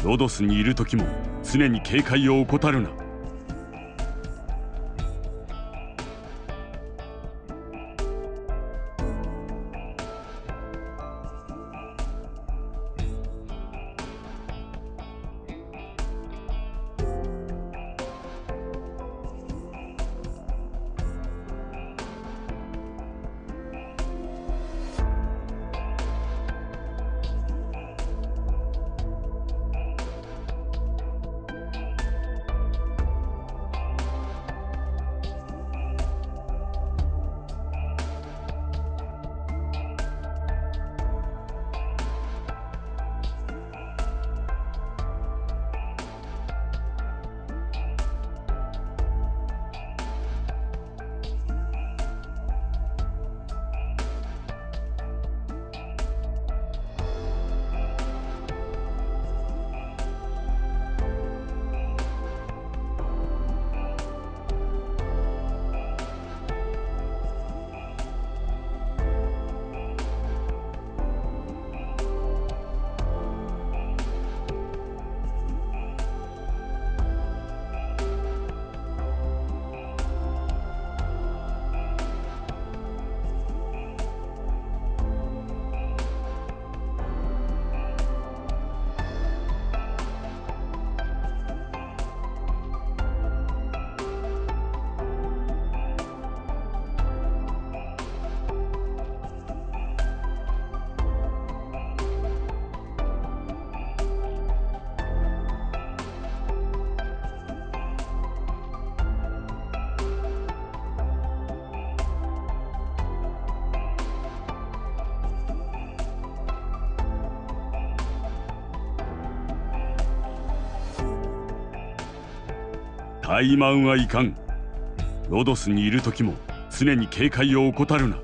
ロドスにいる時も常に警戒を怠るな。怠慢はいかん。ロドスにいる時も常に警戒を怠るな。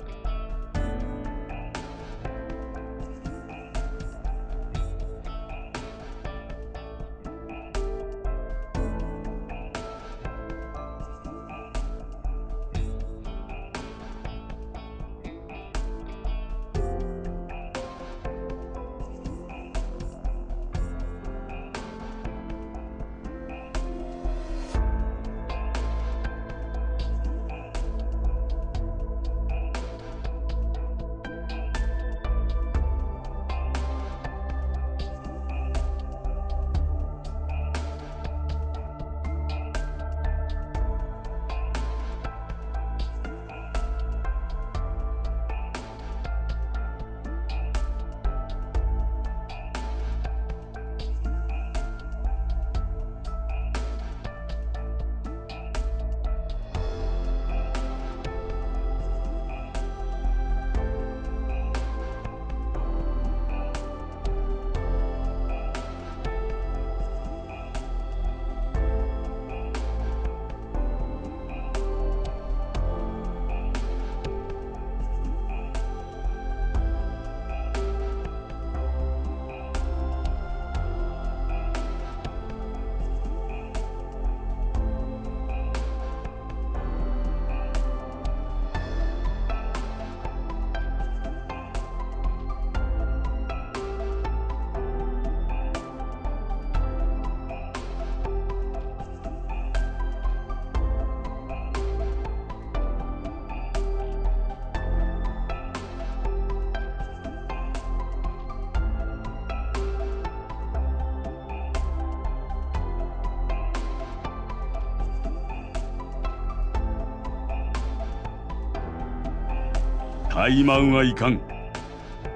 怠慢はいかん。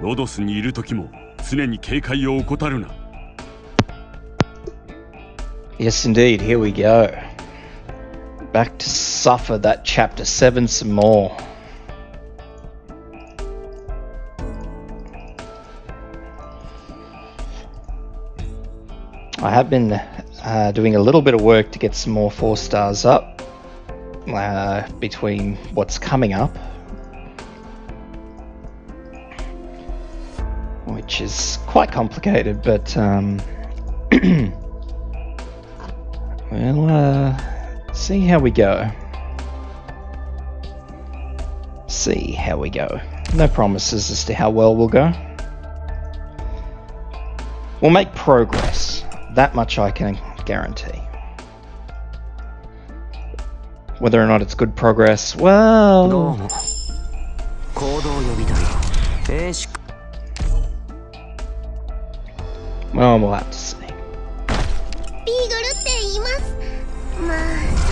ロドスにいる時も常に警戒を怠るな。Yes, indeed. Here we go. Back to suffer that chapter 7 some more. I have been doing a little bit of work to get some more 4 stars up between what's coming up, which is quite complicated, but we'll see how we go. See how we go. No promises as to how well we'll go. We'll make progress. That much I can guarantee. Whether or not it's good progress, well... Well, we'll have to see. ビーグルって言います。まあ、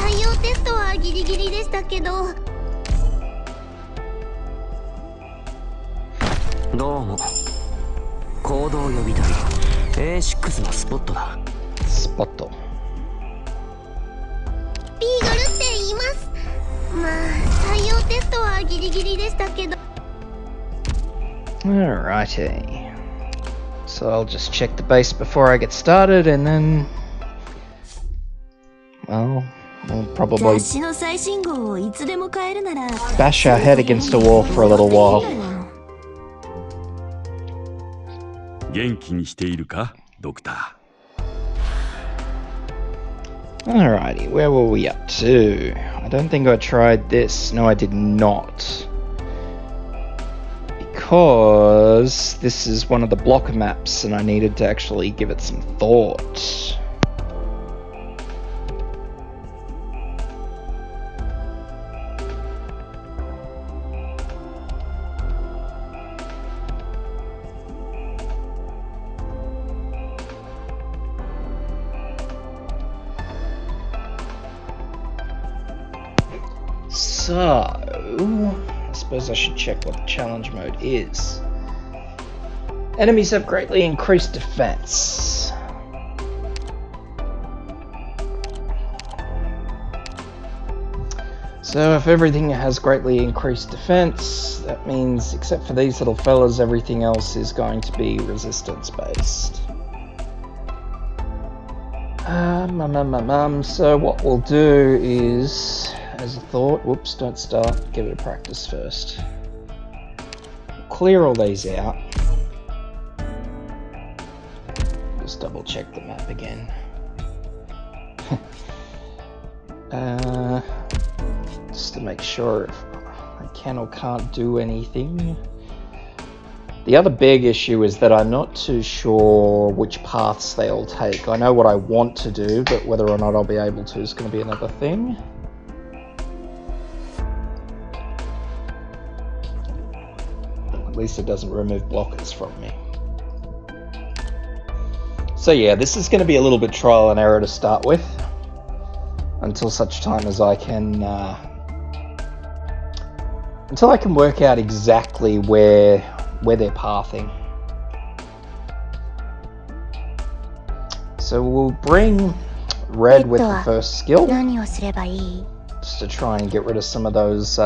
採用テストはギリギリでしたけど。どうも。行動予備隊 A6 のスポットだ。スポット。ビーグルって言います。まあ、採用テストはギリギリでしたけど。Alrighty. So I'll just check the base before I get started, and then, well, we'll probably 雑誌の最新号をいつでも買えるなら bash our head against a wall for a little while. 元気にしているか、ドクタ Alrighty, where were we up to? I don't think I tried this. No, I did not. Because this is one of the blocker maps and I needed to actually give it some thought. So, I suppose I should check what the challenge mode is. Enemies have greatly increased defense. So if everything has greatly increased defense, that means, except for these little fellas, everything else is going to be resistance based. So what we'll do is, as a thought, whoops, don't start, give it a practice first. Clear all these out. Just double check the map again. Just to make sure if I can or can't do anything. The other big issue is that I'm not too sure which paths they all take. I know what I want to do, but whether or not I'll be able to is going to be another thing. At least it doesn't remove blockers from me. So yeah, this is going to be a little bit trial and error to start with, until such time as I can work out exactly where they're pathing. So we'll bring red with the first skill, just to try and get rid of some of those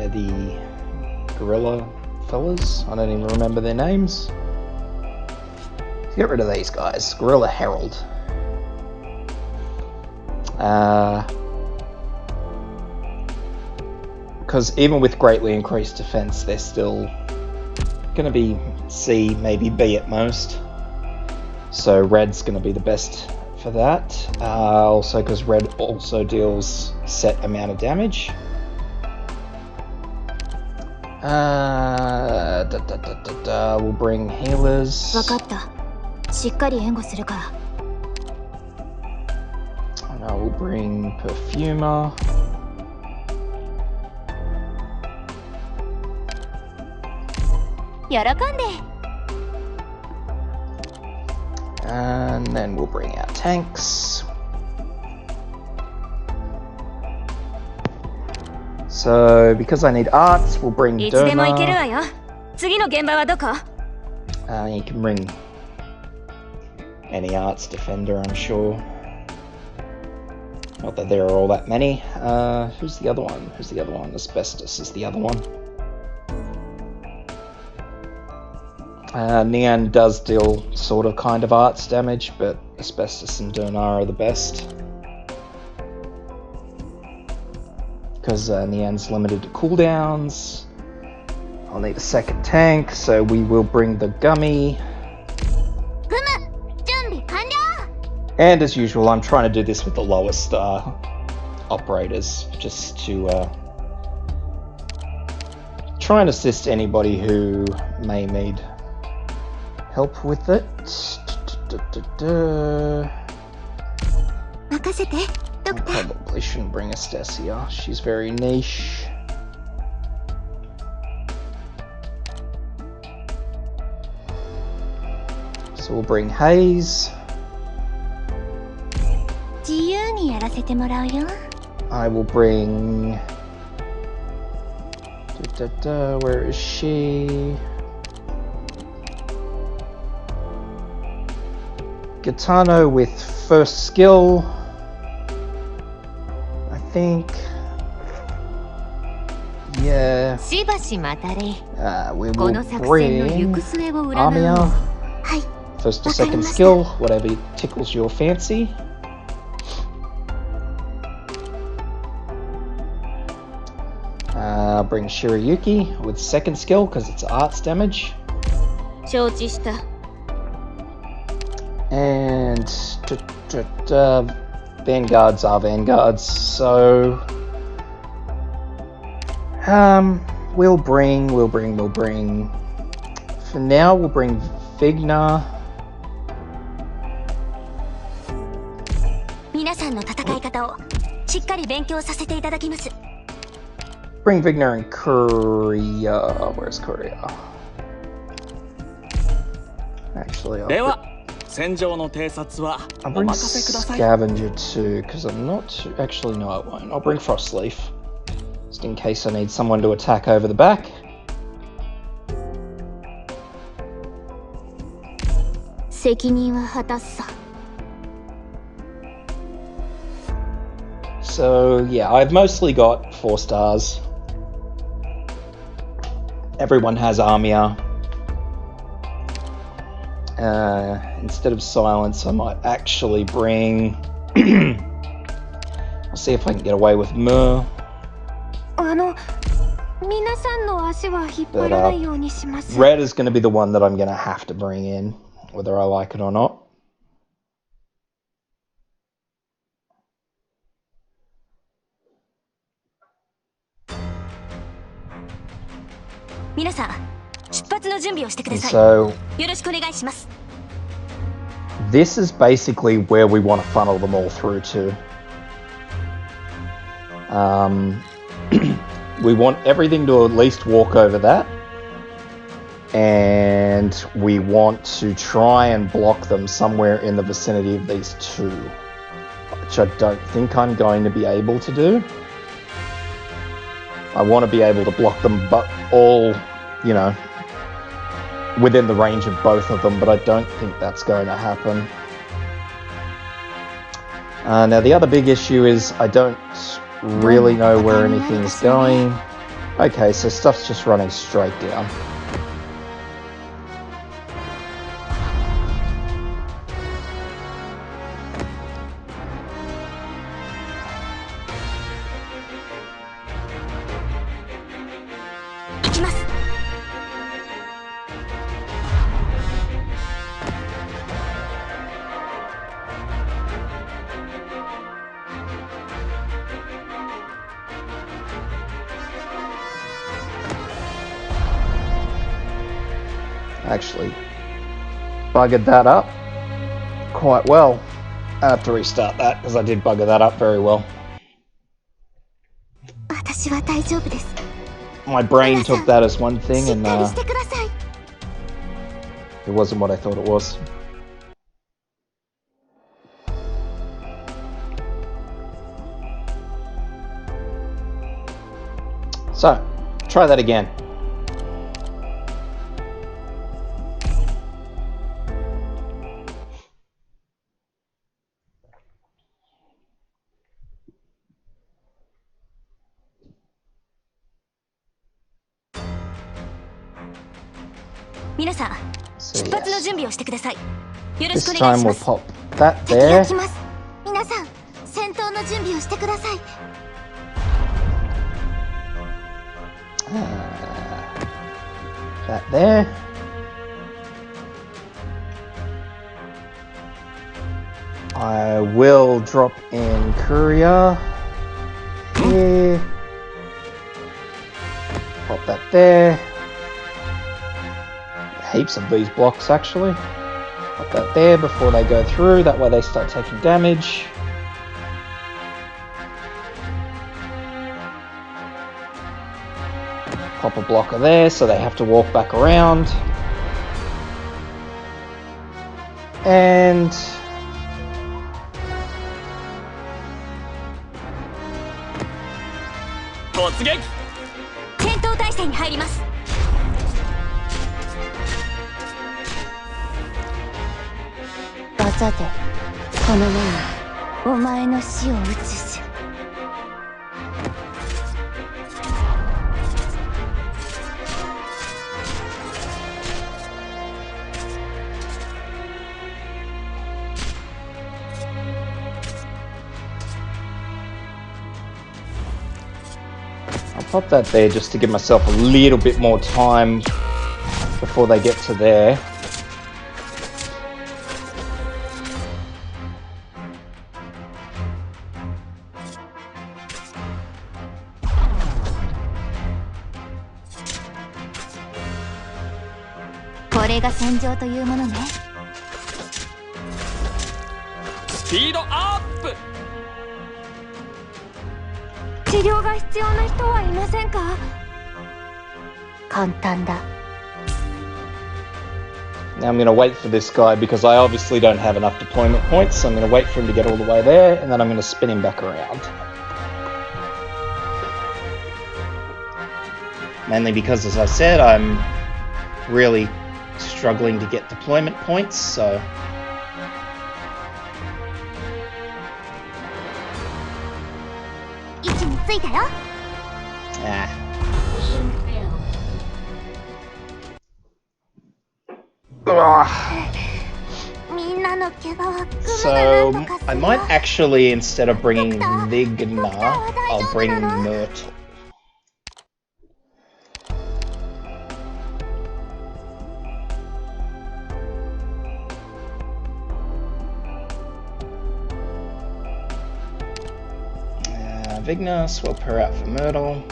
the gorilla fellas. I don't even remember their names. Let's get rid of these guys. Gorilla Herald. Because even with greatly increased defense, they're still going to be C, maybe B at most. So red's going to be the best for that. Also because red also deals set amount of damage. We'll bring healers. And I will bring perfumer. And then we'll bring out tanks. So, because I need arts, we'll bring Derma. You can bring any arts defender, I'm sure. Not that there are all that many. Who's the other one? Who's the other one? Asbestos is the other one. Neon does deal sort of kind of arts damage, but Asbestos and Donar are the best. Because Neon's limited to cooldowns. I'll need a second tank, so we will bring the Gummy. And as usual, I'm trying to do this with the lowest operators, just to try and assist anybody who may need help with it. Probably shouldn't bring Estacia. She's very niche. So we'll bring Hayes. I will bring... Where is she? Gitano with first skill, I think. Yeah. We will bring Amia. First to second skill, whatever tickles your fancy. Bring Shirayuki with second skill because it's arts damage. And vanguards are vanguards, so we'll bring. For now, we'll bring Vigna. Bring Vigna and Korea. Where's Korea? Actually, I'll bring Scavenger too, because I'm not too... Actually, no, I won't. I'll bring Frostleaf, just in case I need someone to attack over the back. So, yeah, I've mostly got 4 stars. Everyone has Armia. Instead of Silence, I might actually bring... I'll see if I can get away with Mur. But, Red is going to be the one that I'm going to have to bring in, whether I like it or not. And so, this is basically where we want to funnel them all through to. We want everything to at least walk over that. And we want to try and block them somewhere in the vicinity of these 2. Which I don't think I'm going to be able to do. I want to be able to block them, but all, you know, within the range of both of them, but I don't think that's going to happen. Now the other big issue is I don't really know where anything's going. Okay, so stuff's just running straight down. Actually buggered that up quite well. I have to restart that because I did bugger that up very well. My brain took that as one thing and it wasn't what I thought it was. So, try that again. So yes. This time we'll pop that there. That there. I will drop in Courier here. Pop that there. Heaps of these blocks actually. Put that there before they go through, that way they start taking damage. Pop a blocker there so they have to walk back around. And I'll pop that there just to give myself a little bit more time before they get to there. Speed up! Now I'm going to wait for this guy because I obviously don't have enough deployment points, so I'm going to wait for him to get all the way there, and then I'm going to spin him back around. Mainly because, as I said, I'm really struggling to get deployment points, so... So, I might actually, instead of bringing Vigna, I'll bring Myrtle. Vigna, swap her out for Myrtle.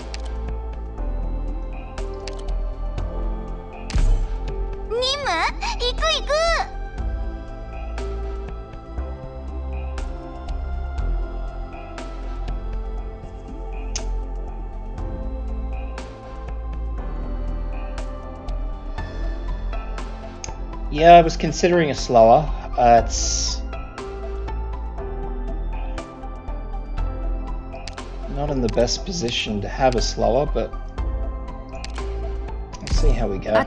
Yeah, I was considering a slower. It's not in the best position to have a slower, but let's see how we go. It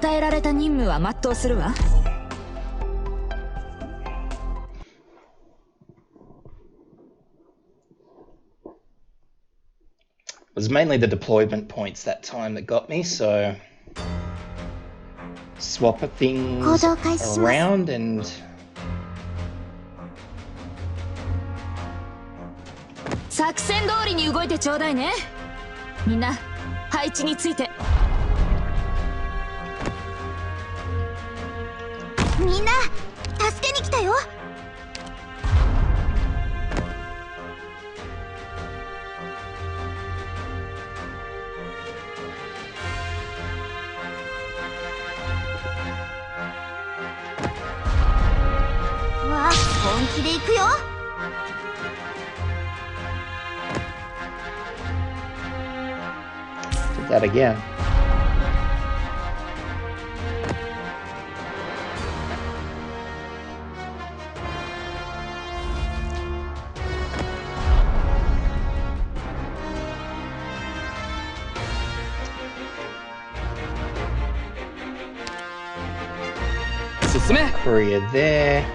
was mainly the deployment points that time that got me, so swap things around and 作戦通りに動いてちょうだいね。みんな配置について。みんな助けに来たよ。わあ、本気で行くよ。that again. Korea there.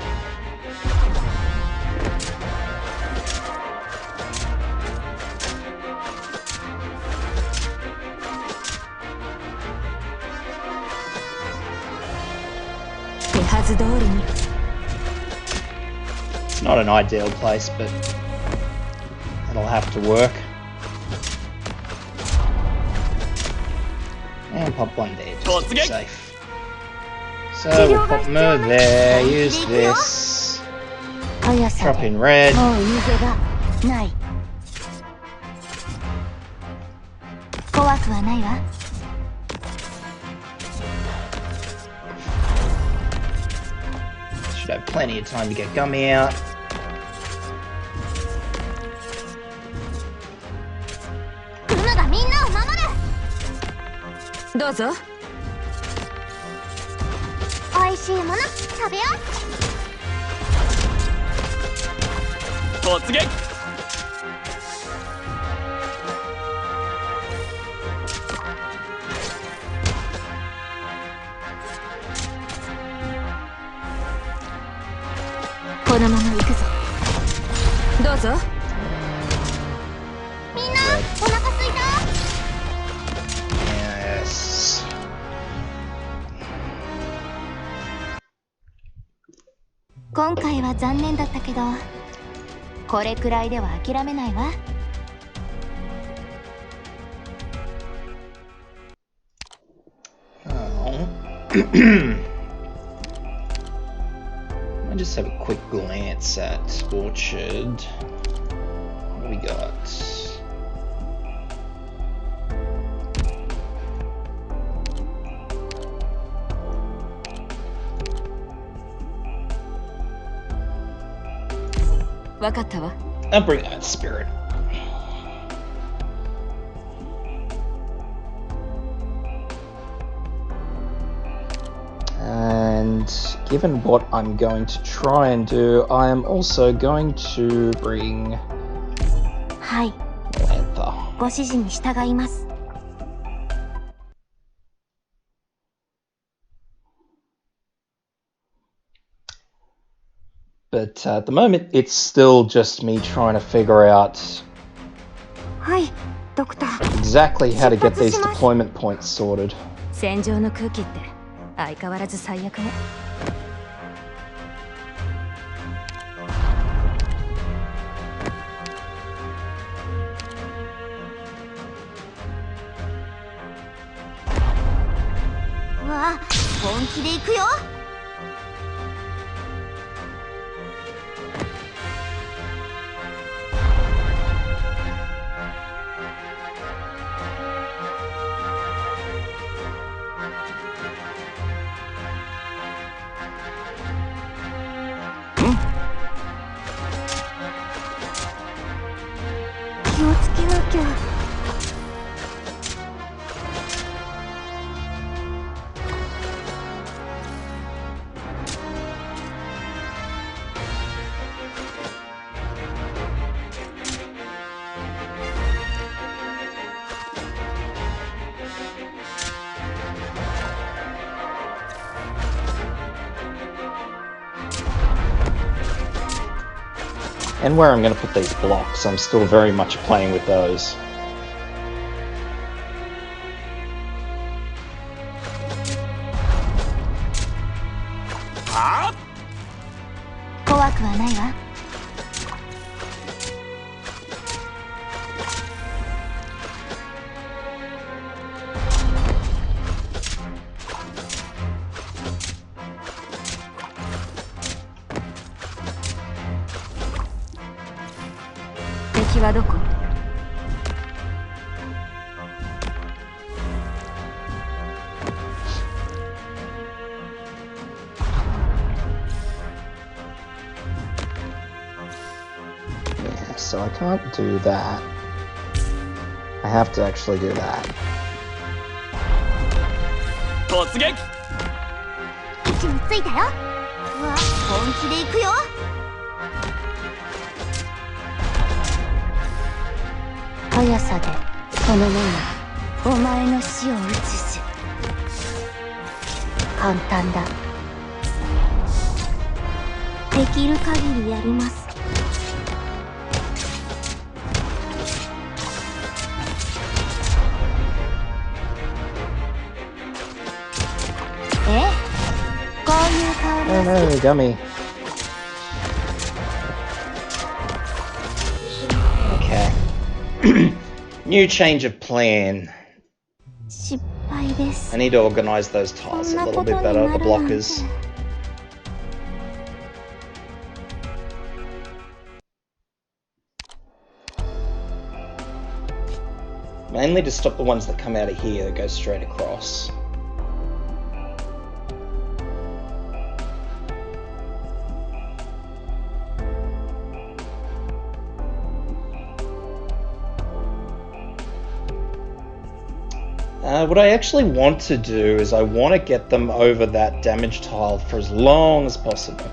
It's not an ideal place, but it'll have to work. And pop one there just to be safe. So we'll pop Mer there, use this, drop in red. Should have plenty of time to get Gummy out. Dozo. 美味しいもの食べよう。突撃。このまま行くぞ。どうぞ。みんなお腹すいた？ Yes. 今回は残念だったけど、これくらいでは諦めないわ。I just have a quick glance at Orchard. What do we got? I'll bring that spirit. And given what I'm going to try and do, I am also going to bring はい、 Lantha. ご指示に従います。 But at the moment, it's still just me trying to figure out はい、ドクター。 exactly how to get these deployment points sorted. 戦場の空気って相変わらず最悪ね。うわ、本気で行くよ。 気をつけなきゃ。 And where I'm going to put these blocks, I'm still very much playing with those. Ah! 怖くはないわ。 敵はどこ？ Yeah, so I can't do that. I have to actually do that. 突撃。位置についたよ。うわ、本気で行くよ。 速さでこの目にお前の死を映す。簡単だ。できる限りやります。ええ、こういう香り Oh が好 no, Gummy. Okay. New change of plan. き。失敗です。 I need to organize those tiles a little bit better, the blockers. Mainly to stop the ones that come out of here that go straight across. What I actually want to do is I want to get them over that damage tile for as long as possible.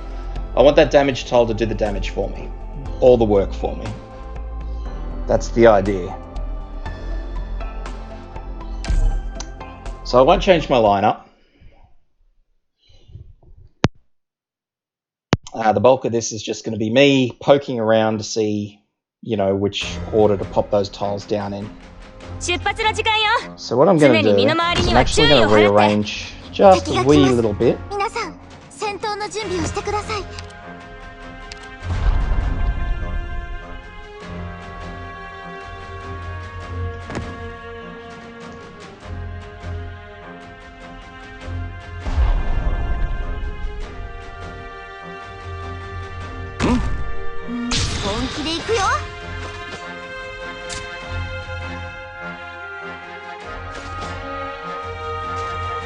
I want that damage tile to do the damage for me. All the work for me. That's the idea. So I won't change my lineup. The bulk of this is just going to be me poking around to see, you know, which order to pop those tiles down in. So what I'm going to do is I'm actually going to rearrange just a wee little bit. 皆さん、戦闘の準備をしてください。本気で行くよ。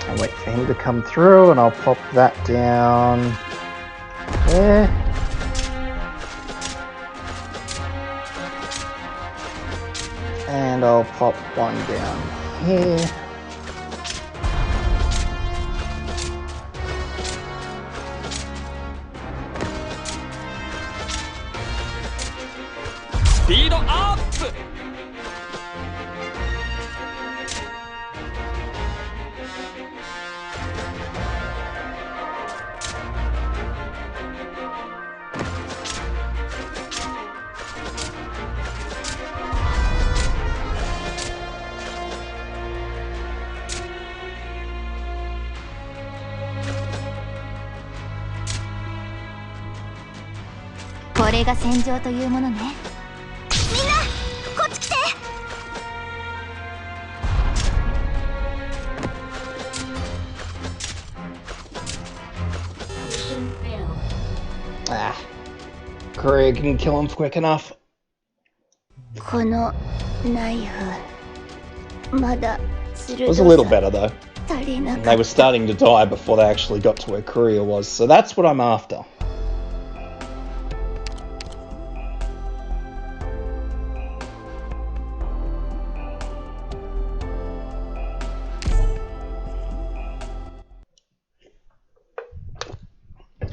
I'll wait for him to come through and I'll pop that down there. And I'll pop one down here. Speed up! This is the戦場というものね。みんな、こっち来て。Ah, Craig can kill him quick enough. このナイフ、まだ It was a little better though. 足りな And か they っ were starting to die before they actually got to where Courier was, so that's what I'm after.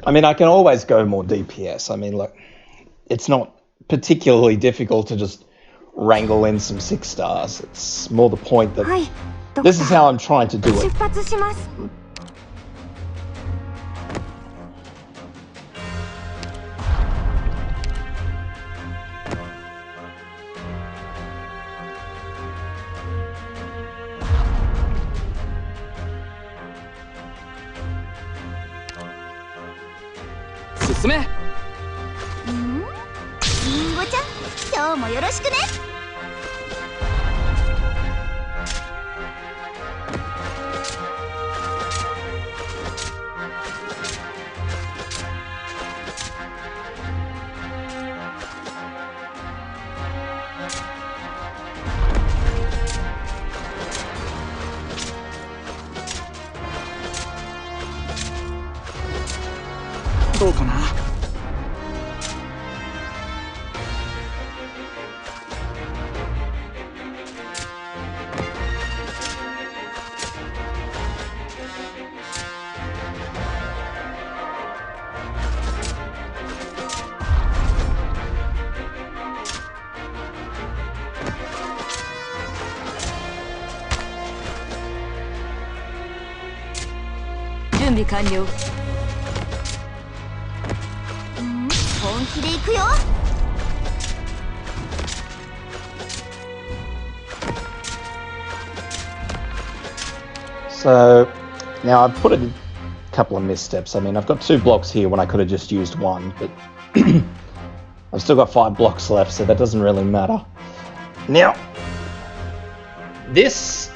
I mean, I can always go more DPS. I mean, look, it's not particularly difficult to just wrangle in some 6 stars. It's more the point that はい、ドクター this is how I'm trying to do 出 it. 発します。進め。リンゴちゃん、今日もよろしくね。どうかな。準備完了。本気で行くよ。So now I've put a couple of missteps. I mean, I've got 2 blocks here when I could have just used 1, but I've still got 5 blocks left, so that doesn't really matter. Now, this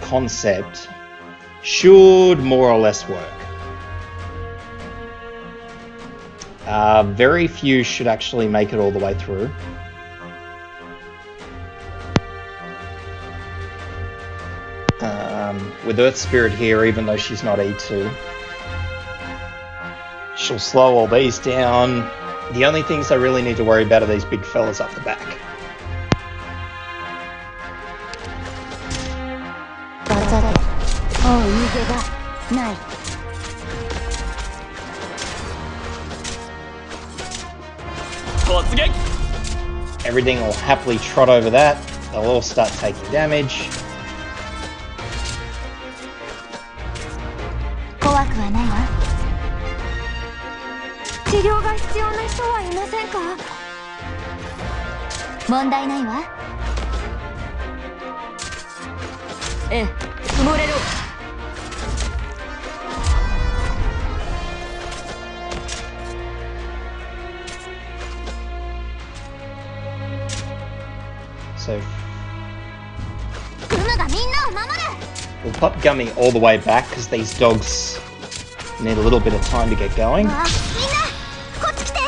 concept should more or less work. Very few should actually make it all the way through. With Earth Spirit here, even though she's not E2, she'll slow all these down. The only things I really need to worry about are these big fellas up the back. がない。 Everything will happily trot over that. They'll all start taking damage. 怖くはないわ。治療が必要な人はいませんか？問題ないわ。ええ、埋もれろ。 So グムがみんなを守る。 we'll pop Gummy all the way back because these dogs need a little bit of time to get going. あ、みんなこっち来て。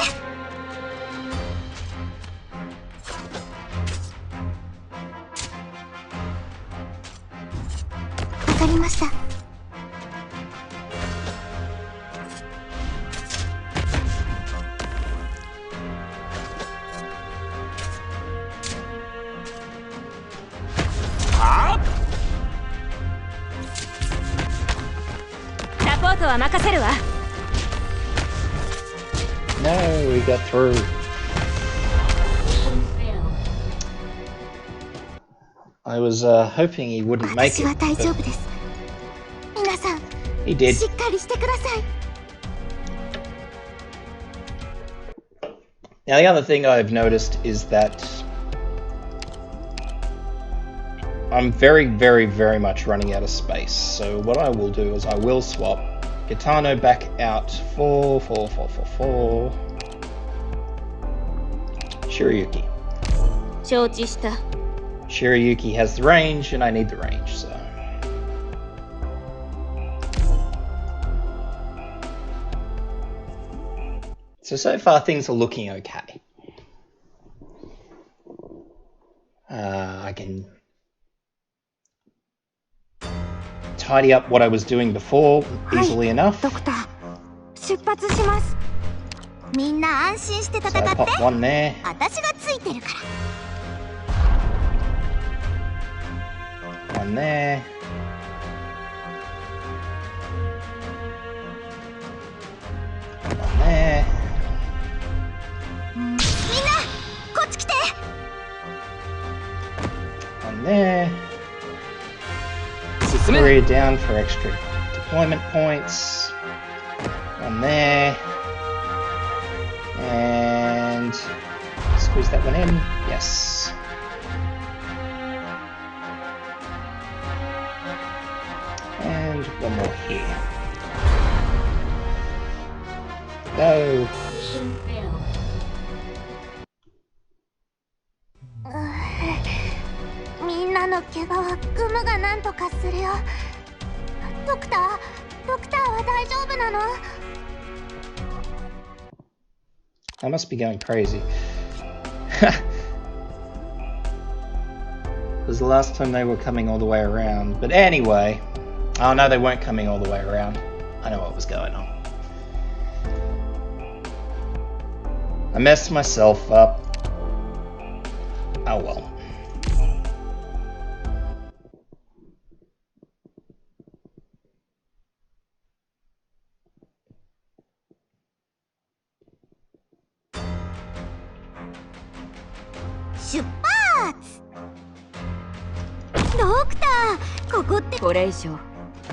わかりました。 サポートは任せるわ。 No, we got through. I was hoping he wouldn't make 私 it. は大丈 But 夫です。皆さん、 he did. しっかりしてください。 Now, the other thing I've noticed is that I'm very much running out of space. So what I will do is I will swap Gitano back out for Shirayuki. 承知した。 Shirayuki has the range and I need the range, so. So far things are looking okay. I can tidy up what I was doing before easily enough. ドクター、出発します。みんな安心して戦 So I って。 pop one there, 私がついてるから。 one there. One there. みんなこっち来て。 One there. 進め。 Three down for extra deployment points. One there. And squeeze that one in. Yes. And one more here. Go. みんなの怪我はグムがなんとかするよ。ドクターは大丈夫なの？ I must be going crazy. It was the last time they were coming all the way around. But anyway. Oh no, they weren't coming all the way around. I know what was going on. I messed myself up. Oh well. Shupats! ドクター、ここって。これ以上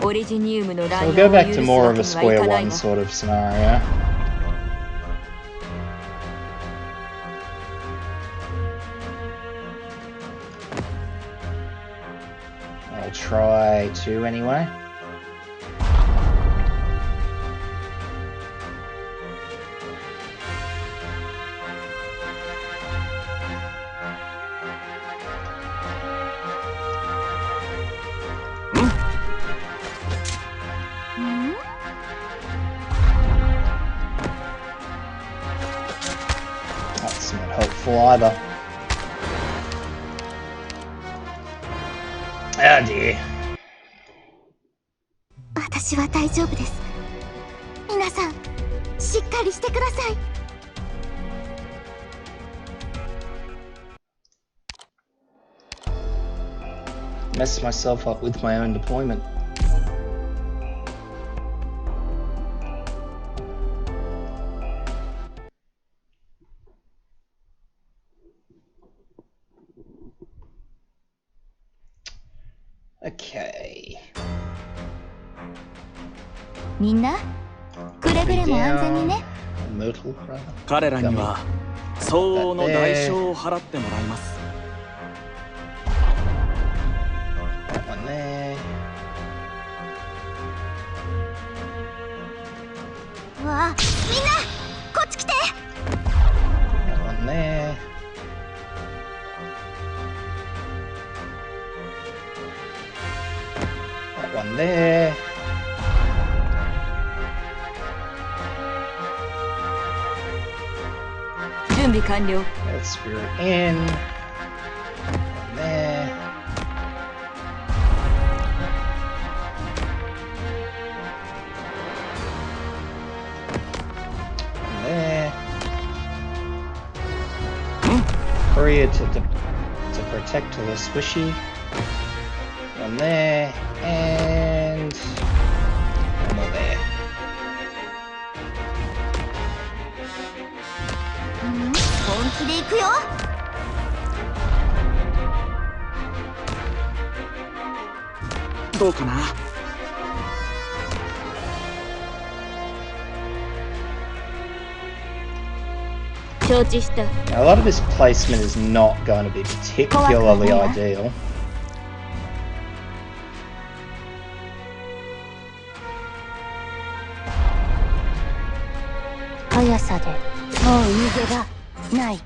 オリジニウムの So 乱 we'll 用 go を back 許 to す more わ of け a にはい square かない one わ。 sort of scenario. I'll try to anyway. That's not helpful either. Oh dear. 私は大丈夫です。皆さん、しっかりしてください。 Messed myself up with my own deployment. Okay. みんなくれぐれも安全にね。 Myrtle, rather. 彼らには相応の代償を払ってもらいます。 That one there. うわ、みんなこっち来て。 That one there. That one there. 準備完了。 Let's spirit in. One there. One there. Courier to protect the squishy. One there. And one more there. 本気で行くよ。どうかな。承知した。 Now, a lot of this placement is not going to be particularly ideal. 速さでもう逃げ場ない。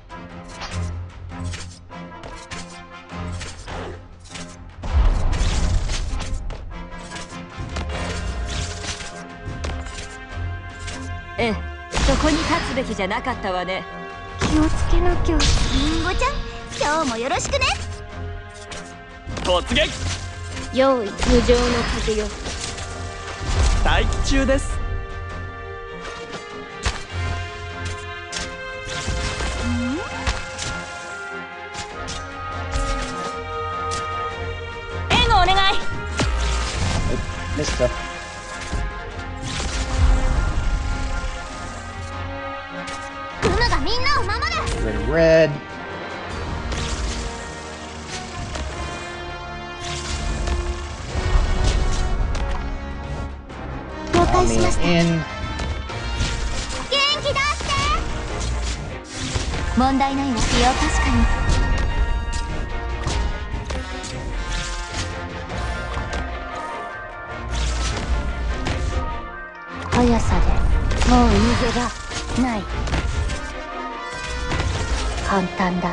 ええ、そこに立つべきじゃなかったわね。気をつけなきゃ。りんごちゃん、今日もよろしくね。突撃用意無情の風よ。待機中です。援護お願い。 Mister. クムがみんなを守る。 Red, red. 了解しました。 in. 元気出して。問題ないわ。いや確かに。速さでもう逃げ場ない。簡単だ。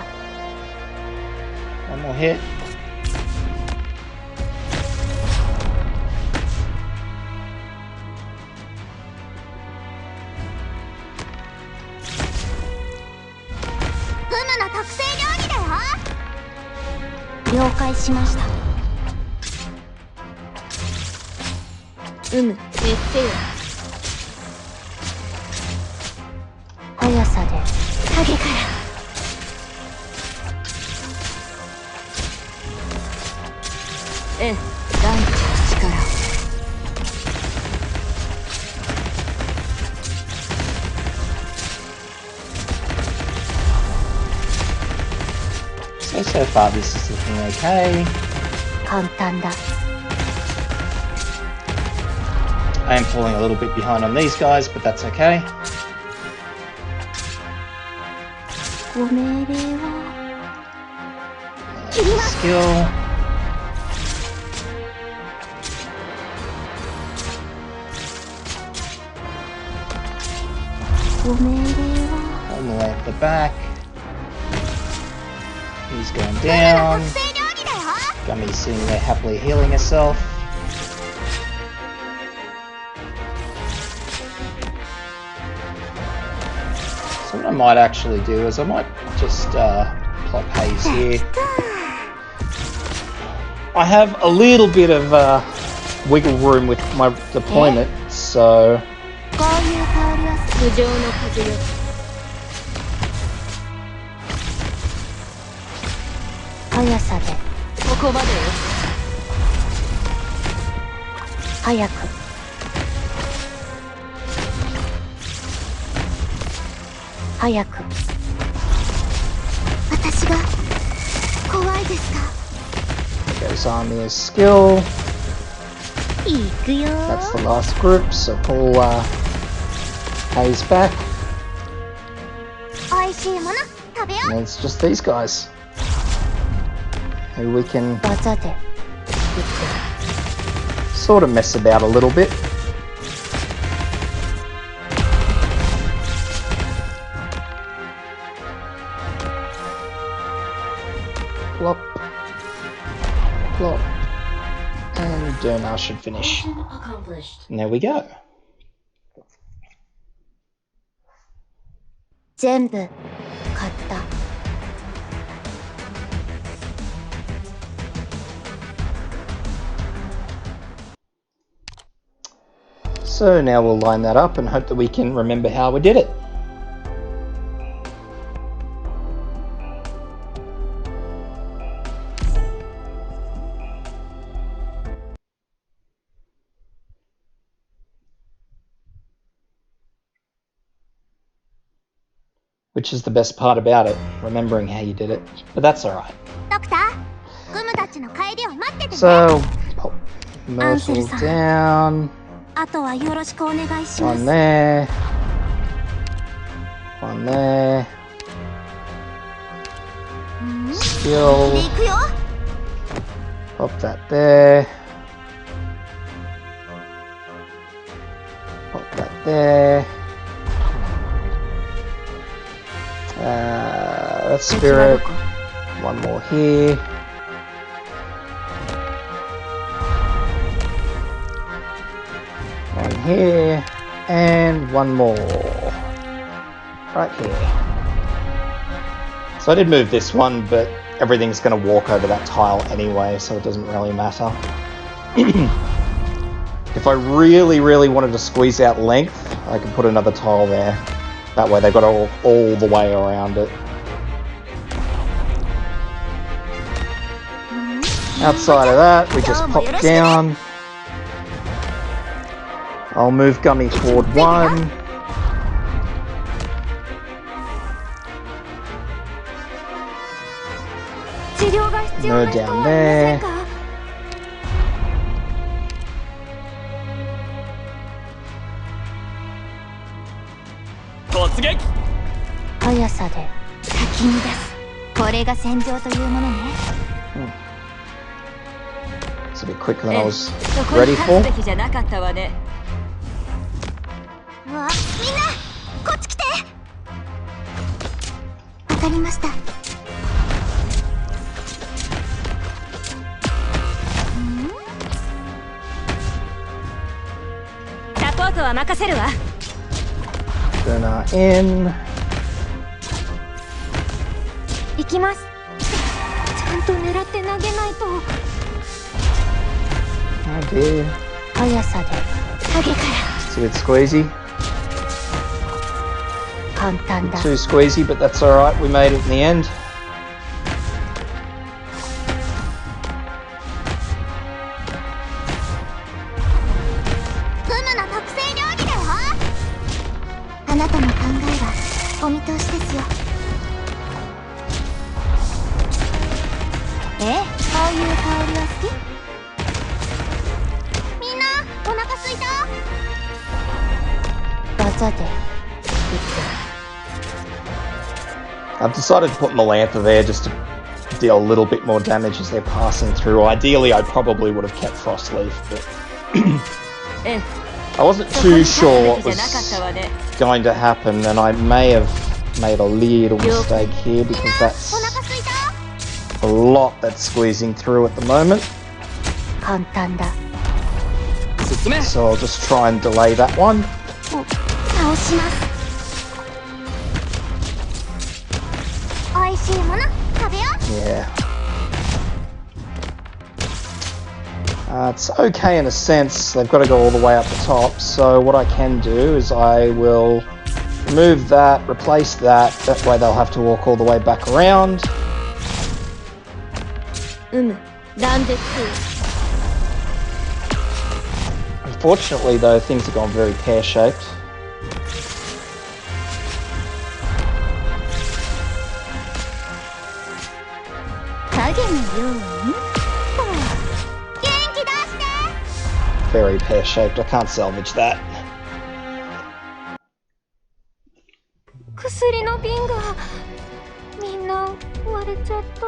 One more hit. クムの特製料理だよ。了解しました。うむ、せっせよ。速さで影から。ええ、大地の力を。 So far this is looking okay. 簡単だ。 I am falling a little bit behind on these guys, but that's okay. ご命令は。 Skill. ご命令は。 On the way at the back. He's going down. 特製料理だよ。 Gummy's sitting there happily healing herself. So what I might actually do is I might just plop haze here. I have a little bit of wiggle room with my deployment, so こういう香りは無情の風よ。速さでここまでよ。早く。早く。私が怖いですか。goes Armia's skill. 行くよ That's the last group, so pull Hayes back. おいしいもの食べよ And it's just these guys who we can う技で sort of mess about a little bit. Plop. Plop. And Dernar should finish. And there we go. 全部買った So now we'll line that up and hope that we can remember how we did it. Which is the best part about it, remembering how you did it. But that's alright. ドクターグムたちの帰りを待っててね So, pop Myrtle down. あとはよろしくお願いしま One す there. One there. で Skill. 行くよ Pop that there. Pop that there. That's Spirit. One more here. One here. And one more. Right here. So I did move this one, but everything's going to walk over that tile anyway, so it doesn't really matter. If I really, really wanted to squeeze out length, I could put another tile there. That way they got all the way around it. Outside of that, we just pop down. I'll move Gummy forward one. No down there. Let's get 速さで先に出すこれが戦場というものね It's a bit quicker than I was そこに ready 立つ for. べきじゃなかったわねうわみんなこっち来てわかりましたサポートは任せるわ Dernar in. 行きますちゃんと狙って投げないと Oh dear. 速さで影か It's a bit squeezy. ら簡単だ Too squeezy, but that's alright. We made it in the end. グムの特製料理だよあなたの考えはお見通しですよこういう香りは好きみんなお腹すいた技で I've decided to put Melantha there just to deal a little bit more damage as they're passing through. Ideally, I probably would have kept Frostleaf, but ええ I wasn't そこに too 立つ sure べ what きじゃなかったわ was ね going to happen, and I may have made a little mistake here because お that's 腹すいた a lot that's squeezing through at the moment. 簡単だ 進め So I'll just try and delay that one. 倒しますおいしいもの食べよう Yeah. It's okay in a sense. They've got to go all the way up the top. So what I can do is I will remove that, replace that. That way they'll have to walk all the way back around. ランデッ Unfortunately though, things have gone very pear-shaped. 影のように very pear-shaped. I can't salvage that. 薬の瓶がみんな割れちゃった。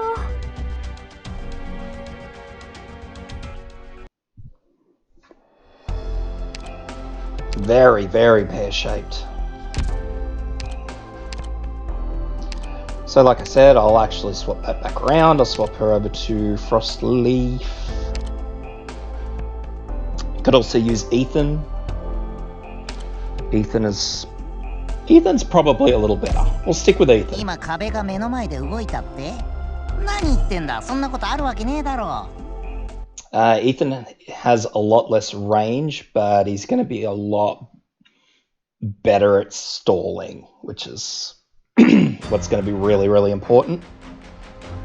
Very, very pear-shaped. So like I said, I'll actually swap that back around. I'll swap her over to Frost Leaf. Could also use Ethan. Ethan's probably a little better. We'll stick with Ethan. 今壁が目の前で動いたって？何言ってんだ。そんなことあるわけねえだろ。 Ethan has a lot less range, but he's going to be a lot better at stalling, which is what's going to be really, really important.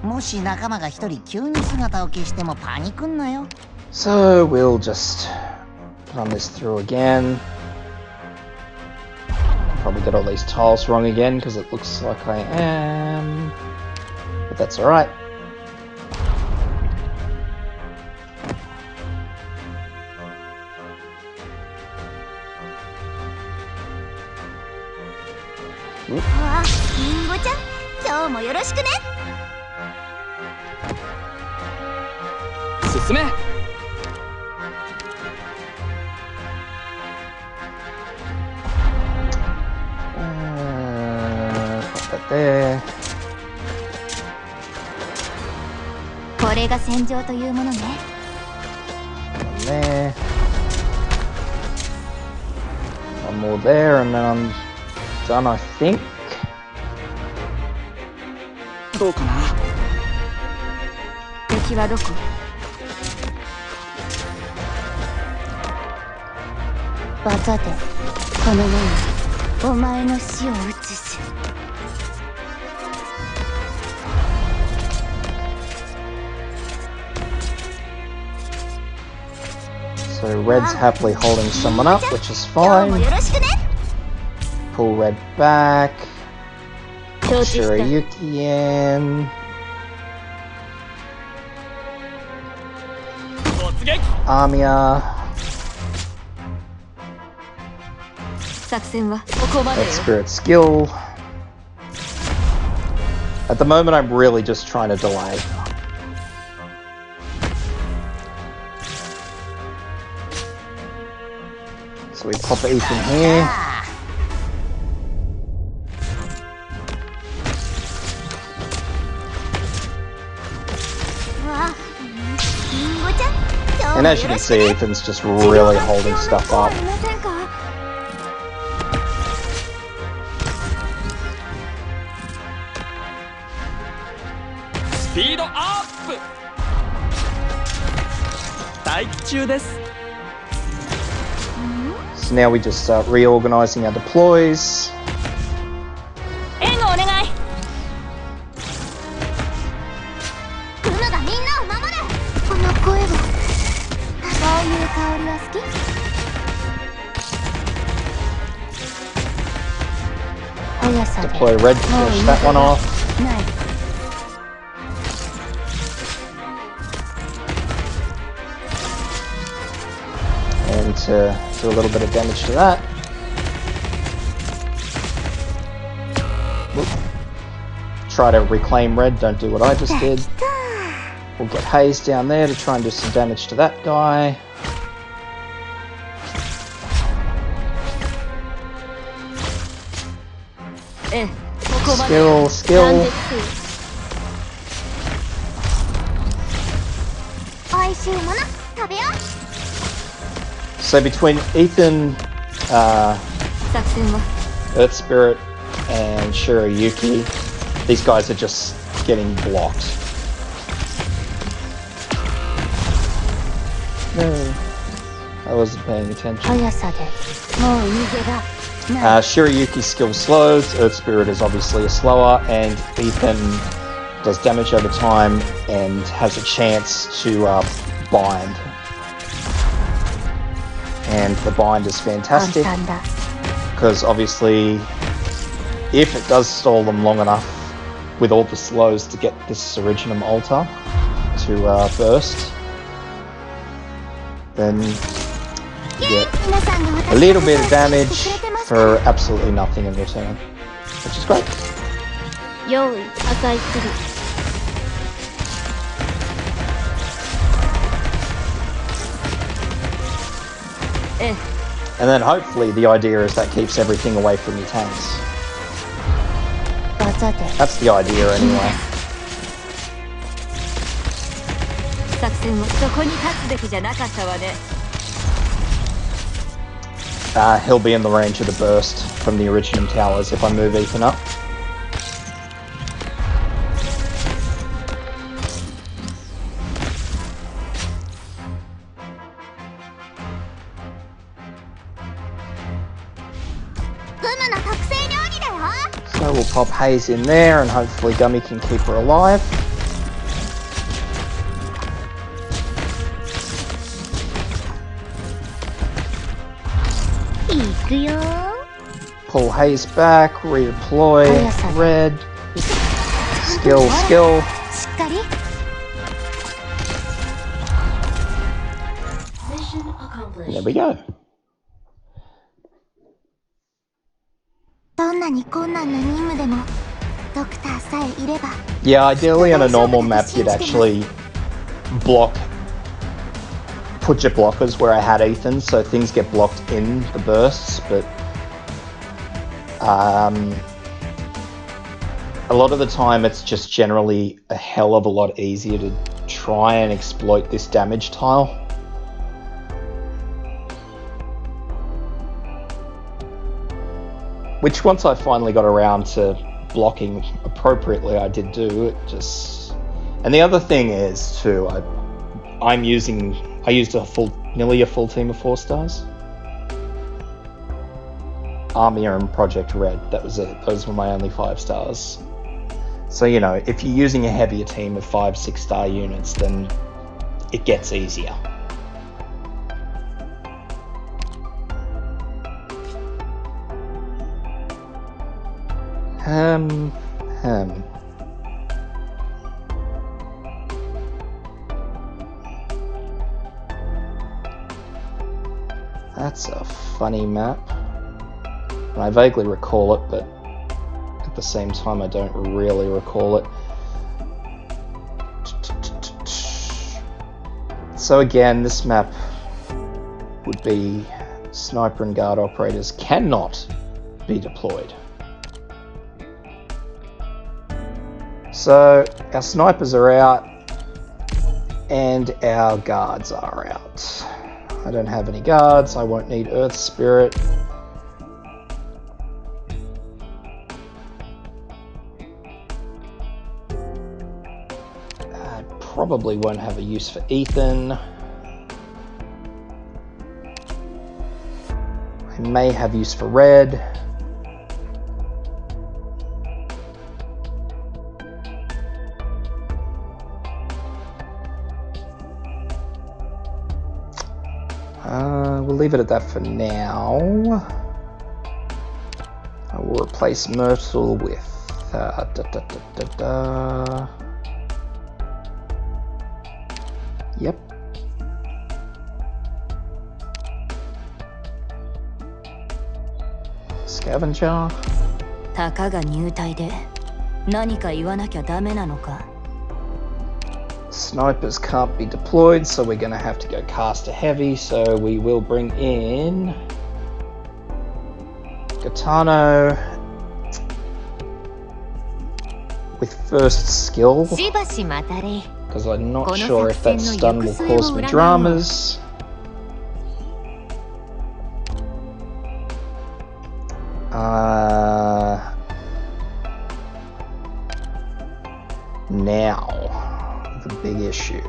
もし仲間が一人急に姿を消してもパニクんなよ。 So we'll just run this through again. Probably got all these tiles wrong again because it looks like I am, but that's alright. Wow, リンゴちゃん、今日もよろしくね。進め。Put that there. これが戦場というものね。One there. One more there, and then I'm done, I think. どうかな。敵はどこ？バカでこの世にお前の死を移す。 So red's happily holding someone up, which is fine. Pull red back. Shirayuki in. Amiya. 作戦はここまでよ。 Spirit skill. At the moment, I'm really just trying to delay. So we pop Ethan here. And as you can see, Ethan's just really holding stuff up. Speed up! 待機中です。 So now we just start reorganizing our deploys. 援護お願い。クムがみんなを守る。この声はそういう香りは好き？ Deploy red to finish that one off. ない。 And to do a little bit of damage to that. Whoop. Try to reclaim red, don't do what I just did. We'll get Haze down there to try and do some damage to that guy. Skill, skill. 美味しいもの食べよう。 So between Ethan, 作戦は Earth Spirit, and Shirayuki, these guys are just getting blocked. No, I wasn't paying attention. 速さでもう逃げが。 Shirayuki's skill slows, Earth Spirit is obviously a slower, and Ethan does damage over time and has a chance to bind. And the bind is fantastic, because obviously if it does stall them long enough with all the slows to get this Originum altar to burst, then get a little bit of damage for absolutely nothing in return, which is great. 用意破壊する And then hopefully the idea is that keeps everything away from your tanks. 技で That's the idea anyway. 作戦はそこに立つべきじゃなかったわね He'll be in the range of the burst from the original towers if I move Ethan up. So we'll pop Haze in there and hopefully Gummy can keep her alive. Pull Haze back, redeploy, red, skill, skill. しっかり There we go. どんなに困難な任務でもドクターさえいれば Yeah, ideally on a normal map you'd actually put your blockers where I had Ethan, so things get blocked in the bursts, but a lot of the time it's just generally a hell of a lot easier to try and exploit this damage tile. Which once I finally got around to blocking appropriately, I did do. It just... And the other thing is too, I used nearly a full team of 4 stars. Armia and Project Red, that was it. Those were my only 5 stars. So, you know, if you're using a heavier team of 5-6 star units, then it gets easier. That's a funny map. And I vaguely recall it, but at the same time I don't really recall it. So again, this map would be sniper and guard operators cannot be deployed. So our snipers are out and our guards are out. I don't have any guards, I won't need Earth Spirit. I probably won't have a use for Ethan. I may have use for Red. We'll leave it at that for now. I will replace Myrtle with Yep. Scavenger. たかが入隊で何か言わなきゃダメなのか Snipers can't be deployed, so we're gonna have to go caster heavy, so we will bring in Gitano with first skill, しばし待たれ because I'm not sure if that stun will cause me dramas. Now, the big issue.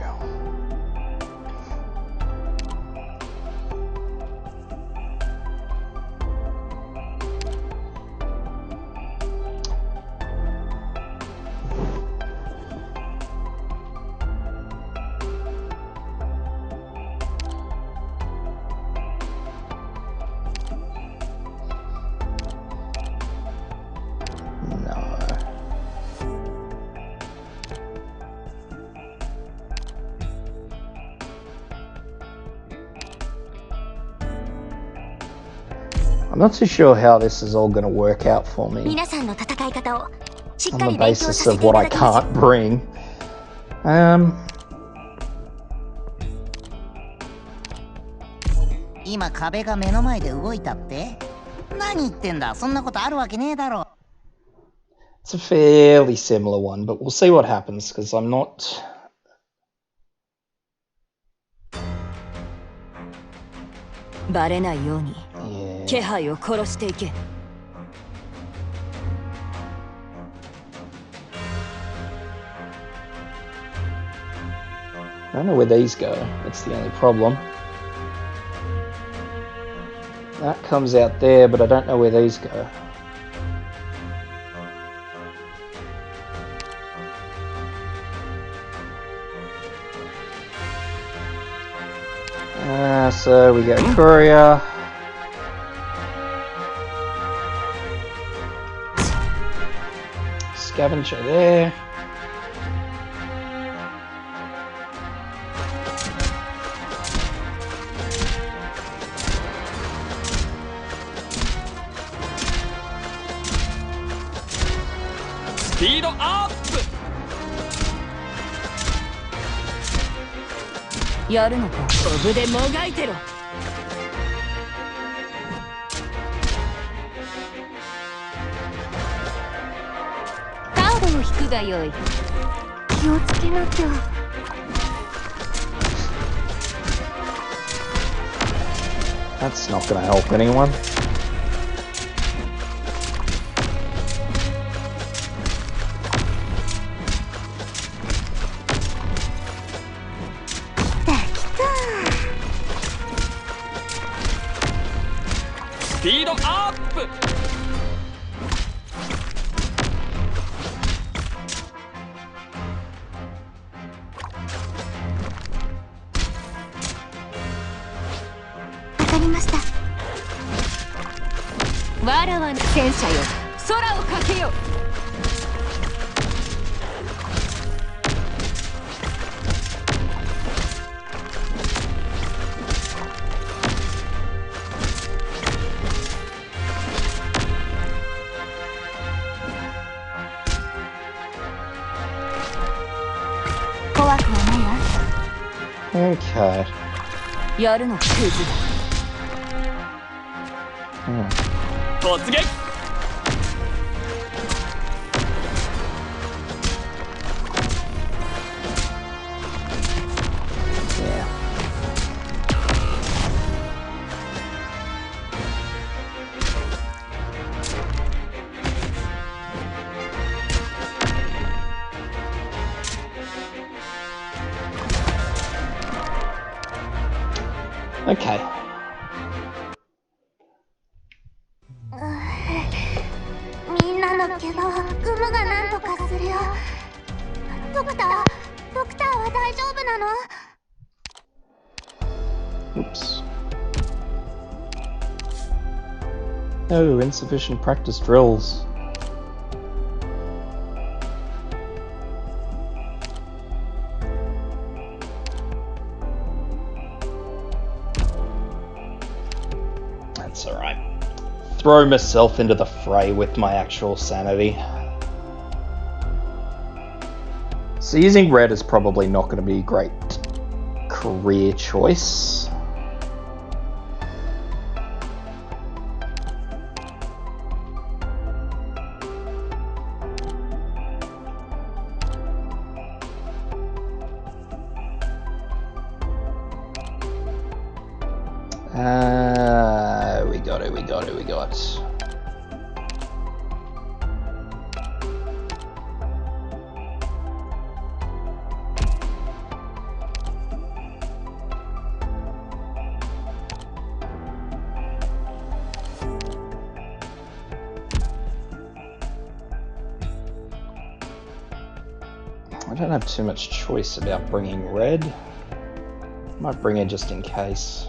I'm not too sure how this is all going to work out for me 皆さんの戦い方をしっ on か the り勉強 basis させ of てい what た I だきます can't bring. 今壁が目の前で動いたって？何言ってんだ、そんなことあるわけねえだろ。 It's a fairly similar one, but we'll see what happens because I'm not. バレないように Yeah. 気配を殺していけ。 I don't know where these go. That's the only problem. That comes out there, but I don't know where these go. So we go courier. Scavenger there. Speed up! やるのか。コブでもがいてろ。カードを引くがよい。気をつけなきゃ That's not going to help anyone. Speed up! わかりました わらわの戦車よ、空をかけよ。 怖くはないわ Okay. やるのクズだ。 突撃 Yeah. Okay. みんなの怪我はグムがなんとかするよドクターは大丈夫なの Oops. Oh, insufficient practice drills. That's alright. Throw myself into the fray with my actual sanity. So using red is probably not going to be a great career choice. We got. I don't have too much choice about bringing red. Might bring it just in case.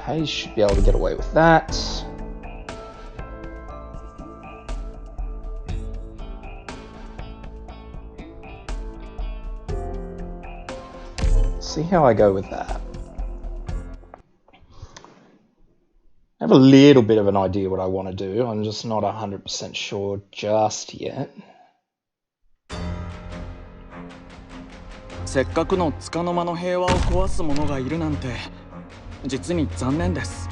Hayes should be able to get away with that. See how I go with that. I have a little bit of an idea what I want to do. I'm just not 100% sure just yet. せっかくの束の間の平和を壊す者がいるなんて実に残念です。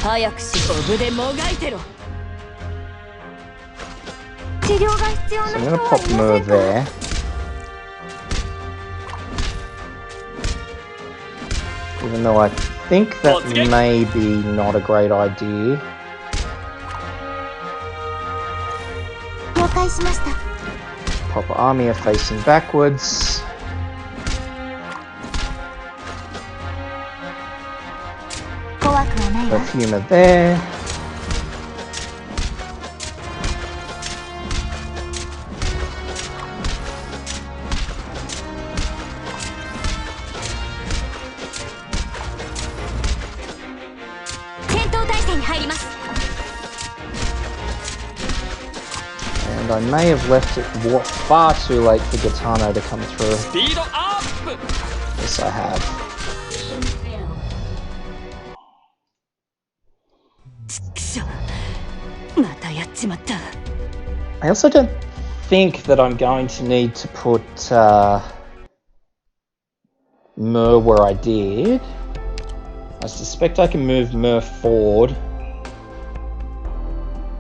早くし、飛ぶでもがいてろ。治療が必要な So I'm 人 going to は pop いませ Mer んか？ there. Even though I think that may be not a great idea. 了解しました。 Pop Armia facing backwards. 怖くはないわ。 Perfumer there. And I may have left it far too late for Gitano to come through. スピードアップ。 Yes, I have. またやっちまった。 I also don't think that I'm going to need to put Mer where I did. I suspect I can move Mer forward.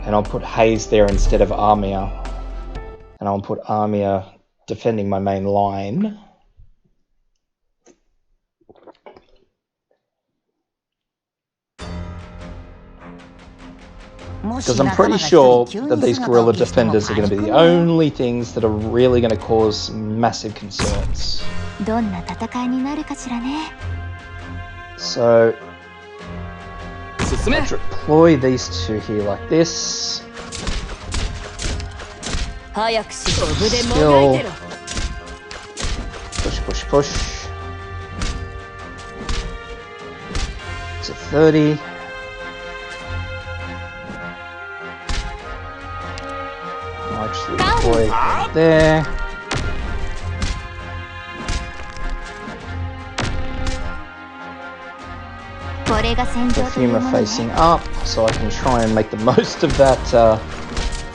And I'll put Hayes there instead of Armia. And I'll put Armia defending my main line. Because I'm pretty sure that these guerrilla defenders are going to be the only things that are really going to cause massive concerns. どんな戦いになるかしらね。 So 進め。 I deploy these two here like this. 早くし、飛ぶでもがいてろ。 Push, push, push. To 30. I'll actually deploy there. Perfumer facing up, so I can try and make the most of that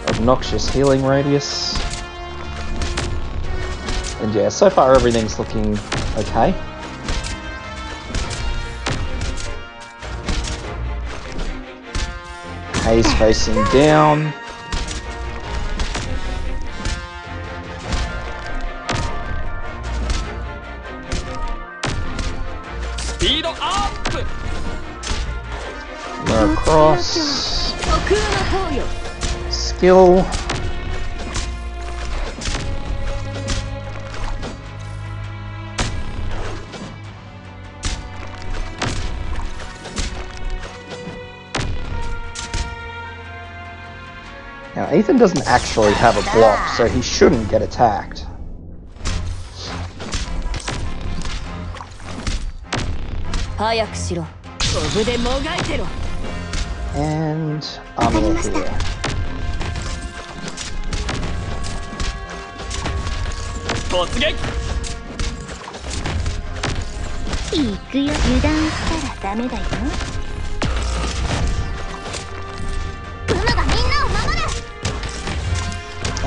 obnoxious healing radius. And yeah, so far everything's looking okay. Hayes facing down. Speed up! Mer across. Skill. Now, Ethan doesn't actually have a block, so he shouldn't get attacked. And Armor here.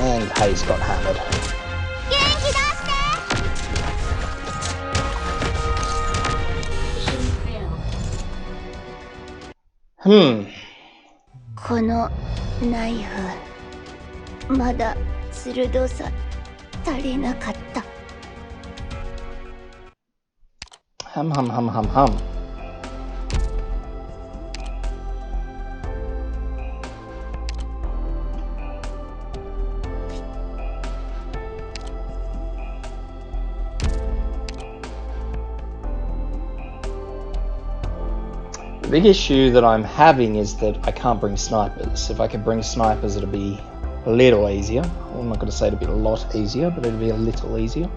And Hayes got hammered. Hmm. このナイフまだ鋭さ足りなかった。 Hum hum hum hum hum. The big issue that I'm having is that I can't bring snipers. If I could bring snipers, it'd be a little easier. I'm not going to say it'd be a lot easier, but it'd be a little easier.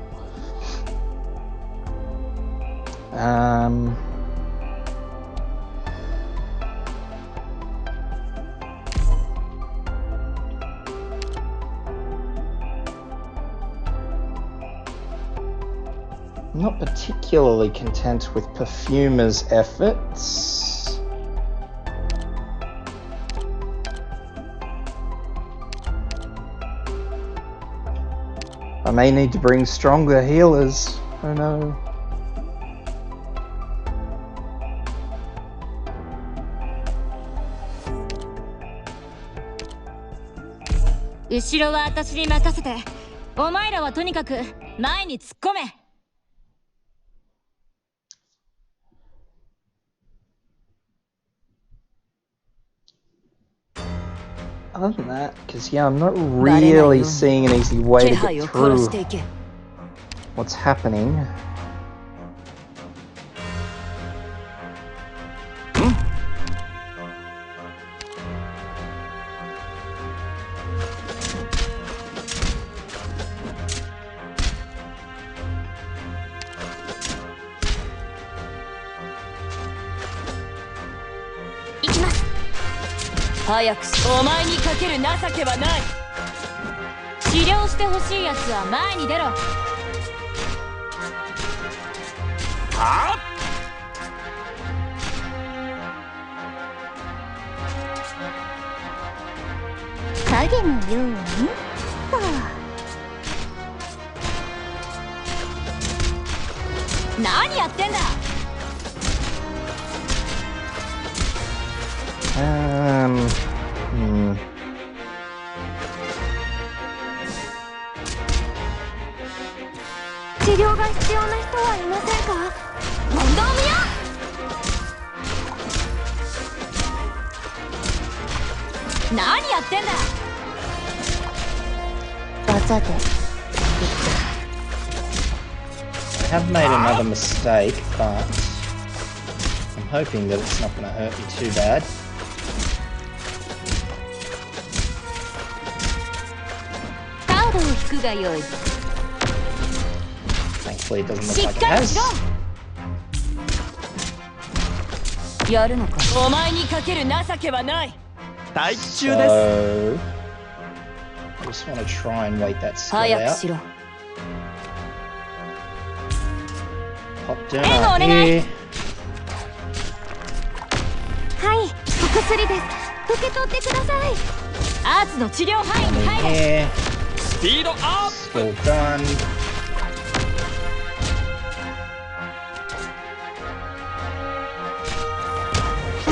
I'm not particularly content with Perfumer's efforts. I may need to bring stronger healers. Oh no.後ろは私に任せて。お前らはとにかく前に突っ込め。Other than that, because yeah, I'm not really seeing an easy way to get through what's happening. Ikimasu. 早くし、お前にかける情けはない。治療してほしいやつは前に出ろ。はあ。影のようにと。何やってんだ。治療が必要な人はいませんか？問答見よ。何やってんだ。技で。I have made another mistake, but I'm hoping that it's not going to hurt me too bad. Thankfully, it doesn't look like it has. やるのか。お前にかける情けはない。待機中です。So, I just want to try and wait that skill 早く out. しろ。Pop down up here. はい、お薬です。受け取ってください。アーツの治療範囲に In 入れ。 here. スピードアップ。 Skill done.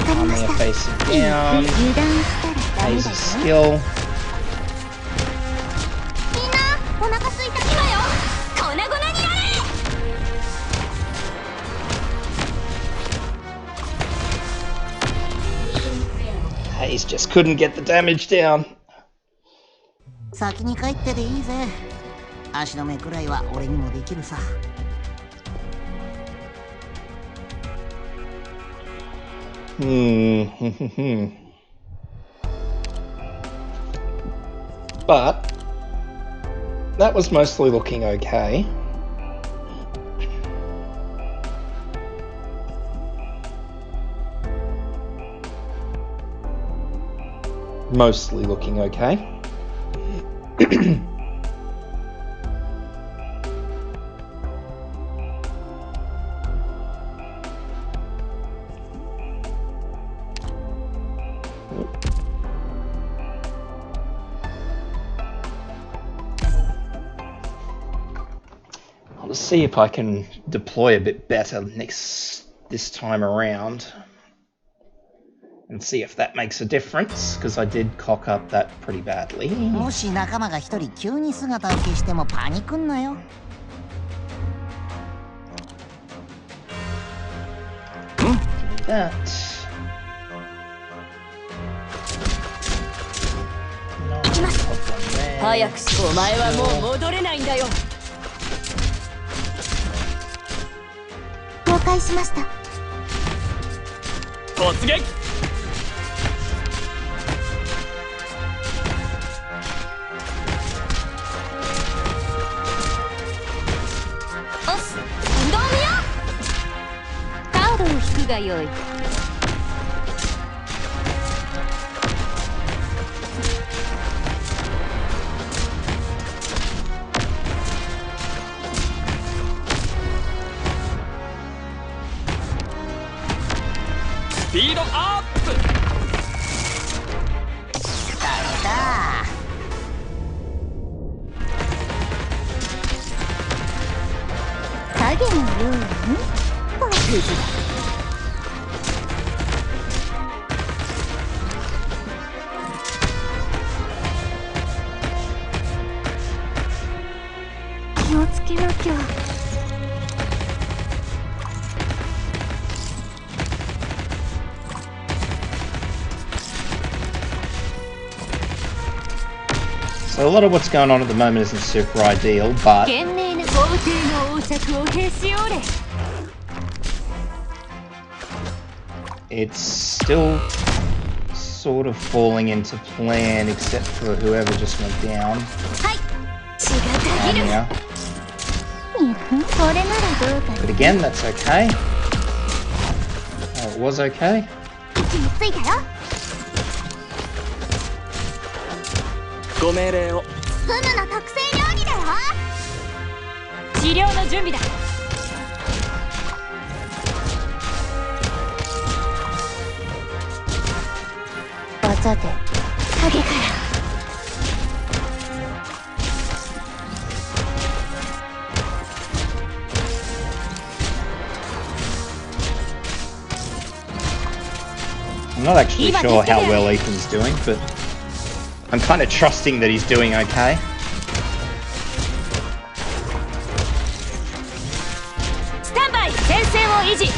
Armor facing down. 油断したらダメだ Laser よ。 skill. みんな、お腹すいた。今よ。粉々になれ。Hayes just couldn't get the damage down. 先に帰ってでいいぜ。足の目くらいは俺にもできるさ。But that was mostly looking okay. Mostly looking okay. I'll just see if I can deploy a bit better this time around. And see if that makes a difference, because I did cock up that pretty badly. もし仲間が一人急に姿を消してもパニクんなよ。That. No problem there. 早くし、お前はもう戻れないんだよ。了解しました。突撃。おし、運動見よ。カードを引くがよい。ピードアップ。来た。影のようにパーテージだ。気をつけなきゃ。So a lot of what's going on at the moment isn't super ideal, but 懸命な皇帝の王爵をへし折れ。 it's still sort of falling into plan, except for whoever just went down. はい血がたぎる。 Yeah. これならどうか But again, that's okay. It was okay. 位置についたよ。ご命令を。フムの特製料理だよ。治療の準備だ。技で影から。 I'm not actually sure how well Ethan's doing, but I'm kind of trusting that he's doing okay. スタンバイ、前線を維持。フ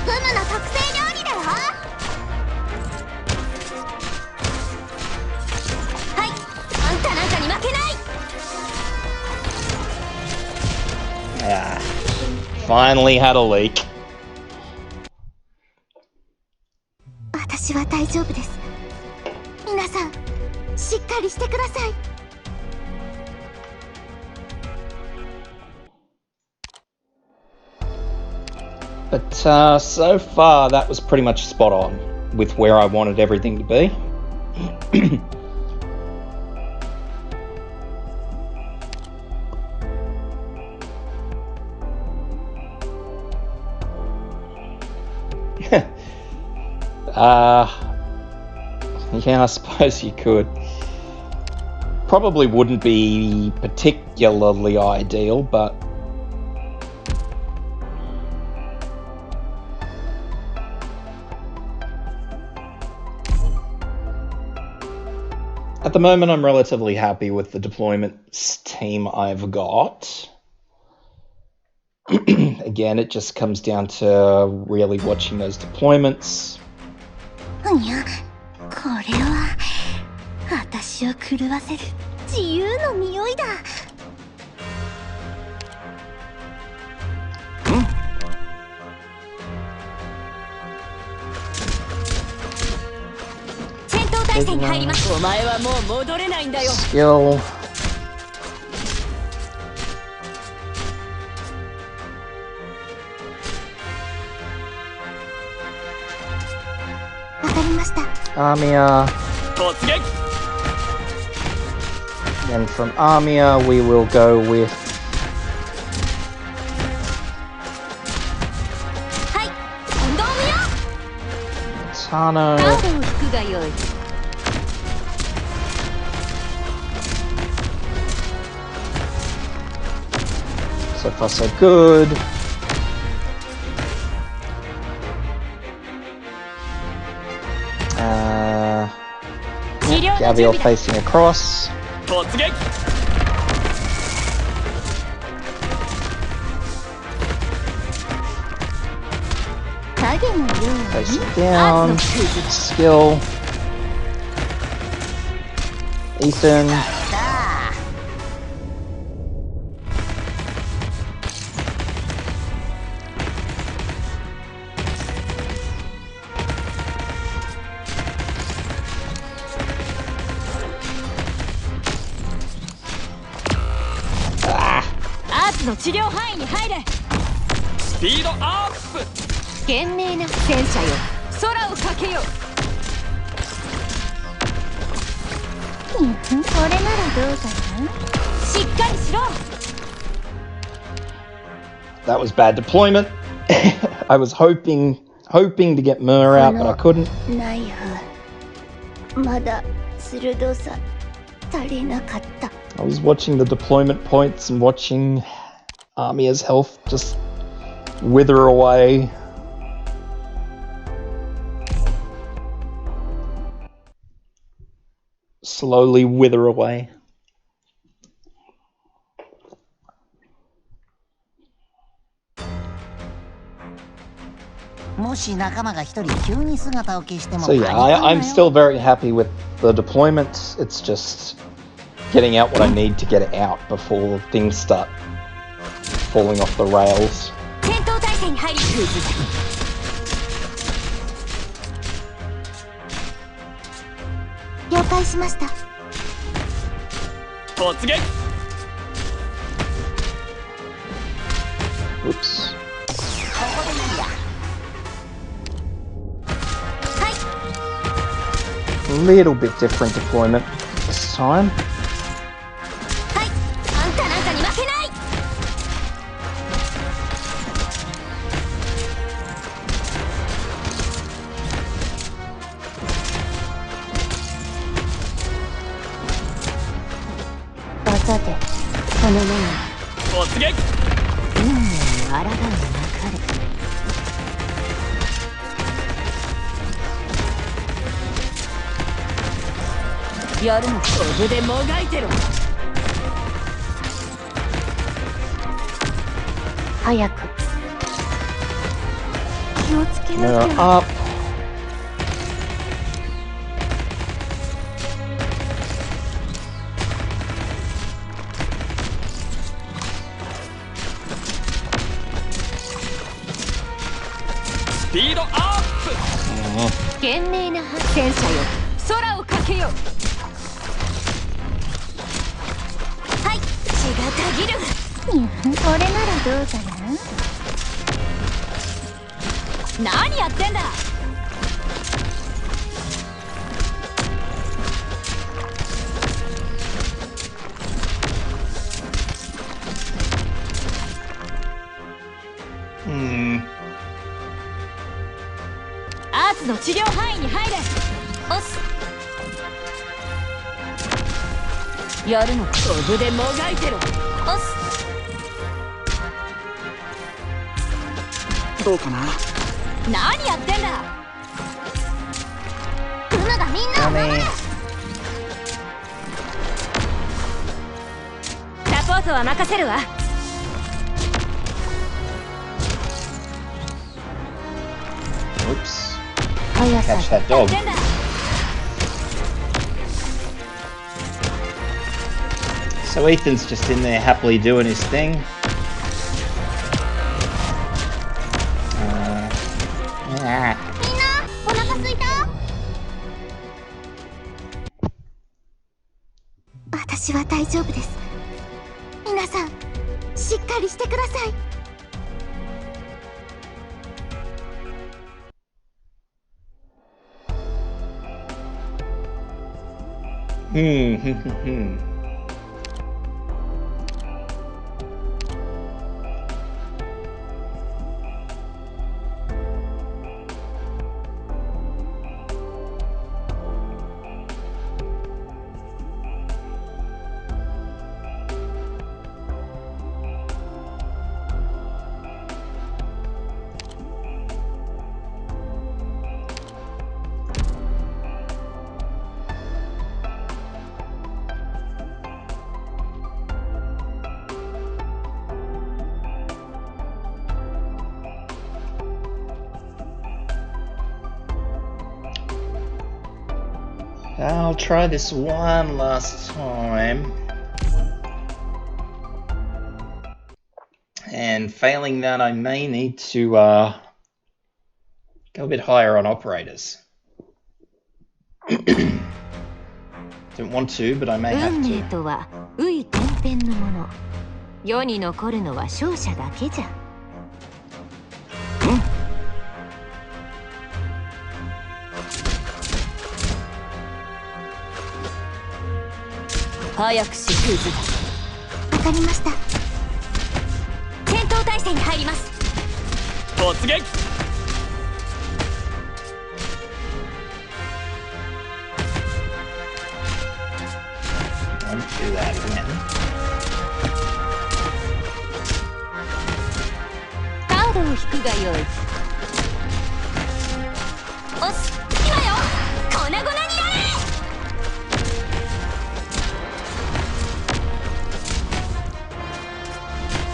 ムの特製料理だよ。はい、あんたなんかに負けない。 Ah, finally had a leak. 私は大丈夫です。皆さん、しっかりしてください。 But so far, that was pretty much spot on with where I wanted everything to be. Yeah, I suppose you could. Probably wouldn't be particularly ideal, but at the moment, I'm relatively happy with the deployment team I've got. Again, it just comes down to really watching those deployments. いや、これは私を狂わせる自由の匂いだ。戦闘態勢に入ります。お前はもう戻れないんだよ。 Skill. Armia. 突撃。 Then from Armia, we will go with はい、今度を見よう。 Tano. カードを引くがよい。 So far, so good. Gabriel facing across. 突撃。 影のように Facing down. Skill. Ethan. Ah. アーツの治療範囲に入れ。スピードアップ。 懸命な戦車よ、空をかけよ。これならどうかな。しっかりしろ。 That was bad deployment. I was hoping to get Mur out, but I couldn't. ナイフまだ鋭さ足りなかった。 I was watching the deployment points and watching Armia's health just wither away. Slowly wither away. So yeah, I'm still very happy with the deployment. It's just getting out what I need to get it out before things start falling off the rails. 了解しました。突撃。 Oops. A little bit different deployment this time. はい、あんたなんかに負けない。 さて、この前突撃。運命に抗うなかれ。やるのこぶでもがいてろ。早く気をつけなきゃ。 スピードアップ。懸命な戦車よ、空をかけよ。はい、血がたぎる。これならどうかな。何やってんだ。アーツの治療範囲に入れ。おす。やるのこぶでもがいてろ。おす。どうかな。何やってんだ。クムがみんなを守る。サポートは任せるわ。 Oops. Catch that dog. So Ethan's just in there happily doing his thing. Yeah. みんな、お腹すいた？私は大丈夫です。皆さん、しっかりしてください。 I'll try this one last time. And failing that, I may need to go a bit higher on operators. Don't want to, but I may have 運命 to. とは紆余転々のもの。世に残るのは勝者だけじゃ。早くしクズだ。わかりました。戦闘態勢に入ります。突撃。 Don't do that again. カードを引くがよい。おし、今よ、粉々になれ。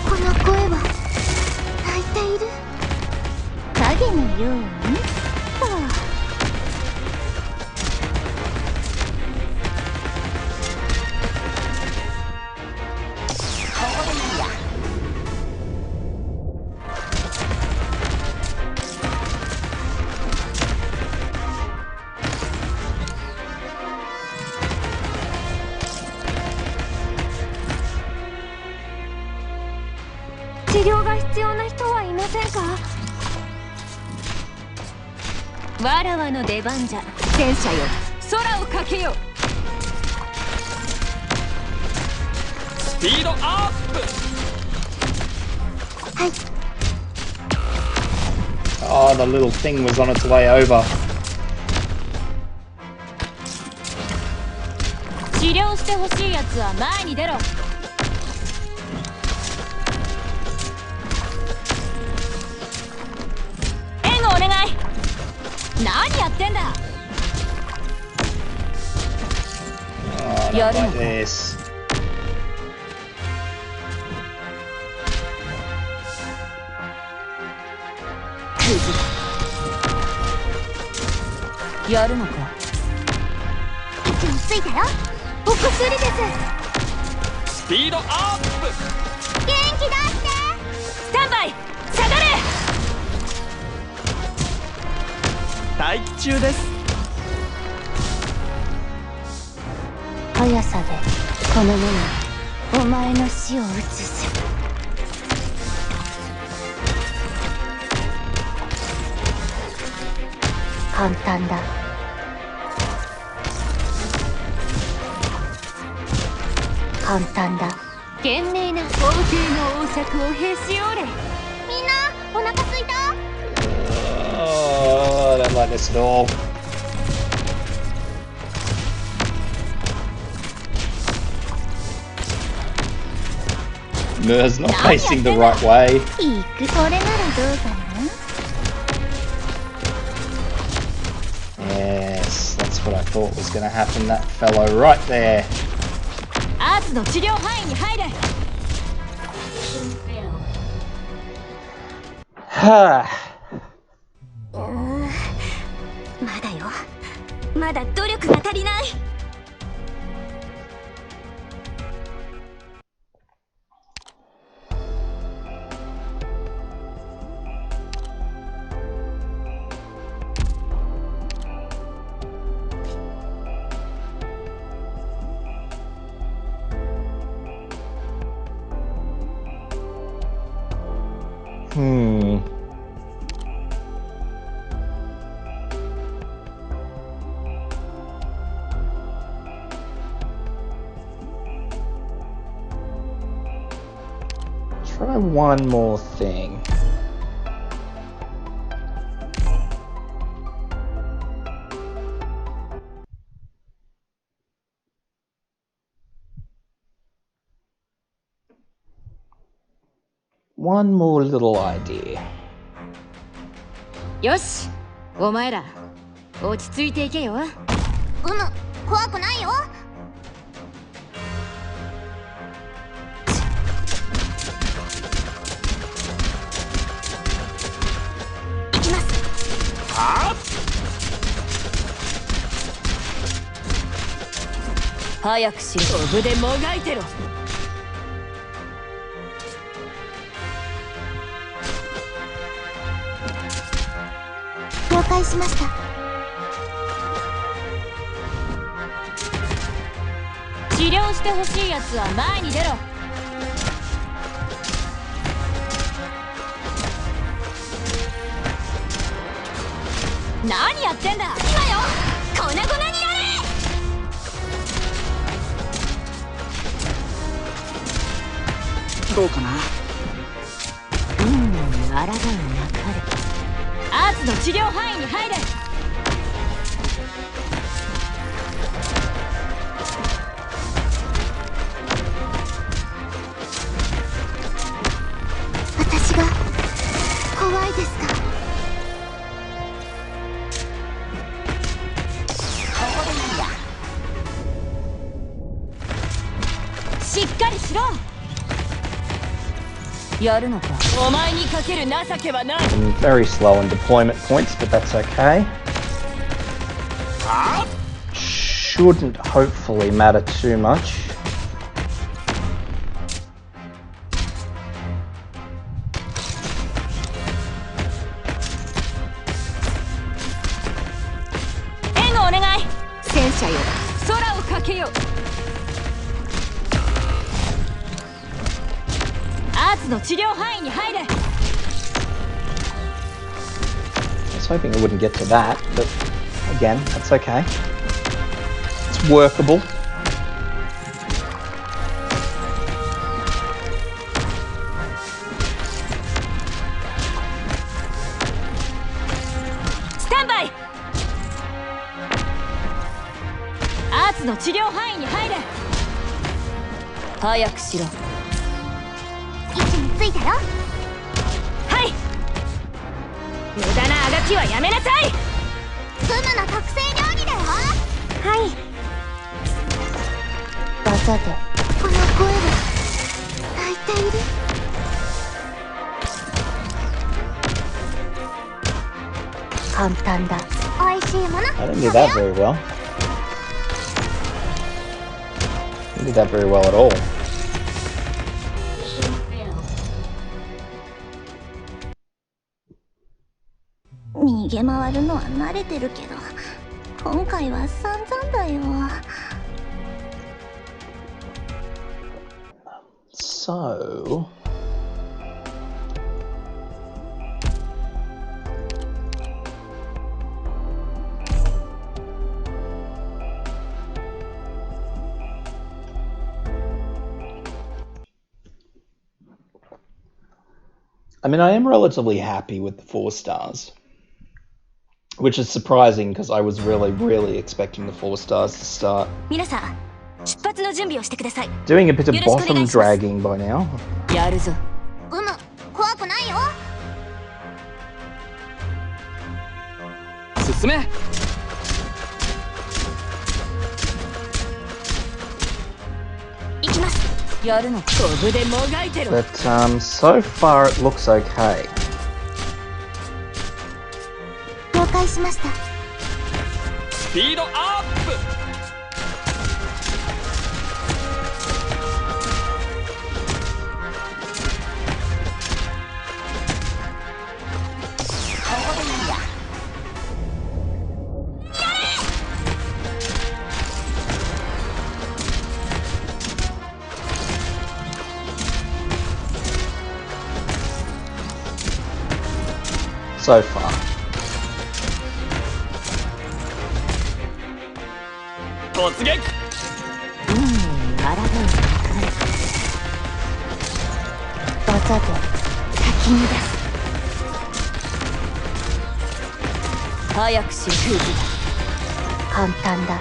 この声は泣いている。影のように。はあ。 治療が必要な人はいませんか。わらわの出番じゃ。戦車よ、空をかけよ。スピードアップ。はい。 Oh, the little thing was on its way over. 治療してほしいやつは前に出ろ。援護お願い。何やってんだ。 Oh, I don't like this. やるのか。位置についたよ。お薬です。スピードアップ。元気出して。スタンバイ、下がれ。待機中です。速さでこの目にお前の死を映す。簡単だ。簡単だ。懸命な法廷の王爵をへし折れ。みんなお腹すいた？ Oh, I don't like this at all. Mur's not facing the right way. 行く。それならどうかな。 Yes, that's what I thought was going to happen. That fellow right there. アーツの治療範囲に入れ。はまだよ。まだ努力が足りない。Try one more thing. One more little idea. よし、お前ら落ち着いていけよ。怖くないよ。行きます。早くしろ。飛ぶでもがいてろ。了解しました。治療してほしいやつは前に出ろ。何やってんだ。今よ、粉々になれ。どうかな。抗うなかれ。アーツの治療範囲に入れ。私が怖いですか？しっかりしろ。やるのか。お前にかける情けはない。 I'm very slow on deployment points, but that's okay. Shouldn't hopefully matter too much.援護お願い。戦車よ、空をかけよ。アーツの治療範囲に入れ。I was hoping it wouldn't get to that, but again, that's okay. It's workable. Stand by。アーツの治療範囲に入れ。早くしろ。位置についたよ。はい。無駄なあがきはやめなさい。フムの特製料理だよ。はい。バカで。この声は泣いている。簡単だ。美味しいもの I didn't do that very well. Didn't do that very well at all. 逃げ回るのは慣れてるけど、今回は散々だよ。So... I mean, I am relatively happy with the 4 stars. Which is surprising because I was really expecting the 4 stars to start. 皆さん、出発の準備をしてください。 Doing a bit of bottom dragging by now. やるぞ。怖くないよ。進め。行きます。やるの。コブでもがいてろ。 But so far it looks okay. 了解しました。スピードアップ。So far. 突撃。あらがう。バカで先に出す。早くしろ。簡単だ。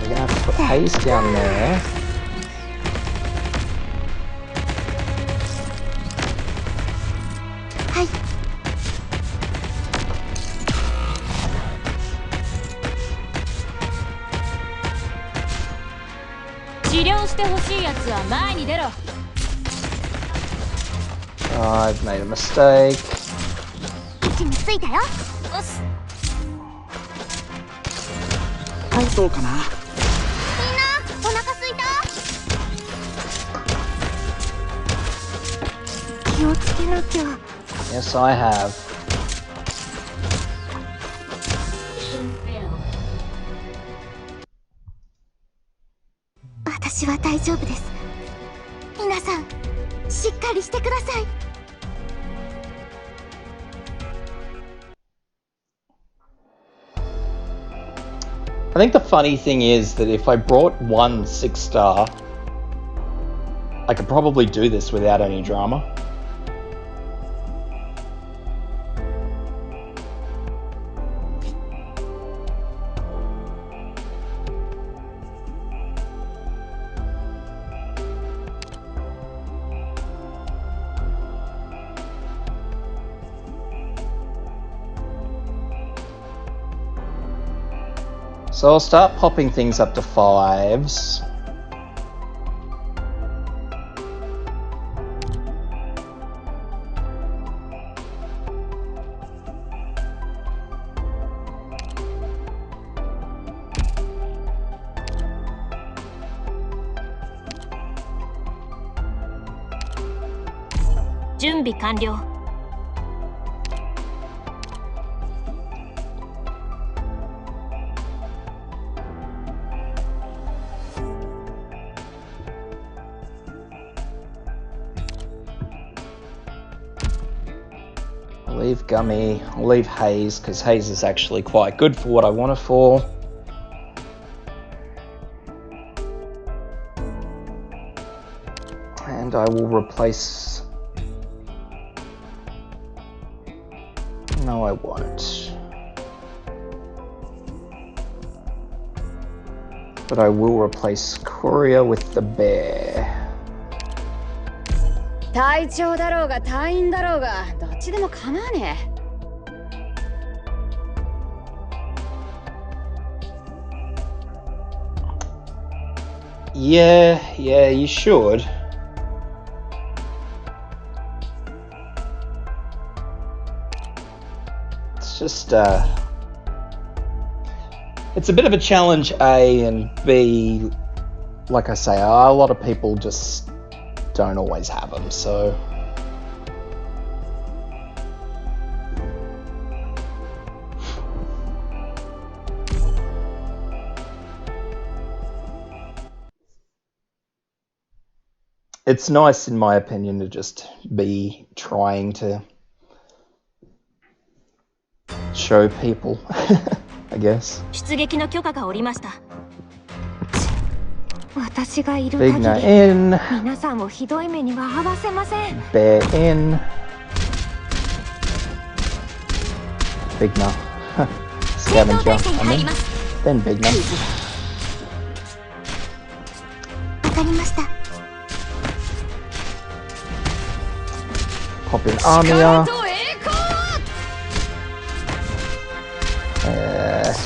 We're gonna have to put haste down there. はい。治療してほしいやつは前に出ろ。Oh, I've made a mistake. 位置についたよ。おす。どうかな。みんなお腹すいた。気をつけなきゃ。 Yes, I have. 私は大丈夫です。皆さん、しっかりしてください。I think the funny thing is that if I brought one 6-star, I could probably do this without any drama. So I'll start popping things up to 5s. I'll leave Gummy, I'll leave Haze, because Haze is actually quite good for what I want it for. And I will replace... No, I won't. But I will replace Courier with the bear. 隊長だろうが隊員だろうがどっちでも構わねえ。Yeah, you should. It's just, it's a bit of a challenge, A, and B, like I say, a lot of people just don't always have them, so... It's nice, in my opinion, to just be trying to show people, I guess. 出撃の許可が下りました。私がいる Bigna in. 皆さんをひどい目には合わせません。 Bear in. Bigna. Scavenger. I mean. Then Bigna. わかりました。 Pop in Armia.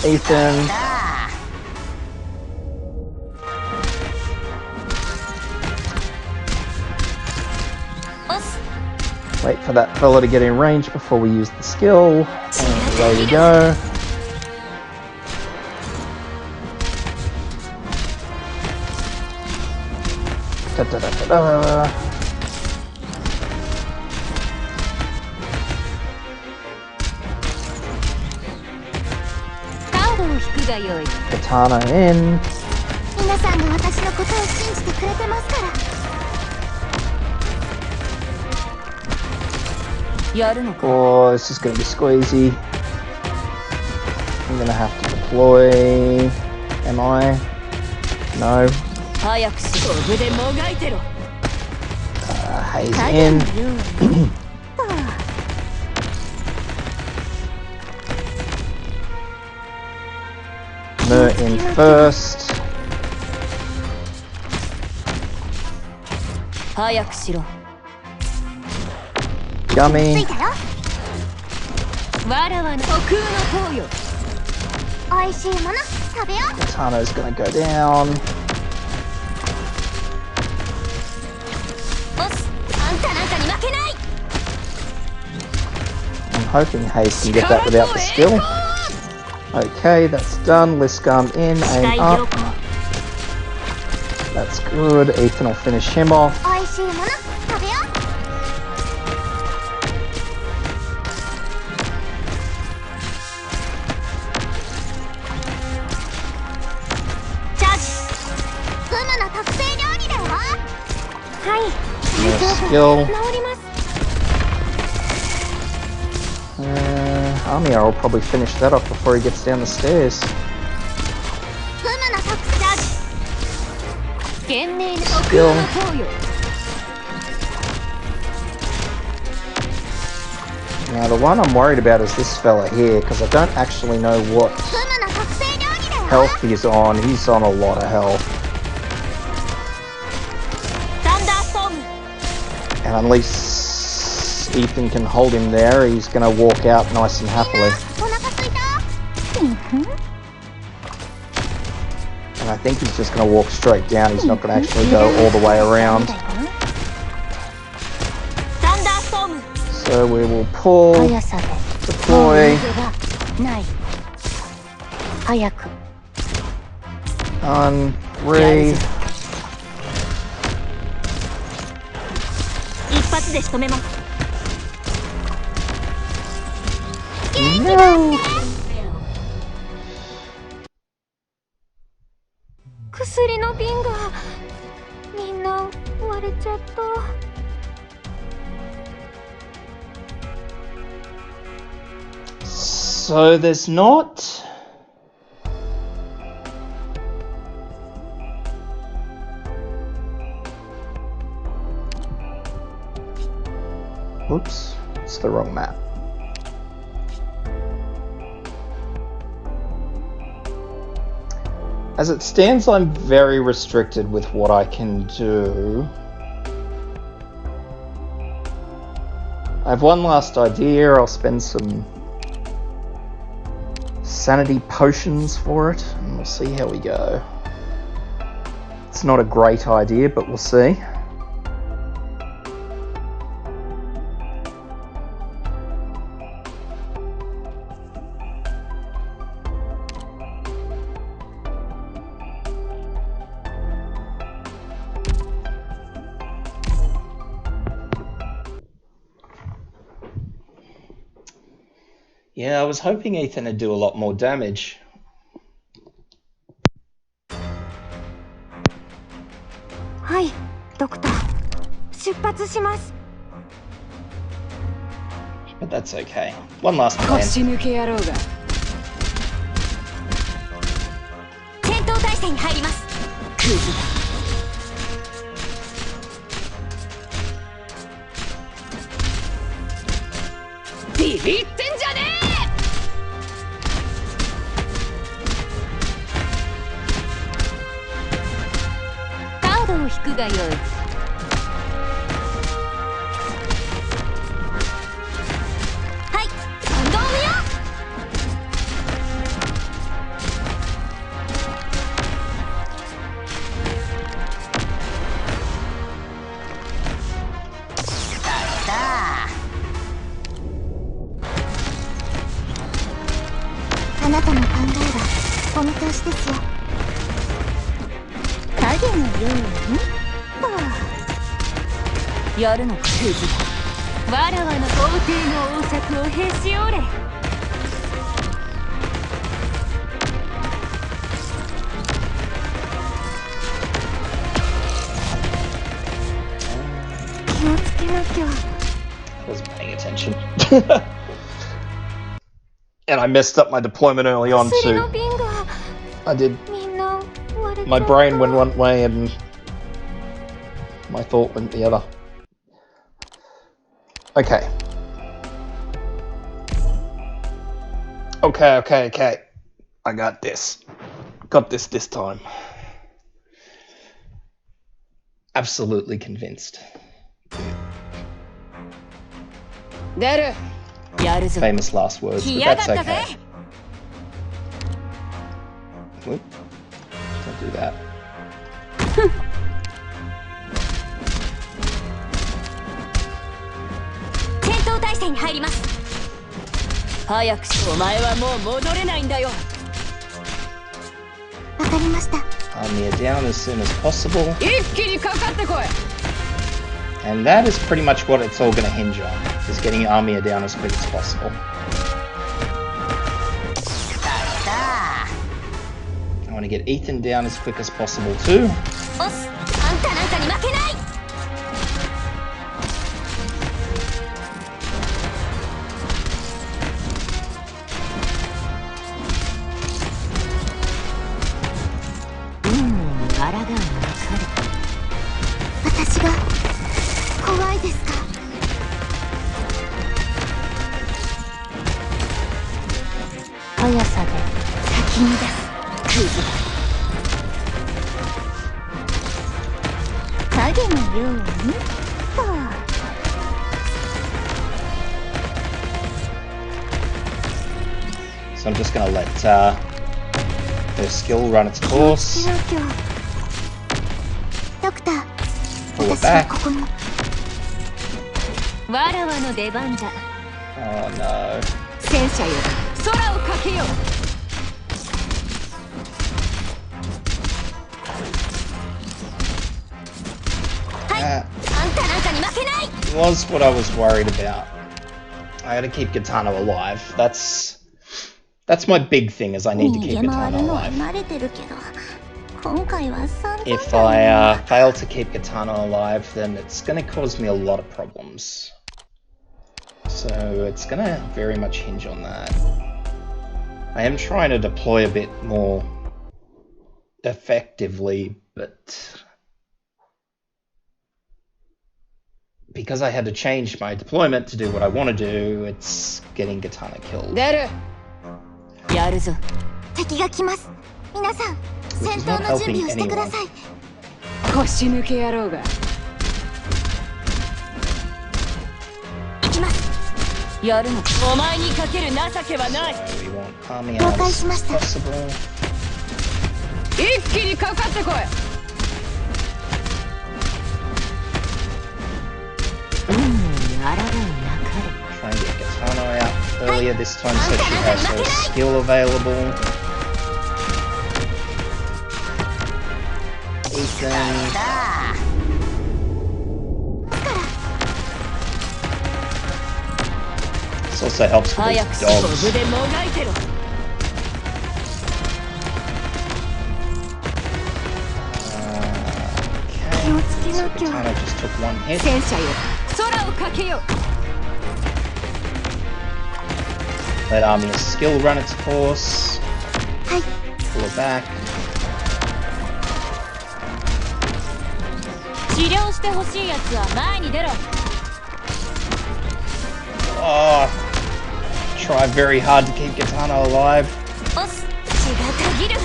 Ethan. Wait for that fella to get in range before we use the skill. And away we go. Da, da, da, da, da. Katana in. 皆さんが私のことを信じてくれてますから。 Oh, this is going to be squeezy. I'm going to have to deploy. Am I? No. Haze in. Mer in first. Gummy. Katana's gonna go down. I'm hoping Haze can get that without the skill. Okay, that's done. Liscum in, aim up. That's good. Ethan will finish him off. Skill. Armia will probably finish that off before he gets down the stairs. Skill. Now the one I'm worried about is this fella here, because I don't actually know what health he's on. He's on a lot of health. And unless Ethan can hold him there, he's going to walk out nice and happily. think he's just going to walk straight down. He's not going to actually go all the way around. So we will pull, deploy, re. 一発で仕留めます。 No. 薬の瓶がみんな割れちゃった。 So there's not. Oops, it's the wrong map. As it stands, I'm very restricted with what I can do. I have one last idea. I'll spend some sanity potions for it, and we'll see how we go. It's not a great idea, but we'll see. Yeah, I was hoping Ethan would do a lot more damage. Hi, Doctor. 出発します。 But that's okay. One last plan. 戦闘態勢に入ります。クズだ。ビビってんじゃねえ。 引くがよい。はい、運動無用。あなたの考えはお見通しですよ。 影のようにやるのかクズ。わらわの皇帝の王爵をへし折れ。気をつけなきゃ。 Wasn't paying attention. And I messed up my deployment early on too. I did. My brain went one way and my thought went the other. Okay. Okay. I got this. Got this time. Absolutely convinced. Famous last words, but that's okay. Whoop. Don't do that. 戦闘態勢に入ります。早くしお前はもう戻れないんだよ。わかりました。 Armia down as soon as possible. 一気にかかってこい。 And that is pretty much what it's all going to hinge on, is getting Armia down as quick as possible. I want to get Ethan down as quick as possible too. おっ、あんたなんかに負けない。 私が怖いですか。速さで先に出すクズだ。影のようにと。 So I'm just going to let Her skill run its course. ドクター、 Pull it 私は back. ここに。わらわの出番だ。 Oh no. 戦車よ、空をかけよ。That あんたなんかに負けない。 was what I was worried about. I gotta keep Katana alive. That's my big thing is I need to 逃 keep げ回 Katana るのは alive. 慣れてるけど、今回は散々 If だ I な。 fail to keep Katana alive, then it's gonna cause me a lot of problems. So it's gonna very much hinge on that. I am trying to deploy a bit more effectively, but because I had to change my deployment to do what I want to do, it's getting Katana killed. 出る。やるぞ。敵が来ます。皆さん、戦闘の準備をしてください。腰抜け野郎が。行きます。やるの。お前にかける情けはない。 So we want calming 了 out 解 as しました。 possible. 一気にかかってこい。あらがうなか Try and get Katana out earlier this time so she has her skill available. Ethan. だ This also helps る。 with 早く these 勝 dogs. 負でもがいてろ。 気をつけ So なきゃ。 Katana just took one hit. 戦車よ、空をかけよ。 Let Armia's skill run its course. はい。 Pull it back. 治療してほしいやつは前に出ろ。 Oh, try very hard to keep Katana alive. おし、血がたぎる。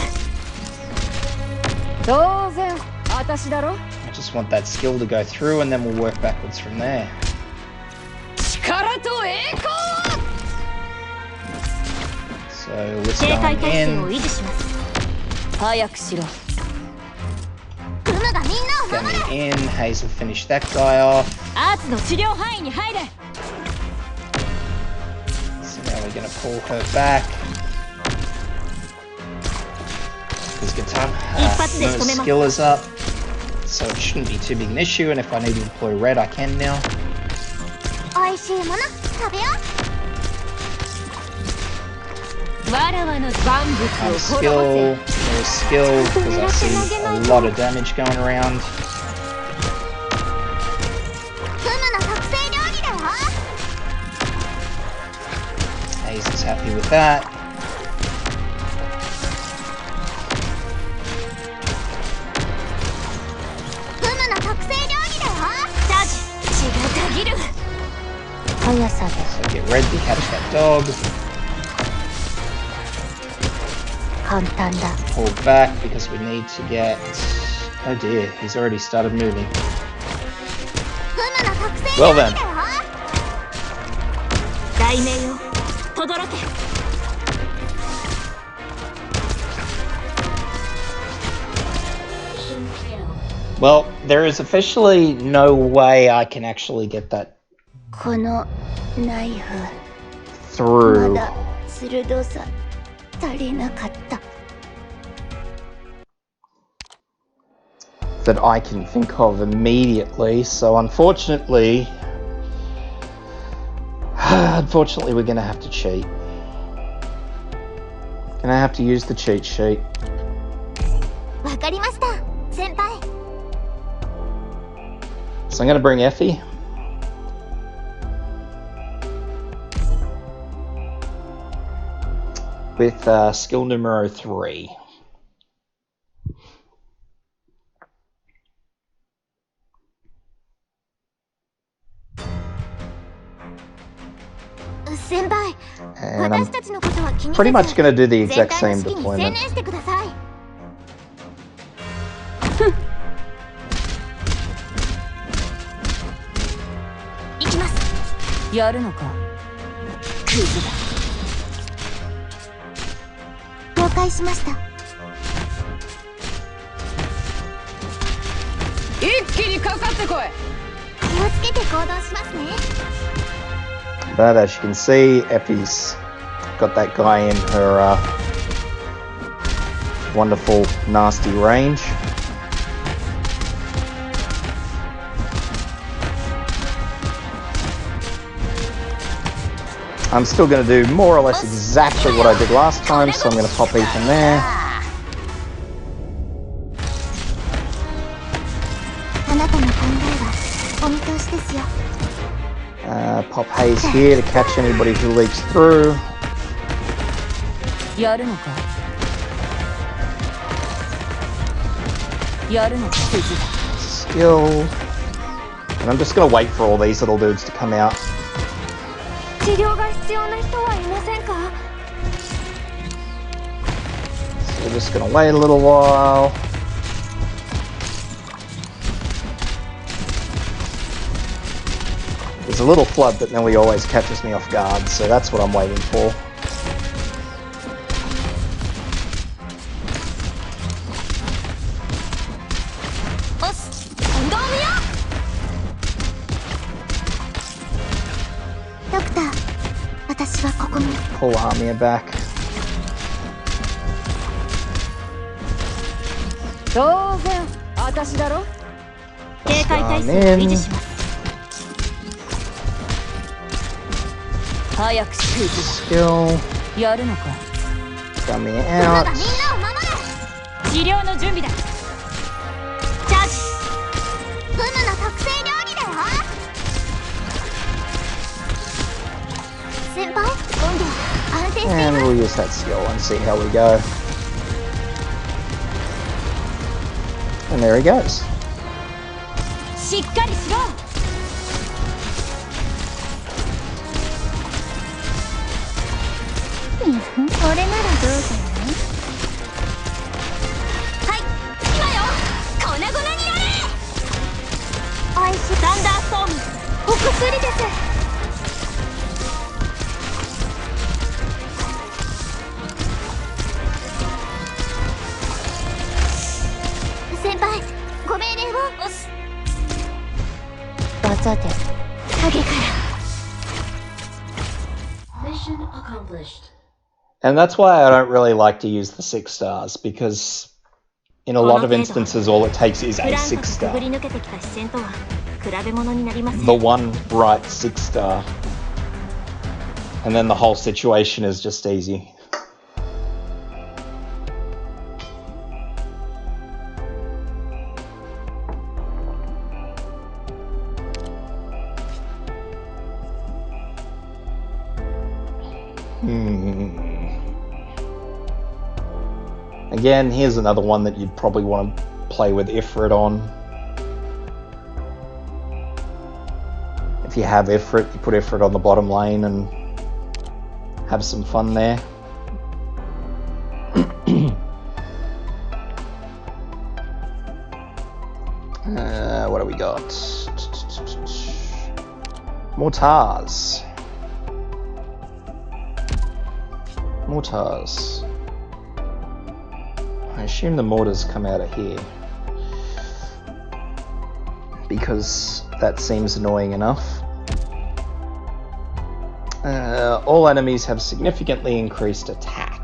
当然、私だろ。 I just want that skill to go through and then we'll work backwards from there. 力と栄光を。 So let's 警 go 戒態勢を in. 維持します。早くしろ。クムがみんなを守る。 Going in. Hazel finished that guy off. アーツの治療範囲に入れ。 So now we're gonna pull her back. Because Katana, no skill is up. So it shouldn't be too big an issue. And if I need to deploy red, I can now. おいしいもの食べよわらわの万物 On を滅ぼ skill, せ。 no skill, because I see a lot of damage going around. う。クムの特製料理だよ。 Hazel's happy with that. クムの特製料理だよ。タジ、血がたぎる。速さで So get red to catch that dog. 簡単だ。 Pull back because we need to get... Oh dear, he's already started moving. クムの特製 Well 料理 then. だよ。題名よ、とどろけ。 Well, there is officially no way I can actually get that このナイフ、ま through. だ鋭さ足りなかった。 That I can think of immediately, so unfortunately... Unfortunately, we're gonna have to cheat. Gonna have to use the cheat sheet. わかりました、先輩。 So I'm gonna bring Effie. With skill numero 3. And I'm pretty much going to do the exact same deployment. やるのか。クズだ。了解しました。一気にかかってこい。気をつけて行動しますね。 But as you can see, Effie's got that guy in her wonderful, nasty range. I'm still going to do more or less exactly what I did last time, so I'm going to pop Ethan there. あなたの考えはお見通しですよ。 Pop Haze here to catch anybody who leaks through. やるのか。やるのか。 Skill. And I'm just going to wait for all these little dudes to come out. 治療が必要な人はいませんか？ So we're just going to wait a little while. There's a little flood that nearly always catches me off guard, so that's what I'm waiting for. Doctor, 私はここに。 Pull Armia back. 当然私だろ。警戒態勢を維持します。早くシューズ Skill. やるのか。 Armia みんな out. を守る。治療の準備だ。チャージ。フムの特製料理だよ。先輩、今度は安定してい And ます。 we'll use that skill and see how we go. And there he goes. しっかりしろ。これならどうかな。はい、今よ。粉々になれ。アイスサンダーストーム。お薬です。先輩、ご命令を。おし。技で影から。 And that's why I don't really like to use the 6 stars, because in a lot of instances all it takes is a 6 star. The one right 6 star. And then the whole situation is just easy. Again, here's another one that you'd probably want to play with Ifrit on. If you have Ifrit, you put Ifrit on the bottom lane and have some fun there. What do we got? Mortars. Mortars. I assume the mortars come out of here, because that seems annoying enough. All enemies have significantly increased attack.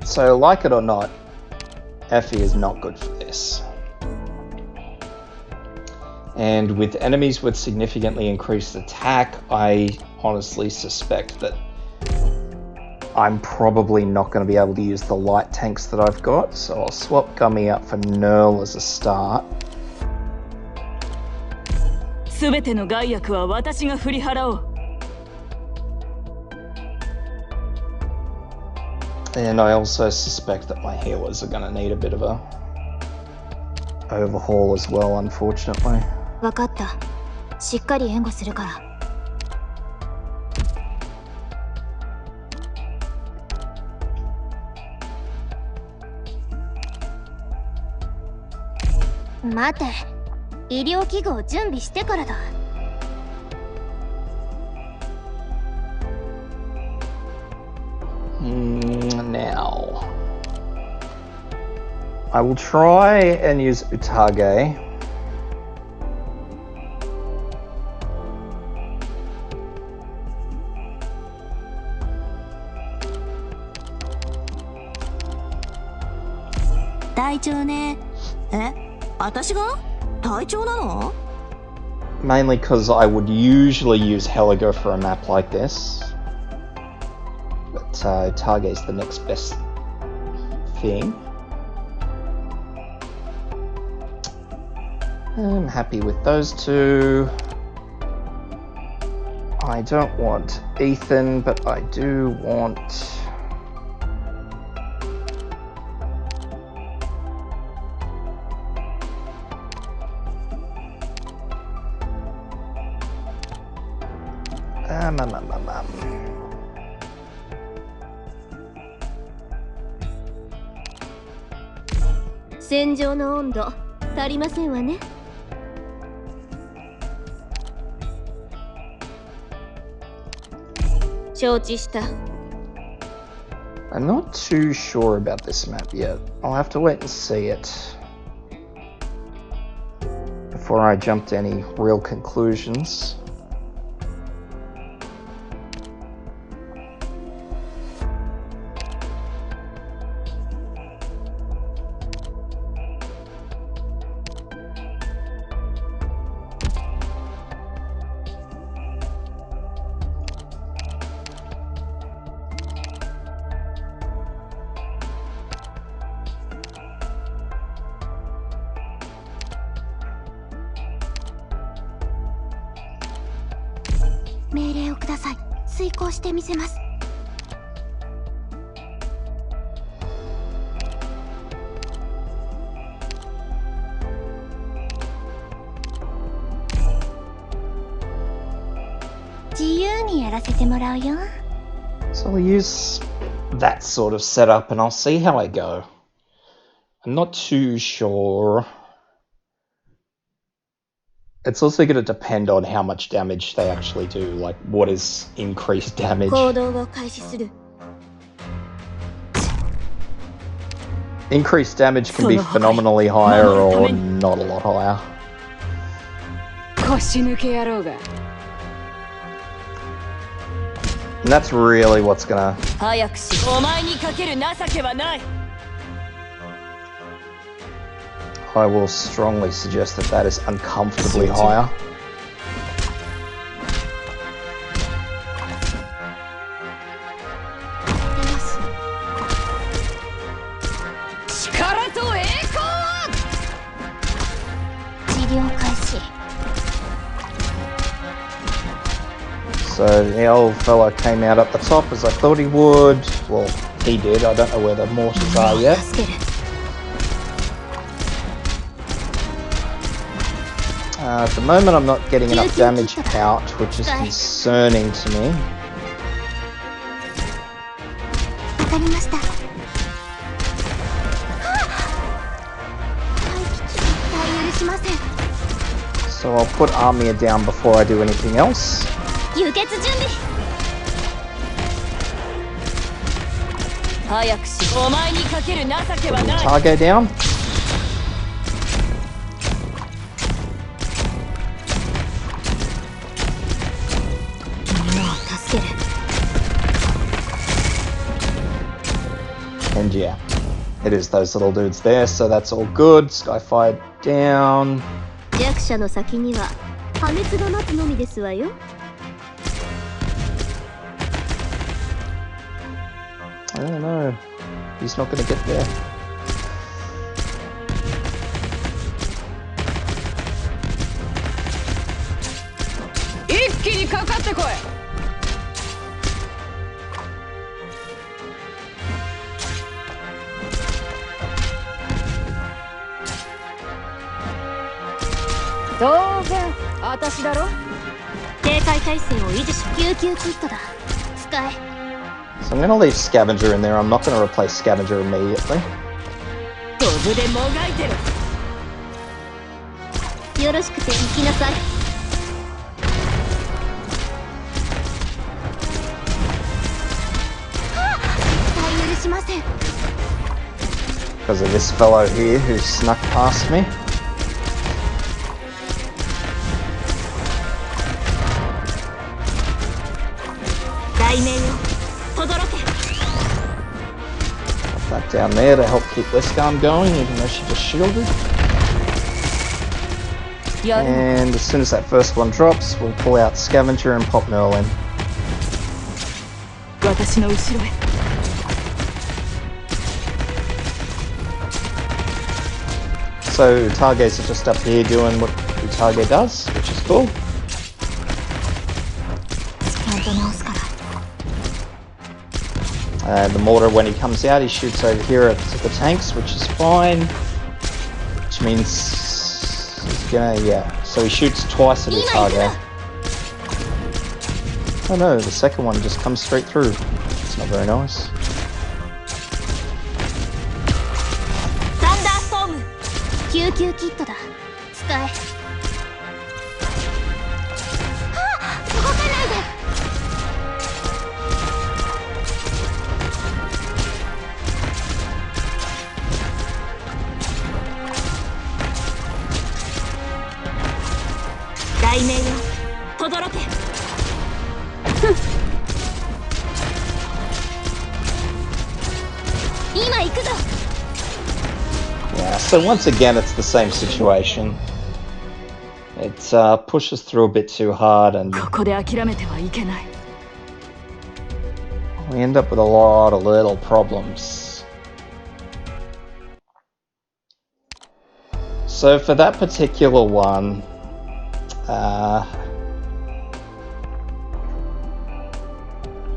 So, like it or not, Effie is not good for this. And with enemies with significantly increased attack, I honestly suspect that I'm probably not going to be able to use the light tanks that I've got, so I'll swap Gummy out for Nerl as a start. すべての害悪は私が振り払おう。 And I also suspect that my healers are going to need a bit of a overhaul as well, unfortunately. わかった。しっかり援護するから。待て、医療器具を準備してからだ。Now, I will try and use Utage. Mainly because I would usually use Heliga for a map like this. But Utage is the next best thing. I'm happy with those two. I don't want Ethan, but I do want...戦場の温度足りませんわね。承知した。I'm not too sure about this map yet. I'll have to wait and see it before I jump to any real conclusions. So I'll use that sort of setup and I'll see how I go. I'm not too sure. It's also going to depend on how much damage they actually do, like what is increased damage. Increased damage can be phenomenally higher or not a lot higher. And that's really what's gonna... I will strongly suggest that that is uncomfortably higher. So the old fella came out at the top as I thought he would. Well, he did. I don't know where the mortars are yet. At the moment I'm not getting enough damage out, which is concerning to me. So I'll put Armia down before I do anything else. Target down. And yeah, it is those little dudes there, so that's all good. Skyfire down. I don't know. He's not going to get there. So I'm going to leave Scavenger in there. I'm not going to replace Scavenger immediately. よろしくて行きなさい。絶対許しません。 Because of this fellow here who snuck past me. Put that down there to help keep this gun going, even though she just shielded. And as soon as that first one drops, we'll pull out Scavenger and pop Merlin. So Targates are just up here doing what Target does, which is cool. The mortar, when he comes out, he shoots over here at the tanks, which is fine. Which means he's gonna, yeah. So he shoots twice at his target. Oh no, the second one just comes straight through. It's not very nice. Yeah, so once again it's the same situation. It pushes through a bit too hard and we end up with a lot of little problems. So for that particular one,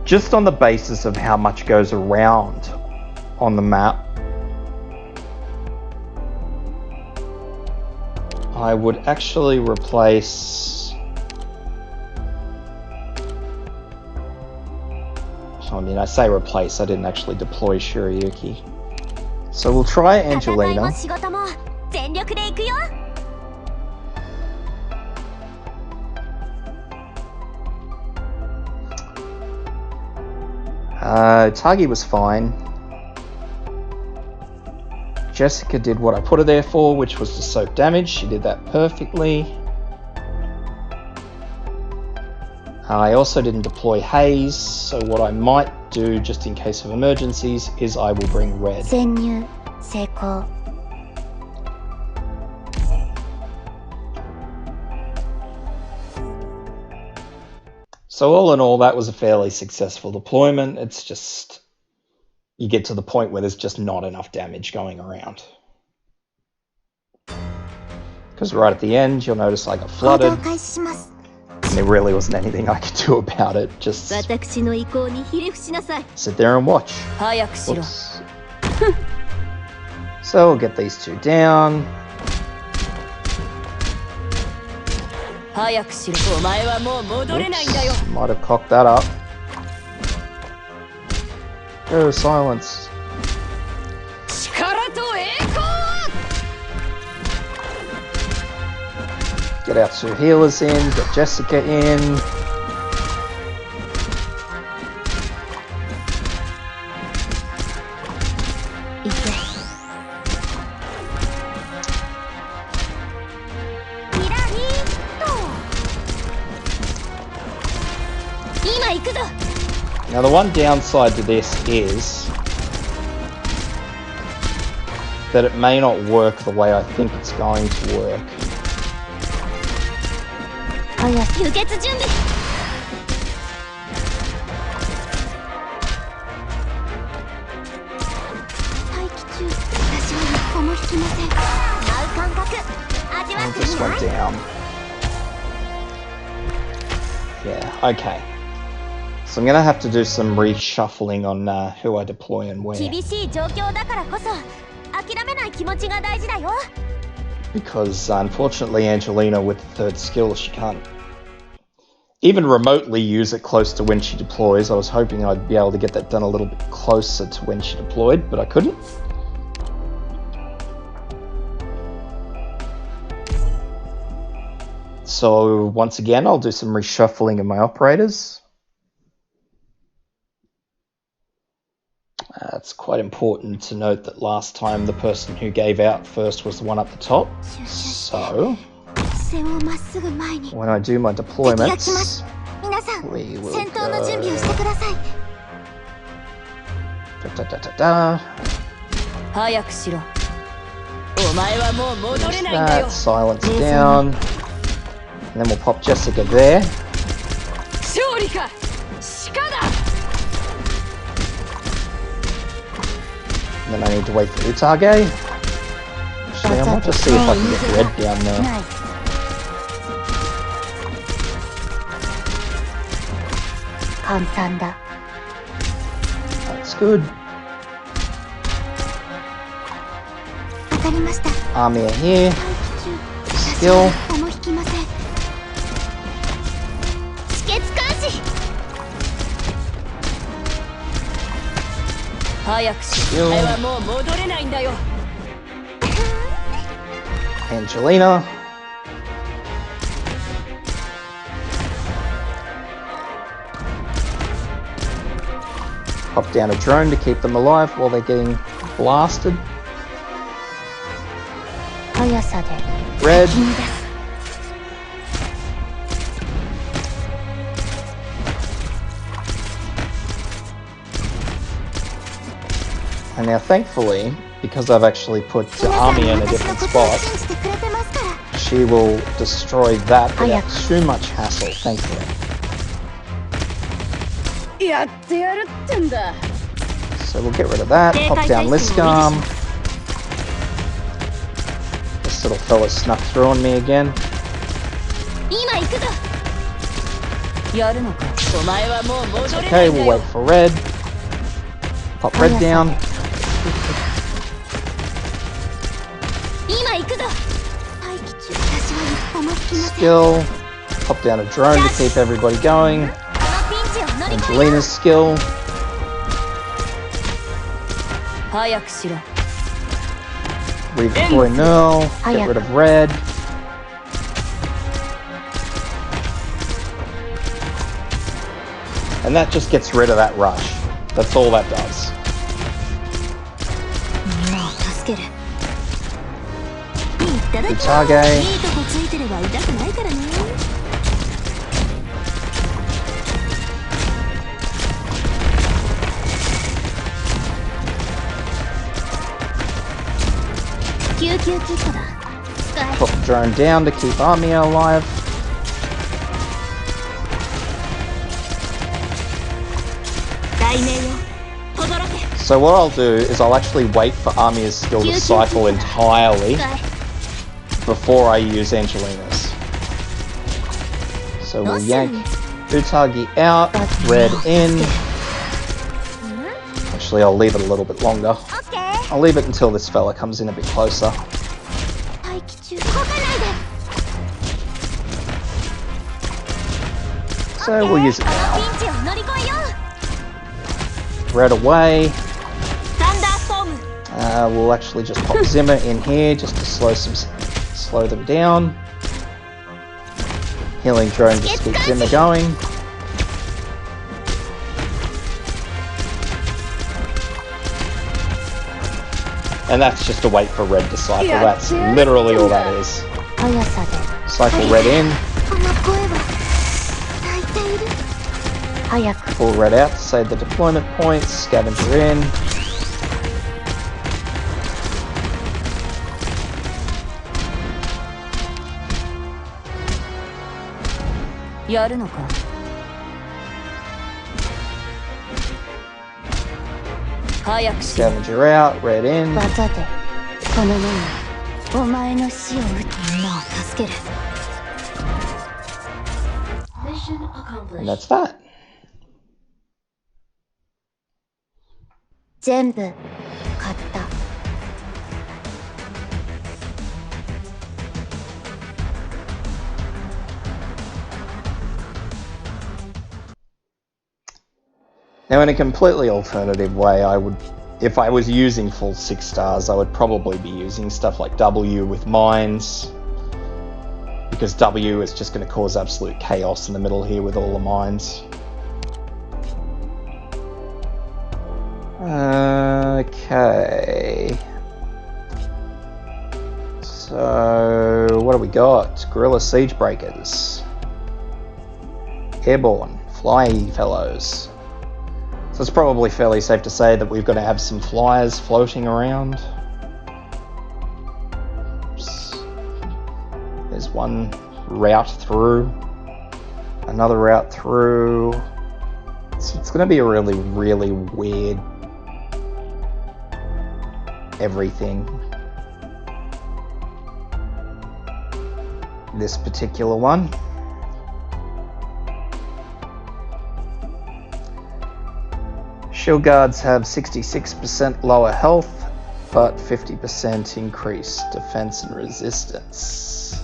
just on the basis of how much goes around on the map, I would actually replace... I mean, I say replace, I didn't actually deploy Shirayuki. So we'll try Angelina. Tagi was fine. Jessica did what I put her there for, which was to soak damage. She did that perfectly. I also didn't deploy Haze, so what I might do, just in case of emergencies, is I will bring Red. So all in all, that was a fairly successful deployment. It's just, you get to the point where there's just not enough damage going around. Because right at the end, you'll notice I got flooded. And there really wasn't anything I could do about it. Just sit there and watch. Oops. So we'll get these two down. Oops, might have cocked that up. Oh, silence. Get our two healers in, get Jessica in. Now the one downside to this is that it may not work the way I think it's going to work. And this went down. Yeah, okay. So I'm going to have to do some reshuffling on who I deploy and where. Because unfortunately Angelina with the third skill, she can't even remotely use it close to when she deploys. I was hoping I'd be able to get that done a little bit closer to when she deployed, but I couldn't. So once again, I'll do some reshuffling of my operators. It's quite important to note that last time the person who gave out first was the one up the top. So when I do my deployments, we will go... that, silence down, and then we'll pop Jessica there. And then I need to wait for Utage. Actually, I might just see if I can get red down there. That's good. Army are here. Skill. Skill. Angelina. Pop down a drone to keep them alive while they're getting blasted. Red. And now thankfully, because I've actually put the army in a different spot, she will destroy that without too much hassle, thankfully. So we'll get rid of that, pop down Liscam. This little fella snuck through on me again. Okay, we'll wait for red. Pop red down. Skill. Pop down a drone to keep everybody going. Angelina's skill. Redeploy null. Get rid of red. And that just gets rid of that rush. That's all that does. Utage. Put the drone down to keep army alive. So what I'll do is I'll actually wait for Armia's skill to cycle entirely before I use Angelina's. So we'll yank Utage out, red in. Actually, I'll leave it a little bit longer. I'll leave it until this fella comes in a bit closer. So we'll use it now. Red away. We'll actually just pop Zimmer in here just to slow them down. Healing drone just keeps Zimmer going. And that's just to wait for red to cycle. That's literally all that is. Cycle red in. Pull red out to save the deployment points. Scavenger in. Scavenger out, red in. And that's that. Now, in a completely alternative way, I would, if I was using full 6 stars, I would probably be using stuff like W with mines, because W is just going to cause absolute chaos in the middle here with all the mines. Okay. So, what do we got? Guerrilla Siege Breakers. Airborne. Fly fellows. So it's probably fairly safe to say that we've got to have some flyers floating around. Oops. There's one route through. Another route through. So it's going to be a really, really weird everything. This particular one. Shield guards have 66% lower health, but 50% increased defense and resistance.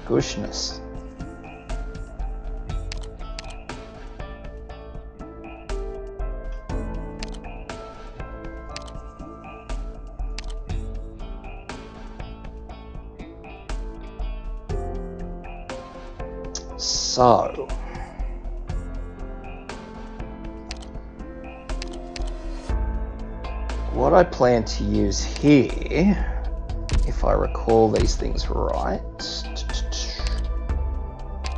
Gooshness. So, what I plan to use here, if I recall these things right,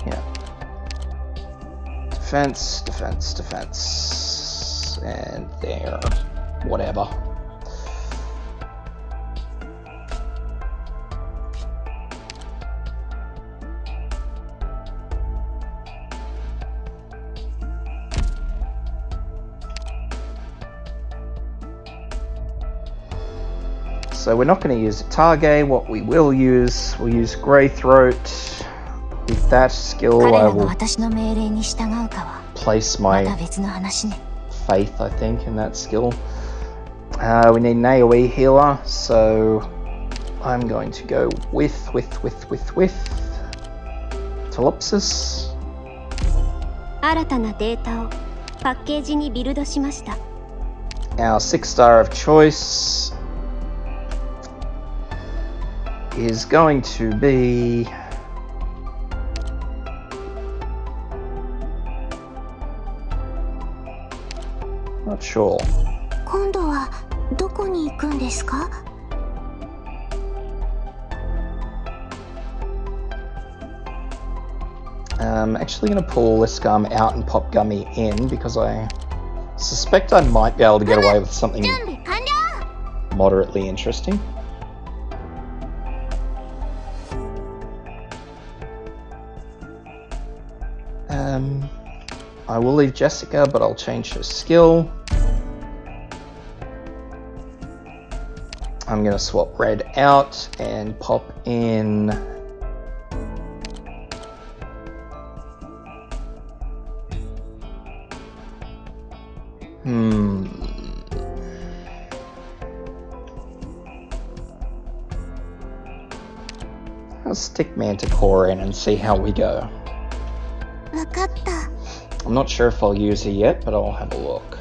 yeah, defense, defense, defense, and there, whatever. So we're not going to use a Target. What we will use, we'll use Grey Throat. With that skill, I will place my faith, I think, in that skill. We need an AoE healer, so I'm going to go with Telopsis. Our 6-star of choice is going to be not sure. I'm actually going to pull Liscum out and pop Gummy in because I suspect I might be able to get away with something moderately interesting. I will leave Jessica, but I'll change her skill. I'm going to swap Red out and pop in I'll stick Manticore in and see how we go. I'm not sure if I'll use her yet, but I'll have a look.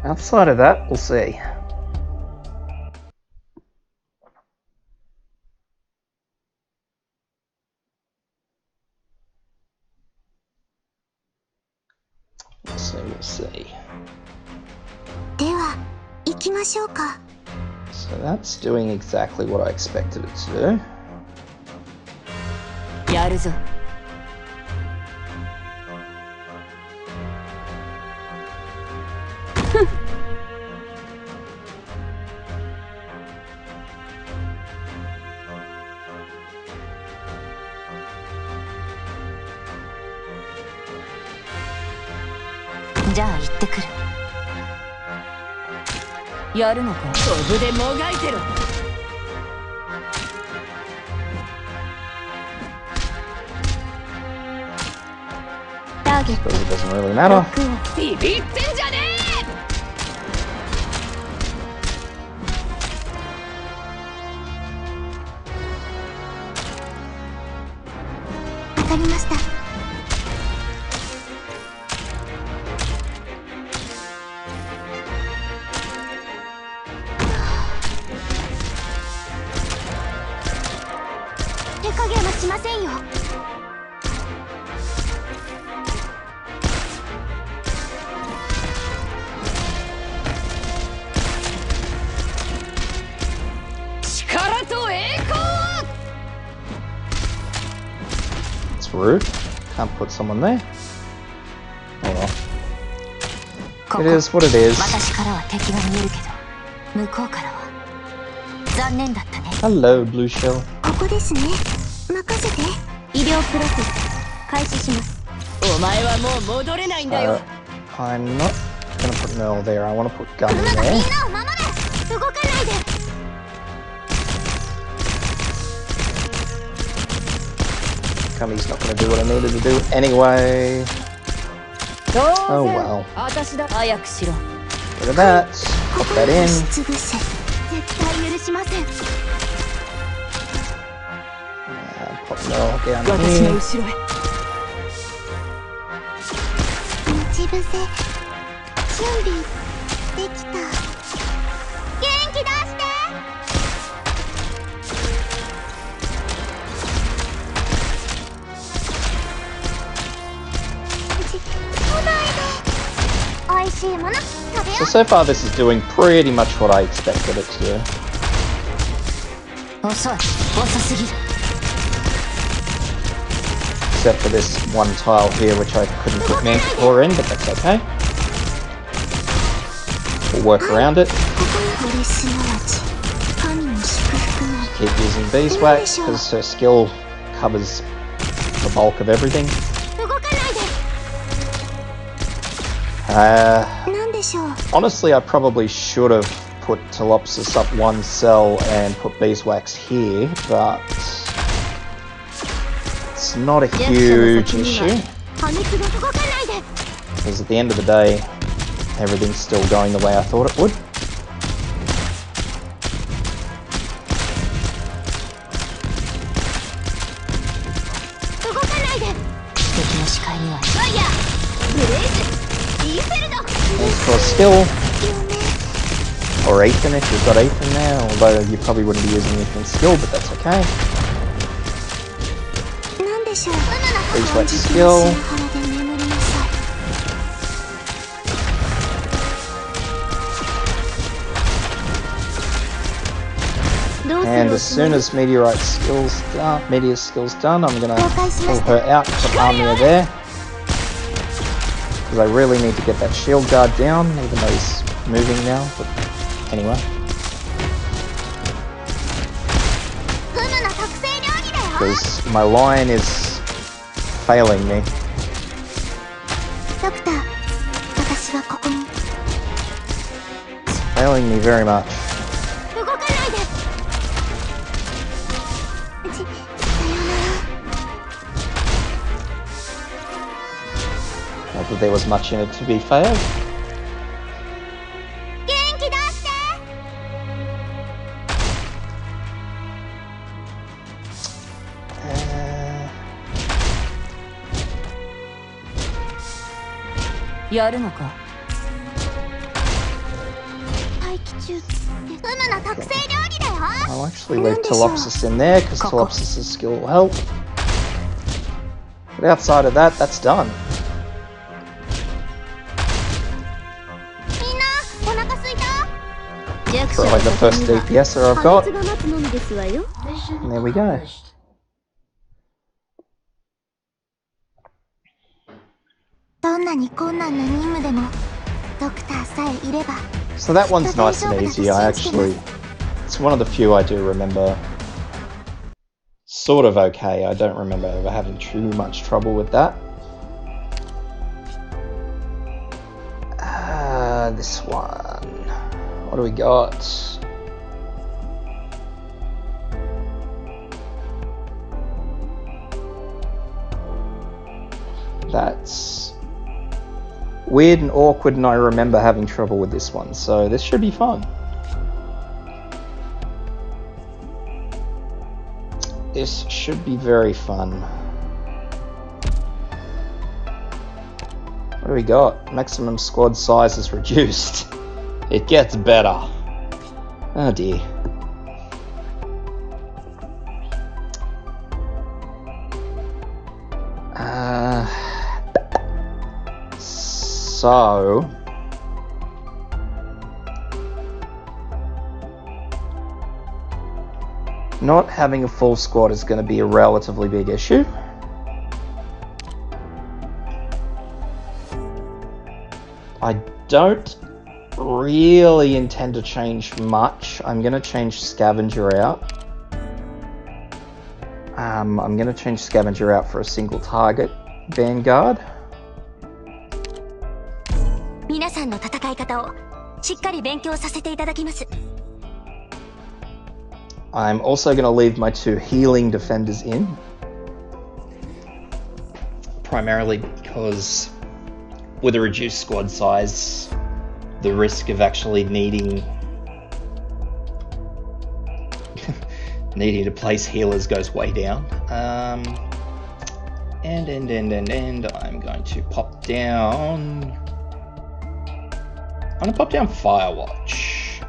Outside of that, we'll see. We'll see. So that's doing exactly what I expected it to do. But it doesn't really matter. That's rude. Can't put someone there. Oh well. It is what it is. Hello, Blue Shell. ここですね。任せて。医療プロセス開始します。お前はもう戻れないんだよ。I'm not gonna put Merle there. I want to put Gun in there. みんなを守れ。動かないで。Gummy's not gonna do what I needed to do anyway. Oh well. 私だ。早くしろ。 Look at that. Put that in. 潰せ。絶対許しません。 Put Merle down 私の here. 後ろへ。待ち伏せ。準備できた。元気出して。おいしいもの食べよ So far this is doing pretty much what I expected it to do. 遅い。遅すぎる。 Except for this one tile here which I couldn't put Manticore in, but that's okay. We'll work around it. これすなわち神の祝福の Keep using Beeswax because her skill covers the bulk of everything. 動かないで。 なんでしょう。 Honestly, I probably should have put Telopsis up one cell and put Beeswax here, but it's not a huge issue 破滅が動かないで。 because at the end of the day, everything's still going the way I thought it would. 動かないで。敵の視界には。ファイヤー。ブレイズ。インフェルノ。 Thanks for skill. Or Ethan if you've got Ethan there, although you probably wouldn't be using Ethan's skill, but that's okay. なんでしょう。 Beeswax skill. 腹で眠りなさい。 And as soon as Meteor's skill's done, I'm gonna pull her out, put Armia there. Because I really need to get that shield guard down, even though he's moving now, but anyway. フムの特製料理だよ。 Because my line is failing me. ドクター、私はここに。 Failing me very much. 動かないで。さよなら。 Not that there was much in it to be failed. 元気出して。 やるのか。待機中って。フムの特製料理だよ。 I'll actually leave Telopsis in there because Telopsis' skill will help. But outside of that, that's done. みんな、お腹すいた。 For like the first DPSer I've got. 破滅が待つのみですわよ。 And there we go. どんなに困難な任務でもドクターさえいれば。 So that one's nice and easy. It's one of the few I do remember sort of okay. I don't remember ever having too much trouble with that. This one. What do we got? That's weird and awkward, and I remember having trouble with this one, so this should be fun. This should be very fun. What do we got? Maximum squad size is reduced. It gets better. Oh dear. So not having a full squad is going to be a relatively big issue. I don't really intend to change much. I'm going to change Scavenger out. I'm going to change Scavenger out for a single target Vanguard. 皆さんの戦い方をしっかり勉強させていただきます。 I'm also going to leave my 2 healing defenders in. Primarily because with a reduced squad size, the risk of actually needing to place healers goes way down. And I'm going to pop down. I'm going to pop down Firewatch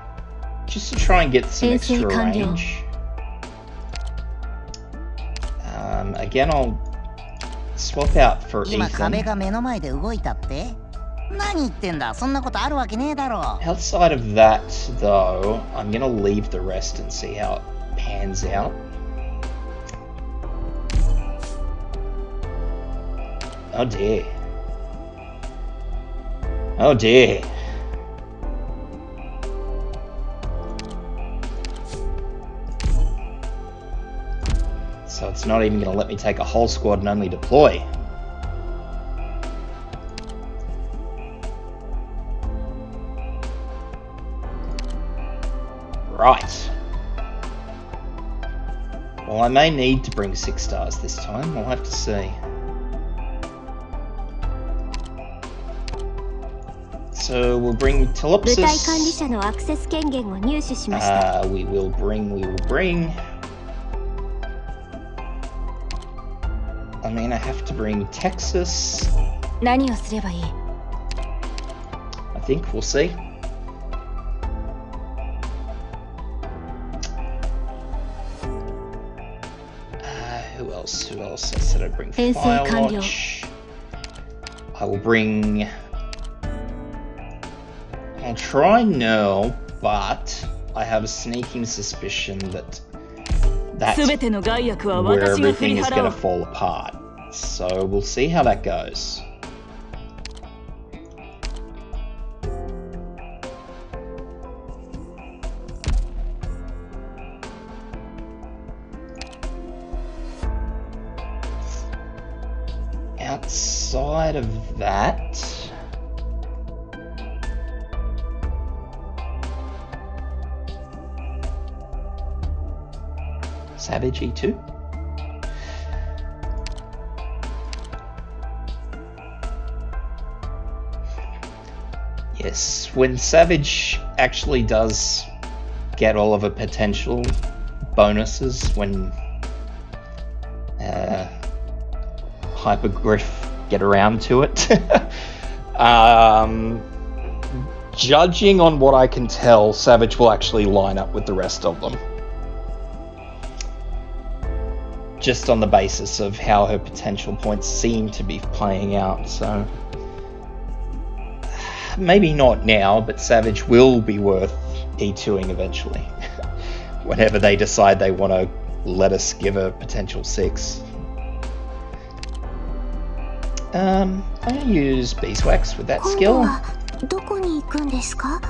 just to try and get some extra range. Again, I'll swap out for 今 Ethan. 壁が目の前で動いたって？何言ってんだ、そんなことあるわけねえだろ。 Outside of that, though, I'm going to leave the rest and see how it pans out. Oh dear. Oh dear. So it's not even going to let me take a whole squad and only deploy. Right. Well, I may need to bring 6 stars this time. We'll have to see. So we'll bring 部隊 Telepsis. 管理者のアクセス権限を入手しました。 We will bring. I mean, I have to bring Texas. 何をすればいい？ I think we'll see. Who else? I said I'd bring Fence Firewatch. I will bring. I'll try no, but I have a sneaking suspicion that that's すべての害悪は where 私が振 everything り is 払 going お to う。 fall apart. So we'll see how that goes. Outside of that, Savage E2. Yes, when Savage actually does get all of her potential bonuses when Hypergriff get around to it. Judging on what I can tell, Savage will actually line up with the rest of them. Just on the basis of how her potential points seem to be playing out, so... Maybe not now, but Savage will be worth E2ing eventually. Whenever they decide they want to let us give a potential 6. I'm going to use Beeswax with that 今度 skill. はどこに行くんですか？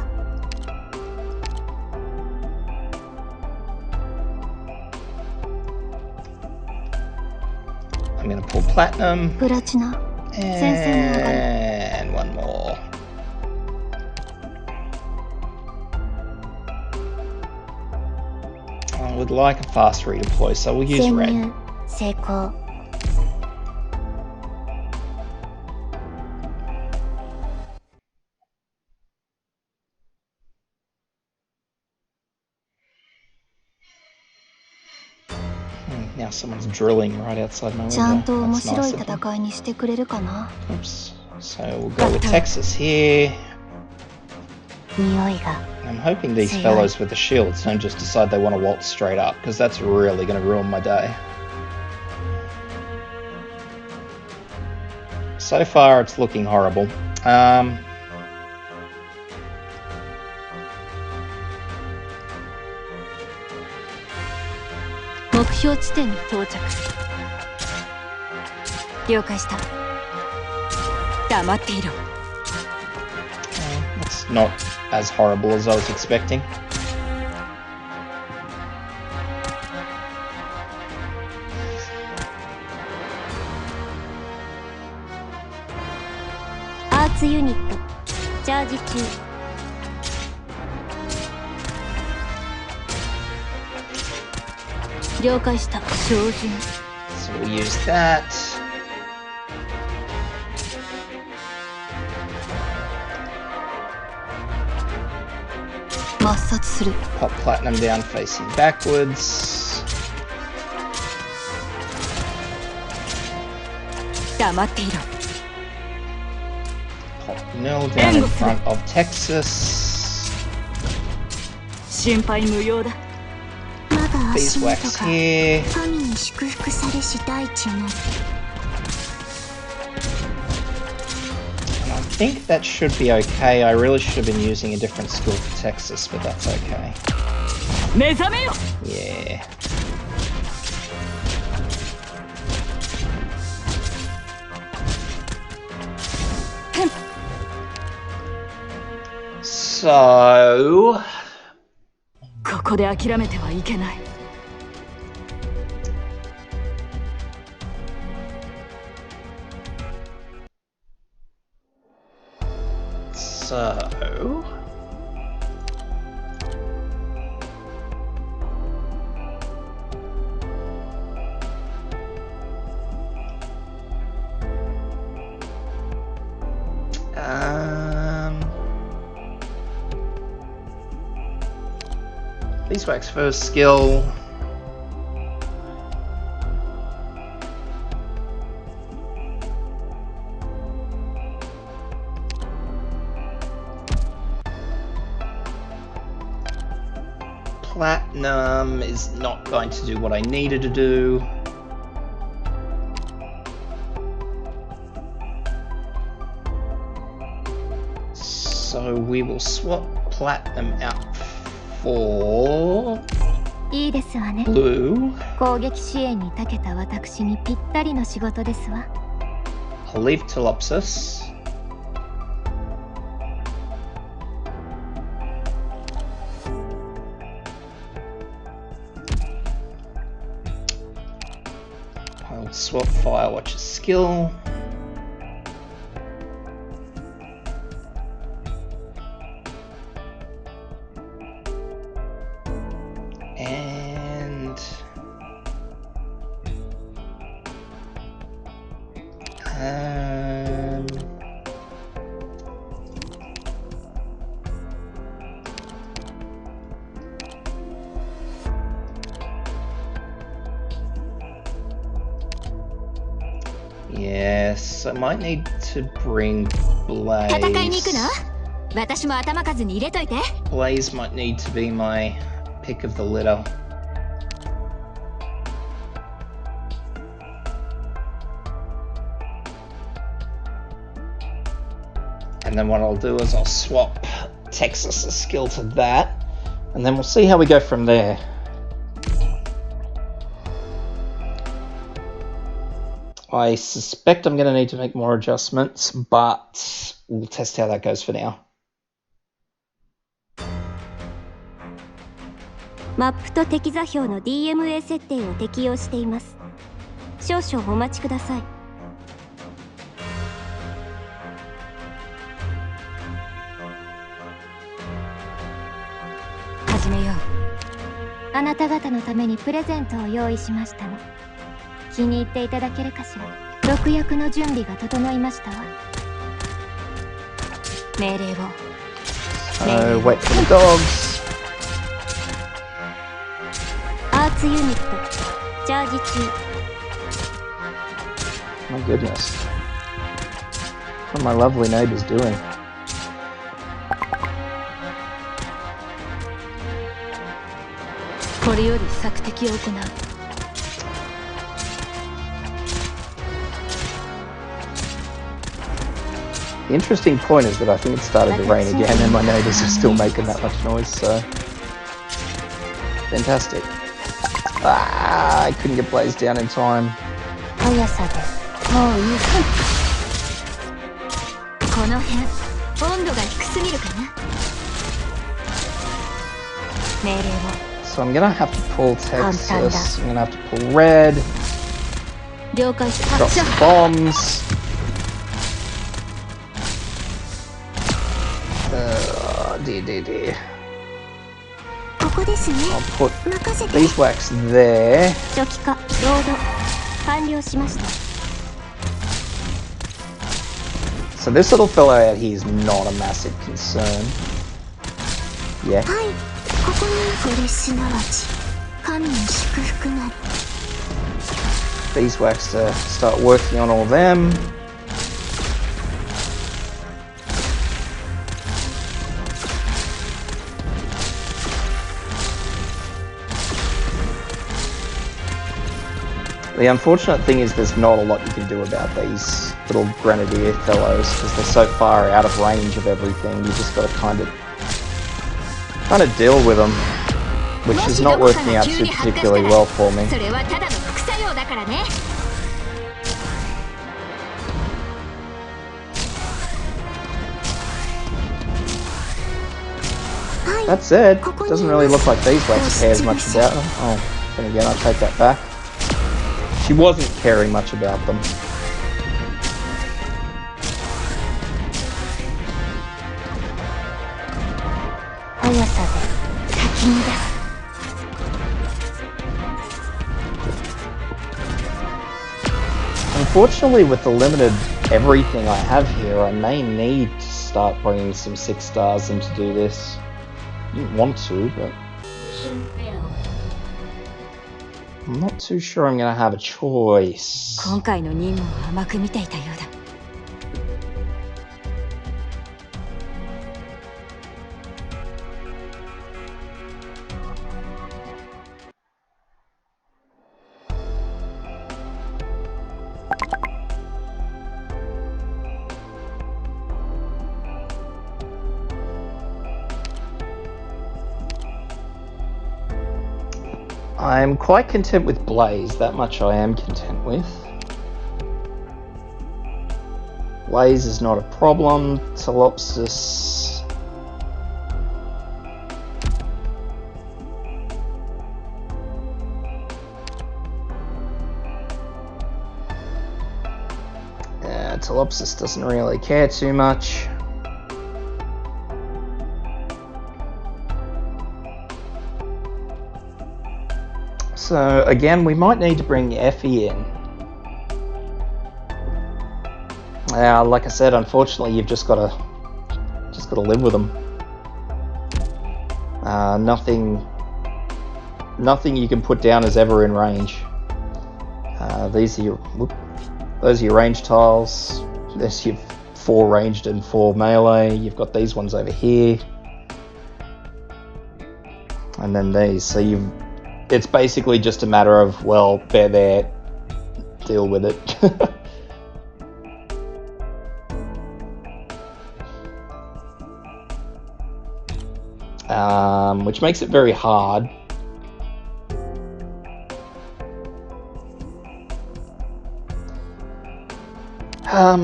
I'm going to pull Platinum. プラチナ。戦線が上がる。 And one more. I would like a fast redeploy, so we'll use 潜 red. 入成功。 Now someone's drilling right outside my ちゃん window. と面 That's 白 nice い of them. 戦いにしてくれるかな。 Oops. So we'll go with Texas here. 匂いが。 I'm hoping these See, fellows with the shields don't just decide they want to waltz straight up, because that's really going to ruin my day. So far, it's looking horrible. 目標地点に到着。了解した。黙っていろ。not as horrible as I was expecting. Arts unit チャージ中。了解した。照準。 So we'll use that. Pop platinum down facing backwards. 黙っていろ。 Pop mill down in front of Texas. 心配無用だ。我が足元 Beeswax が here. 神に祝福されし大地の。 I think that should be okay. I really should have been using a different skill for Texas, but that's okay. 目覚めよ。 Yeah. So ここで諦めてはいけない。 So Beeswax first skill. Platinum is not going to do what I needed to do. So we will swap platinum out for いいですわね。 blue. 攻撃支援に長けた私にぴったりの仕事ですわ。 I'll leave Telopsis. I'll swap Firewatch's skill. And yes, I might need to bring 戦いに行く Blaze. の？私も頭数に入れといて。 Blaze might need to be my pick of the litter. And then what I'll do is I'll swap Texas's skill to that, and then we'll see how we go from there. I suspect I'm going to need to make more adjustments, but we'll test how that goes for now. マップと敵座標の DMA 設定を適用しています。少々お待ちください。始めよう。あなた方のためにプレゼントを用意しましたの。気に入っていただけるかしら。毒薬の準備が整いましたわ。命令を。 So wait for the dogs. アーツユニットチャージ中。 My goodness. What are my lovely neighbors doing? これより索敵を行う。 The interesting point is that I think it started to rain again and my neighbors are still making that much noise, so... Fantastic. Ah, I couldn't get Blaze down in time. 速さでもういい。この辺温度が低すぎるかな。So I'm gonna have to pull Texas. I'm gonna have to pull red. 了解 Drop some bombs. Dear. ここですね I'll put 任せて beeswax there. 初期化ロード完了しました So this little fellow out here is not a massive concern. Yeah. はいここにこれすなわち神の祝福なり Beeswax to start working on all them. The unfortunate thing is there's not a lot you can do about these little grenadier fellows because they're so far out of range of everything. You just got to kind of deal with them, which is not working out too particularly well for me. それはただの副作用だからね That said, doesn't really look like Beeswax cares much about them. Oh, then again, I'll take that back. She wasn't caring much about them. Unfortunately, with the limited everything I have here, I may need to start bringing some 6 stars in to do this. I didn't want to, but I'm not too sure I'm going to have a choice. 今回の任務を甘く見ていたようだ I'm quite content with Blaze, that much I am content with. Blaze is not a problem. Telopsis. Telopsis doesn't really care too much. So again, we might need to bring Effie in. Like I said, unfortunately, you've just got to live with them. Nothing you can put down is ever in range. Those are your range tiles. There's your 4 ranged and 4 melee. You've got these ones over here, and then these. So it's basically just a matter of, well, they're there, deal with it. Which makes it very hard.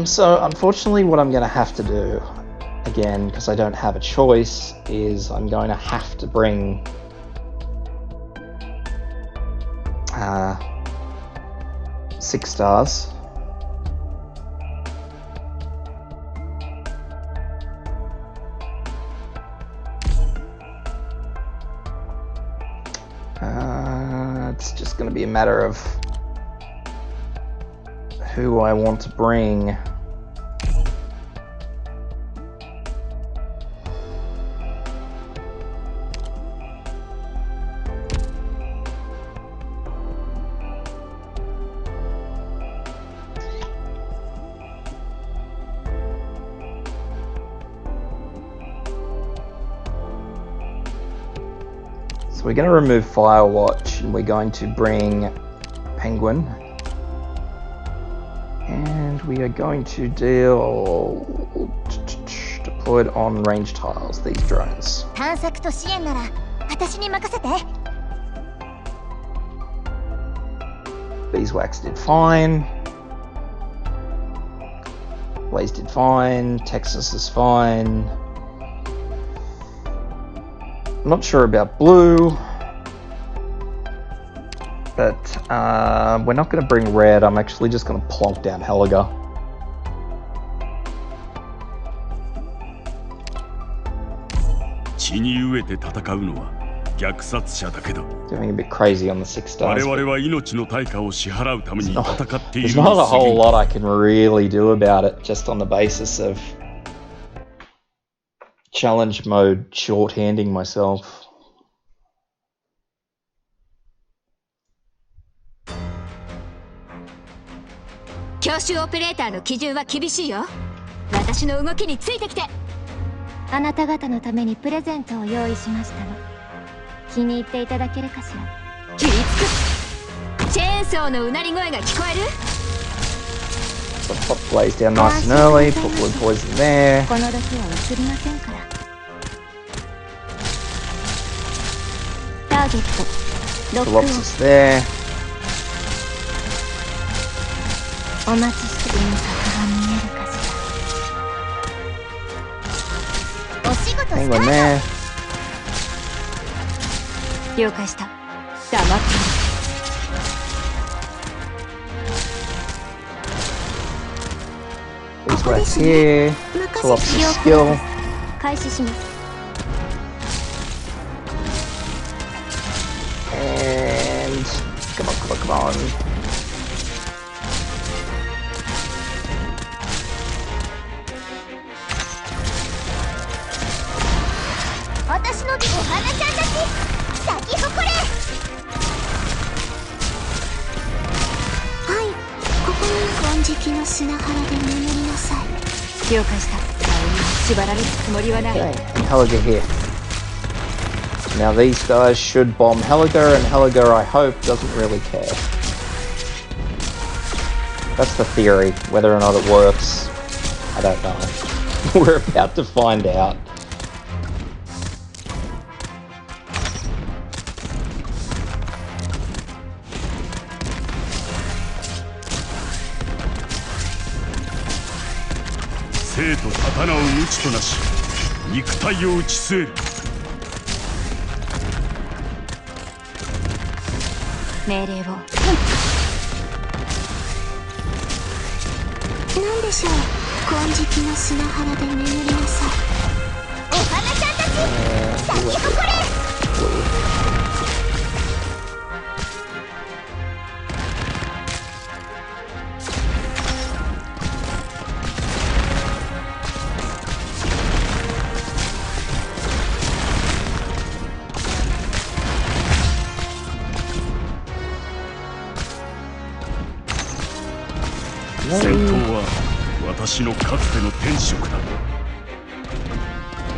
So unfortunately what I'm going to have to do, again, because I don't have a choice, is I'm going to have to bring 6 stars. It's just going to be a matter of who I want to bring. So we're going to remove Firewatch and we're going to bring Penguin. And we are going to deal deployed on range tiles, these drones. 探索と支援なら私に任せて Beeswax did fine. Blaze did fine. Texas is fine. I'm not sure about blue. But we're not going to bring red. I'm actually just going to plonk down Helga. Doing a bit crazy on the 6 stars. There's not a whole lot I can really do about it, just on the basis of challenge mode shorthanding myself. 教習オペレーターの基準は厳しいよ。私の動きについてきて。あなた方のためにプレゼントを用意しましたの。気に入っていただけるかしら。切りつく。チェーンソーのうなり声が聞こえる？ So pop blaze down nice and early, put blue poison there. この毒は移りませんから。ターゲット。Colossus there. お待ちしている先が見えるかしら。お仕事スタート。了解した。黙って These rats here. Colossus skill. 開始します。And come on, come on, come on. 私のお花ちゃんたち咲き誇れ。はい、ここに金色の砂原で眠りなさい。了解した。縛られるつもりはない。 Okay, and Helga here. Now these guys should bomb Helga, and Helga, I hope, doesn't really care. That's the theory. Whether or not it works, I don't know. We're about to find out. Mei令を。なんでしょう。金色の砂原で眠りなさい。お花ちゃんたち咲き誇れ。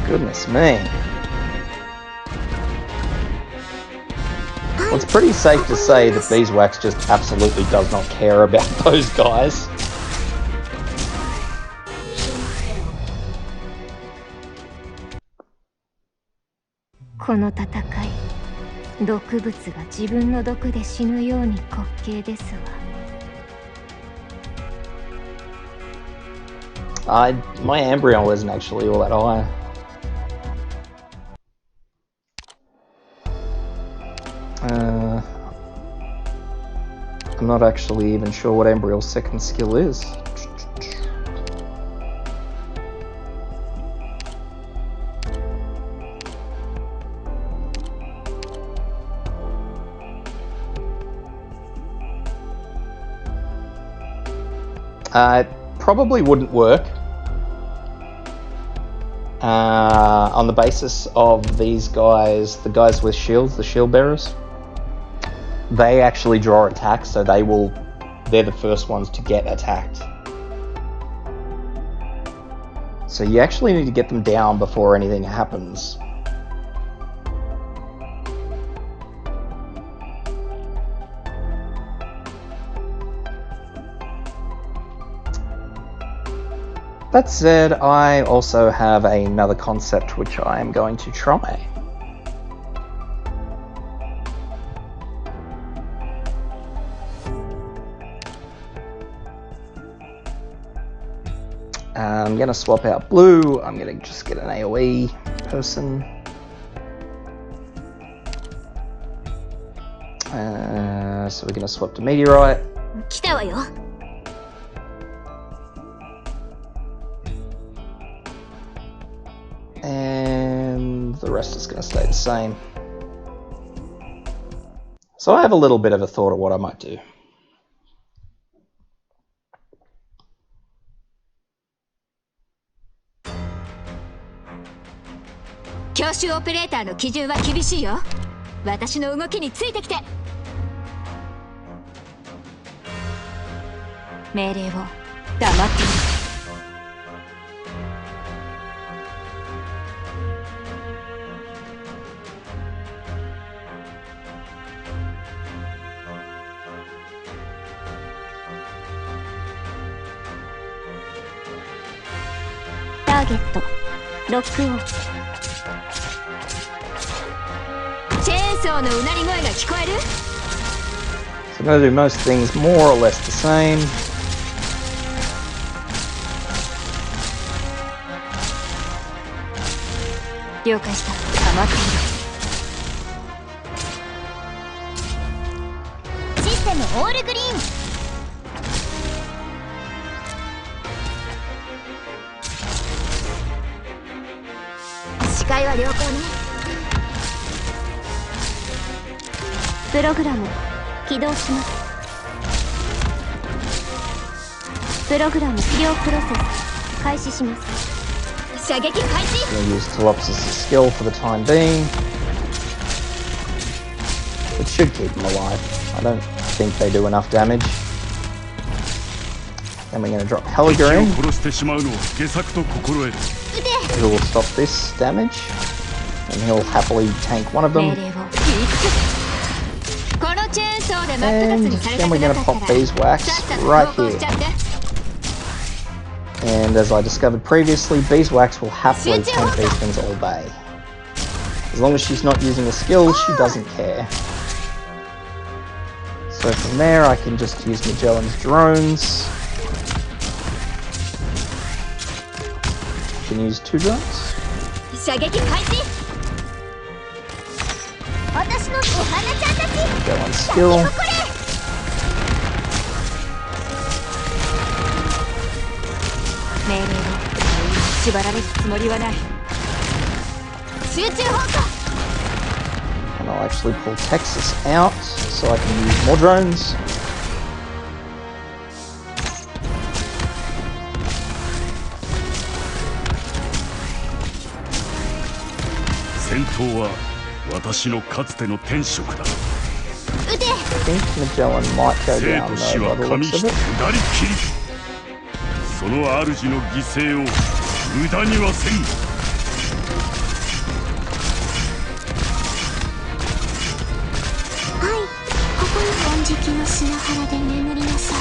Goodness me. Well, it's pretty safe to say that Beeswax just absolutely does not care about those guys. This 戦い、毒物が自分の毒で死ぬように滑稽ですわ。 My embryo isn't actually all that high. I'm not actually even sure what Embryo's second skill is. It probably wouldn't work. On the basis of these guys, the guys with shields, the shield bearers, they actually draw attacks, so they're the first ones to get attacked. So you actually need to get them down before anything happens. That said, I also have another concept which I am going to try. I'm going to swap out blue. I'm going to just get an AoE person. So we're gonna swap to meteorite. 来たわよ。 And the rest is gonna stay the same. So I have a little bit of a thought of what I might do. 教習オペレーターの基準は厳しいよ。私の動きについてきて。命令を黙っている。ターゲットロックオン。チェーンソーのうなり声が聞こえる？ So I'm gonna do most things more or less the same. 了解した。黙っている。システムオールグリーン。視界は良好ね。プログラム起動します。プログラム治療プロセス開始します。射撃開始。 I'm gonna use Telopsis' skill for the time being. It should keep them alive. I don't think they do enough damage. Then we're gonna drop Helga in. 殺してしまうのを下策と心得る。 Who will stop this damage. And he'll happily tank one of 命 them. 令を言い尽くす。このチェーンソーで真っ二つ And にされた then く we're な gonna かった pop ら beeswax さっさと right 投稿しちゃ here. って。 And as I discovered previously, beeswax will happily tank these things all day. As long as she's not using a skill, she doesn't care. So from there, I can just use Magellan's drones. I can use 2 drones. 射撃開始。私のお花ちゃんたち。 Magellan's skill. 命令を縛られるつもりはない。集中砲火。 And I'll actually pull Texas out so I can use more drones. 戦闘は私のかつての天職だ。 I think Magellan might go 生 down と死 though は by the 紙 looks 一 of 重 it. なりきり。その主の犠牲を無駄にはせん。 はい、ここに金色の砂原で眠りなさい。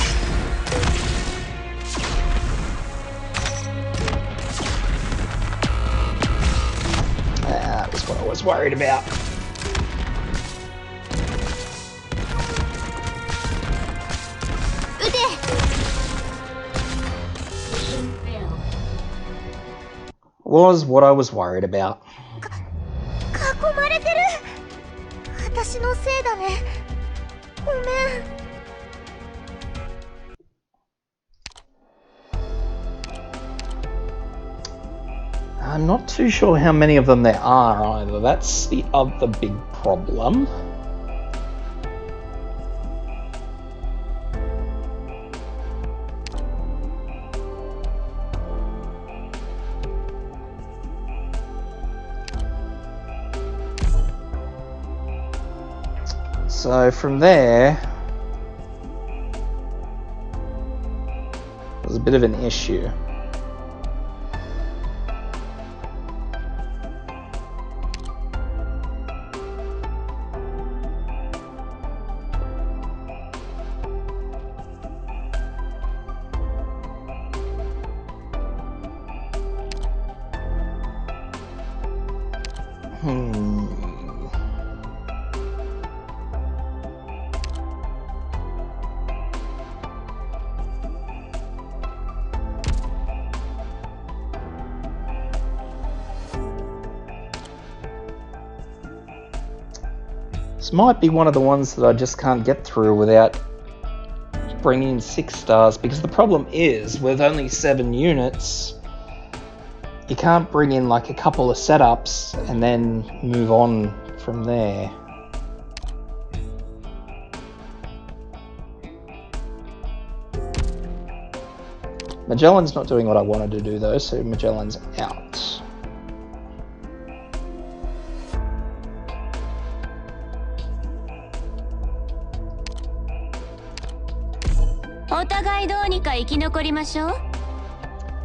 That was what I was worried about. Was what I was worried about. 囲まれてる。私のせいだね。ごめん。 I'm not too sure how many of them there are either. That's the other big problem. So from there, there's a bit of an issue. This might be one of the ones that I just can't get through without bringing in 6 stars, because the problem is, with only 7 units, you can't bring in like a couple of setups and then move on from there. Magellan's not doing what I wanted to do though, so Magellan's out.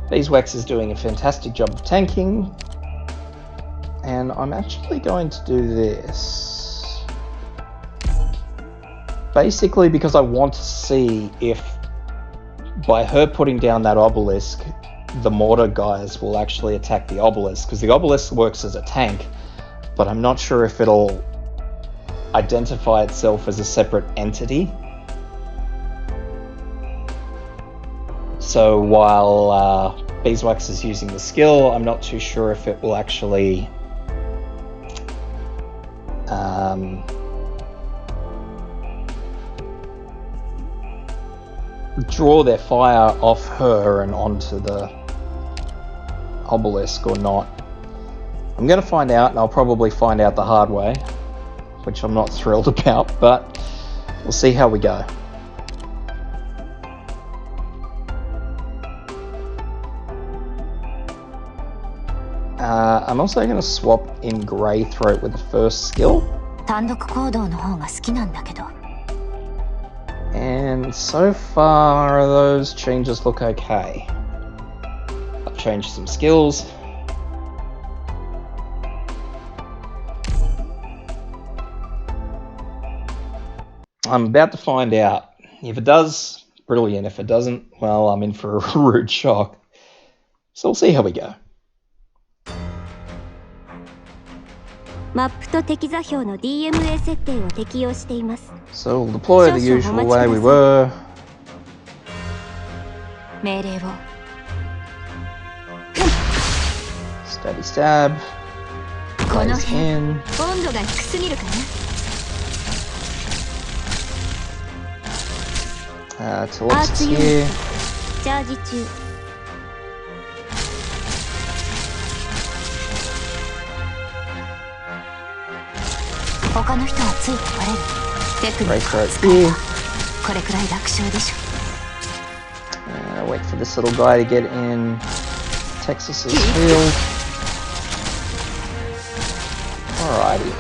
Beeswax is doing a fantastic job of tanking, and I'm actually going to do this. Basically because I want to see if by her putting down that obelisk, the mortar guys will actually attack the obelisk, because the obelisk works as a tank, but I'm not sure if it'll identify itself as a separate entity. So while Beeswax is using the skill, I'm not too sure if it will actually draw their fire off her and onto the obelisk or not. I'm going to find out, and I'll probably find out the hard way, which I'm not thrilled about, but we'll see how we go. I'm also going to swap in Grey Throat with the first skill. And so far, those changes look okay. I've changed some skills. I'm about to find out. If it does, brilliant. If it doesn't, well, I'm in for a rude shock. So we'll see how we go. So we'll deploy the usual way we were. Stabby stab. Blaze in. Telepsis here. Right throat here. Wait for this little guy to get in Texas's field. Alrighty.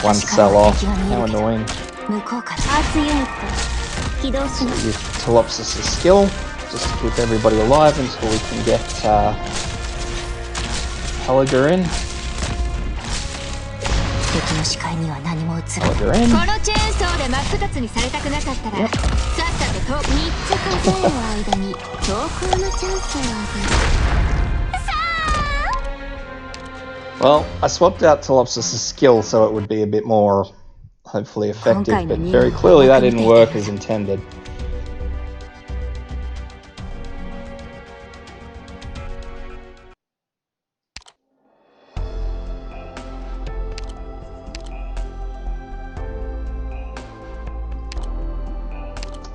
One cell off. How annoying. So use Telepsis' skill just to keep everybody alive until we can get Helliger in. Helliger in. Well, I swapped out Telepsis' skill so it would be a bit more, hopefully, effective, but very clearly that didn't work as intended.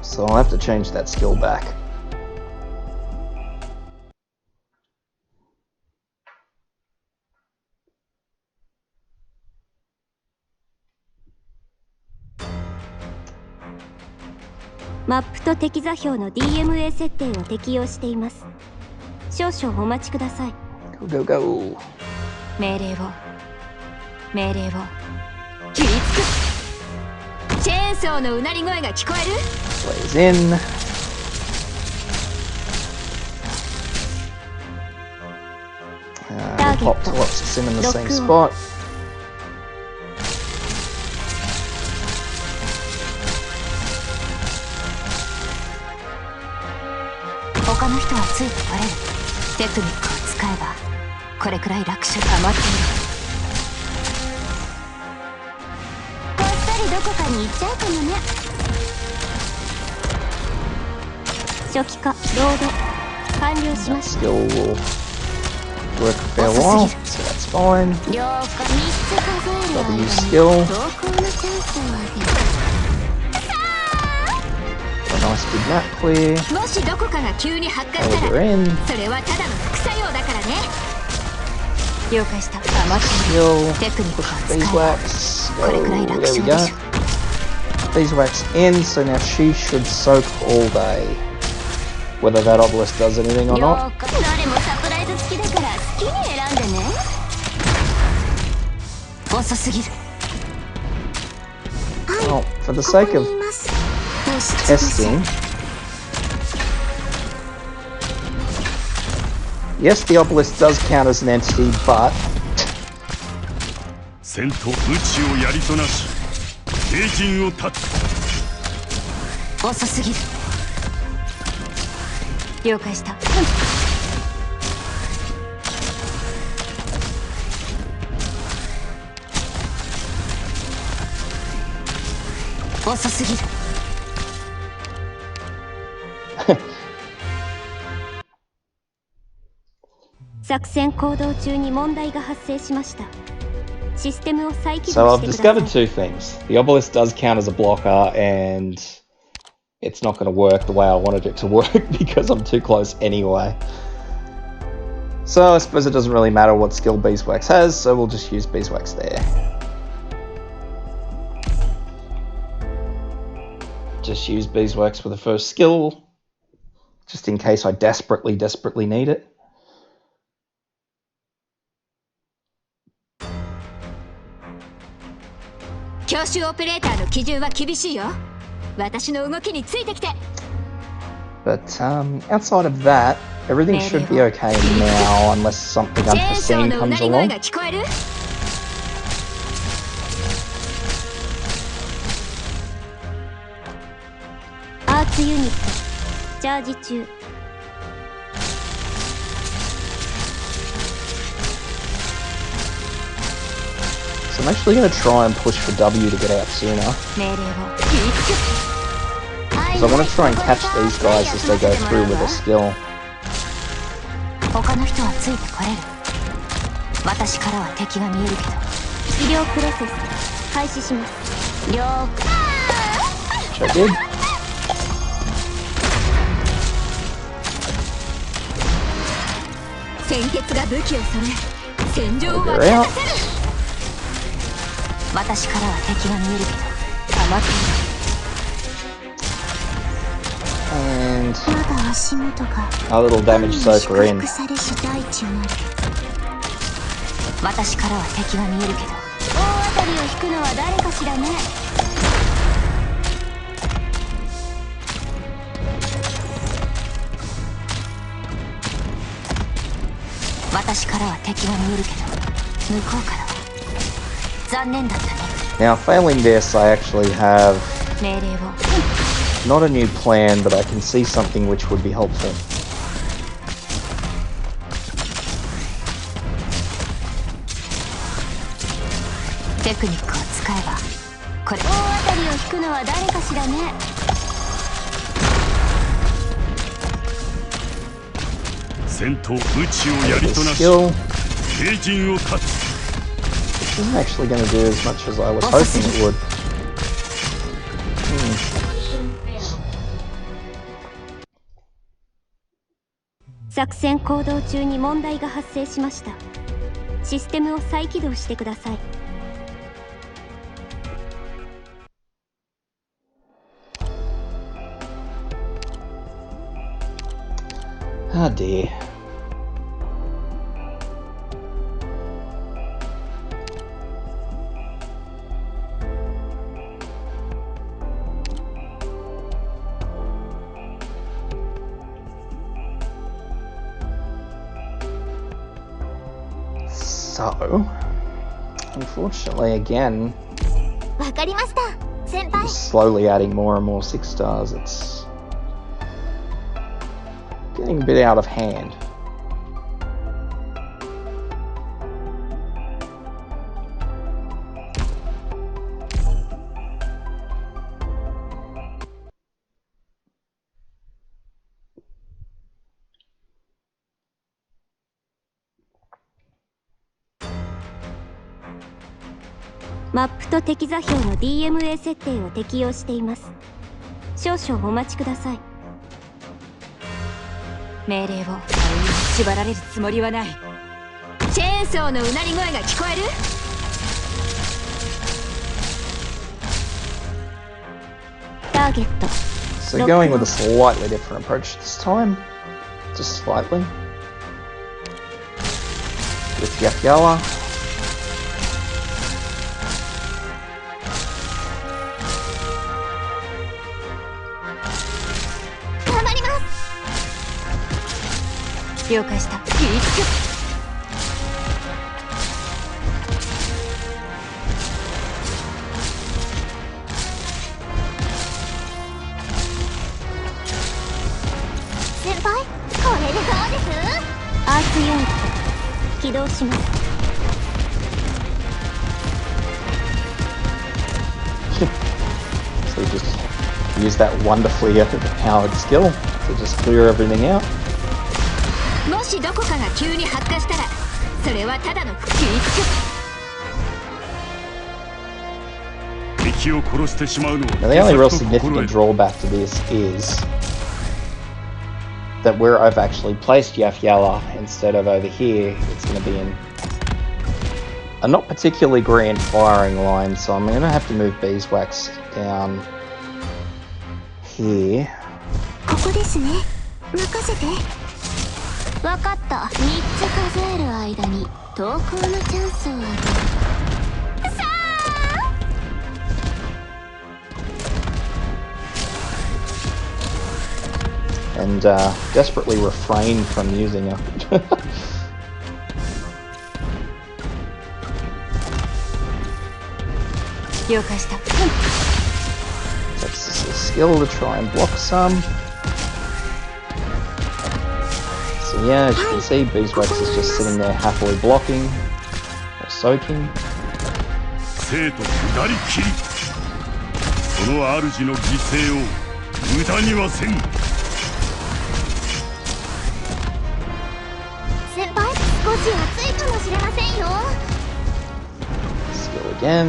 So I'll have to change that skill back. Go, go. Blaze in. Pop Telepsis in the same spot. これくらい楽勝が余っている。こっそりどこかに行っちゃうかもね。初期化ロード完了しました。 Skill will work a fair while, so that's fine. 了解。3つ数える間 W に skill. 投稿のチャンスをあげる。 A nice big map clear. もしどこかが急に発火した We're ら in. それはただの副作用だからね。了解した。余ってい Skill. るテクニックを Push 使 beeswax. これくらい Oh, 楽 there we 勝 go. でしょ。 Beeswax in, so now she should soak all day. Whether that obelisk does anything or 了 not. 解。どれもサプライズ付きだから好きに選んでね。遅すぎる。 Well, for the sake of よし testing. Yes, the obelisk does count as an entity, but 戦と無知をやりとなし兵陣を断つ。遅すぎる。了解した。遅すぎる。作戦行動中に問題が発生しました。システムを再起 so 動 I've してくださ discovered い。 two things. The obelisk does count as a blocker, and it's not going to work the way I wanted it to work because I'm too close anyway. So I suppose it doesn't really matter what skill beeswax has, so we'll just use beeswax there. Just use beeswax for the first skill, just in case I desperately need it. 教習オペレーターの基準は厳しいよ。私の動きについてきて。 But outside of that, everything should be okay now, unless something ジェーンショー unforeseen のうな comes り声 along. が聞こえる？アーツユニットチャージ中。 So I'm actually going to try and push for W to get out sooner. 命令を。 So I want to try and catch these guys as they go through with a skill. 他の人はついてこれる。私からは敵が見えるけど。医療プロセス開始します。了解。 Which I did. 鮮血が武器を染め、戦場を They're 沸か out. せる。私からは敵が見えるけど、余っている。 And まだ足元が a little damage soaker in. されし大地なり。私からは敵が見えるけど、大当たりを引くのは誰かしらね。私からは敵が見えるけど、向こうからは残念だったね。 Now, failing this, I actually have 命令を。 not a new plan, but I can see something which would be helpful. テクニックを使えば、これ大当たりを引くのは誰かしらね。戦と無知をやりとなし Skill 兵陣を断つ。 isn't actually going to do as much as I was hoping it would. 作戦行動中に問題が発生しました。システムを再起動してください。 Ah dear. So, unfortunately, again, わかりました、先輩。 slowly adding more and more 6 stars. It's getting a bit out of hand. マップと敵座標の DMA 設定を適用しています。少々お待ちください。命令を縛られるつもりはない。チェーンソーのうなり声が聞こえる？ターゲット。So going with a slightly different approach this time, just slightly. With Yakyala. So just use that wonderfully overpowered skill to just clear everything out. もしどこかが急に発火したら、それはただの気ぃつけ。敵を殺してしまうのは Now the only real significant drawback to this is that where I've actually placed Yafyala instead of over here, it's going to be in a not particularly grand firing line, so I'm going to have to move Beeswax down here. ここですね。任せて。わかった。3つ数える間に投稿のチャンスをあげる。さあ。And desperately refrain from using her. That's just a skill to try and block some. So yeah, as you can see, Beeswax is just sitting there happily blocking or soaking. 生と下り切り。その主の犠牲を無駄にはせん。先輩、少し暑いかもしれませんよ。Skill again.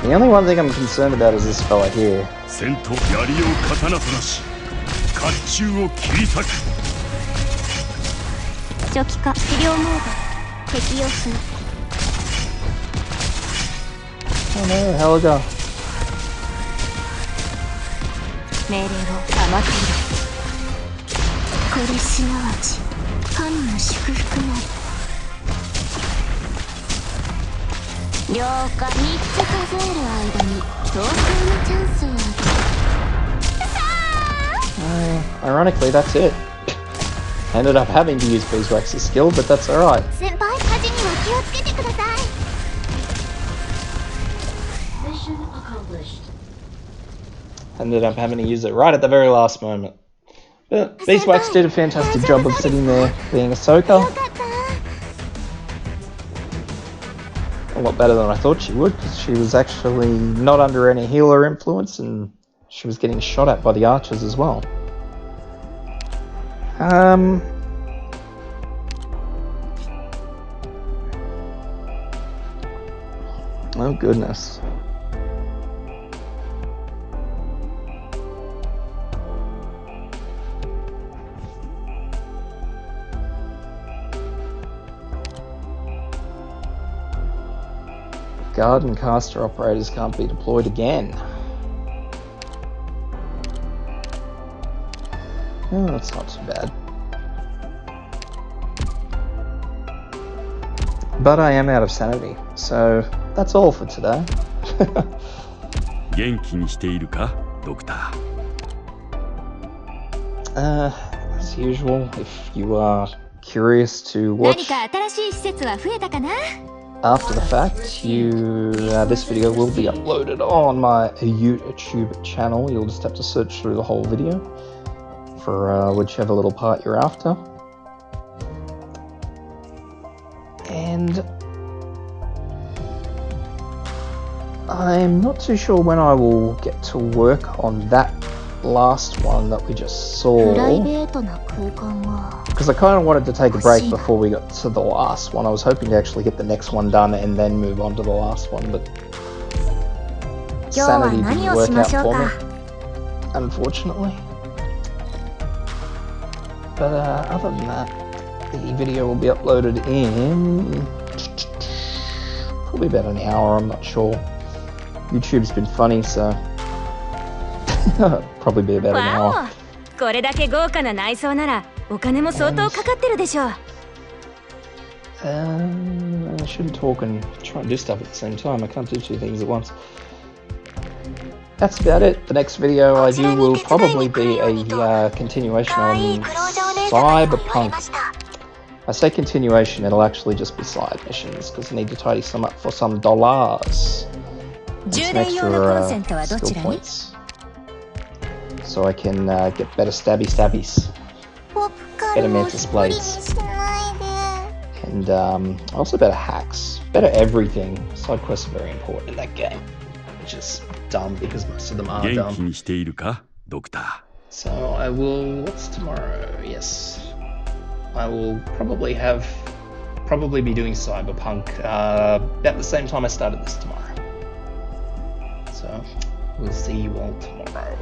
The only one thing I'm concerned about is this fella here. 戦と槍を刀となし、甲冑を切り裂く。初期化治療モード適用します。Oh no, Helga. 命令を甘く入れ。これすなわち神の祝福なり。了解。3つ数える間に投稿のチャンスをあげる。Ironically, that's it. Ended up having to use Beeswax's skill, but that's alright. 先輩、火事には気をつけてください。Ended up having to use it right at the very last moment. But Beeswax did a fantastic job of sitting there being a soaker. A lot better than I thought she would, because she was actually not under any healer influence and she was getting shot at by the archers as well. Oh goodness. Guard and caster operators can't be deployed again. Oh, that's not too bad. But I am out of sanity, so that's all for today. 元気にしているか、ドクター? As usual, if you are curious to watch after the fact, this video will be uploaded on my YouTube channel. You'll just have to search through the whole video for whichever little part you're after. And And I'm not too sure when I will get to work on that last one that we just saw, プライベートな空間が because I kind of wanted to take a break before we got to the last one. I was hoping to actually get the next one done and then move on to the last one, but sanity didn't work out for me, unfortunately. But other than that, the video will be uploaded in probably about an hour, I'm not sure. YouTube's been funny, so probably be about an hour. これだけ豪華な内装ならお金も相当かかってるでしょう。I shouldn't talk and try and do stuff at the same time. I can't do two things at once. That's about it. The next video I do will probably be a continuation on Cyberpunk. I say continuation, it'll actually just be side missions because I need to tidy some up for some dollars. And some extra skill points. So I can get better stabbies. Better mantis blades. And also better hacks. Better everything. Side quests are very important in that game. Which is dumb because most of them are dumb. So I will... What's tomorrow? Yes. I will probably be doing Cyberpunk about the same time I started this tomorrow. So we'll see you all tomorrow.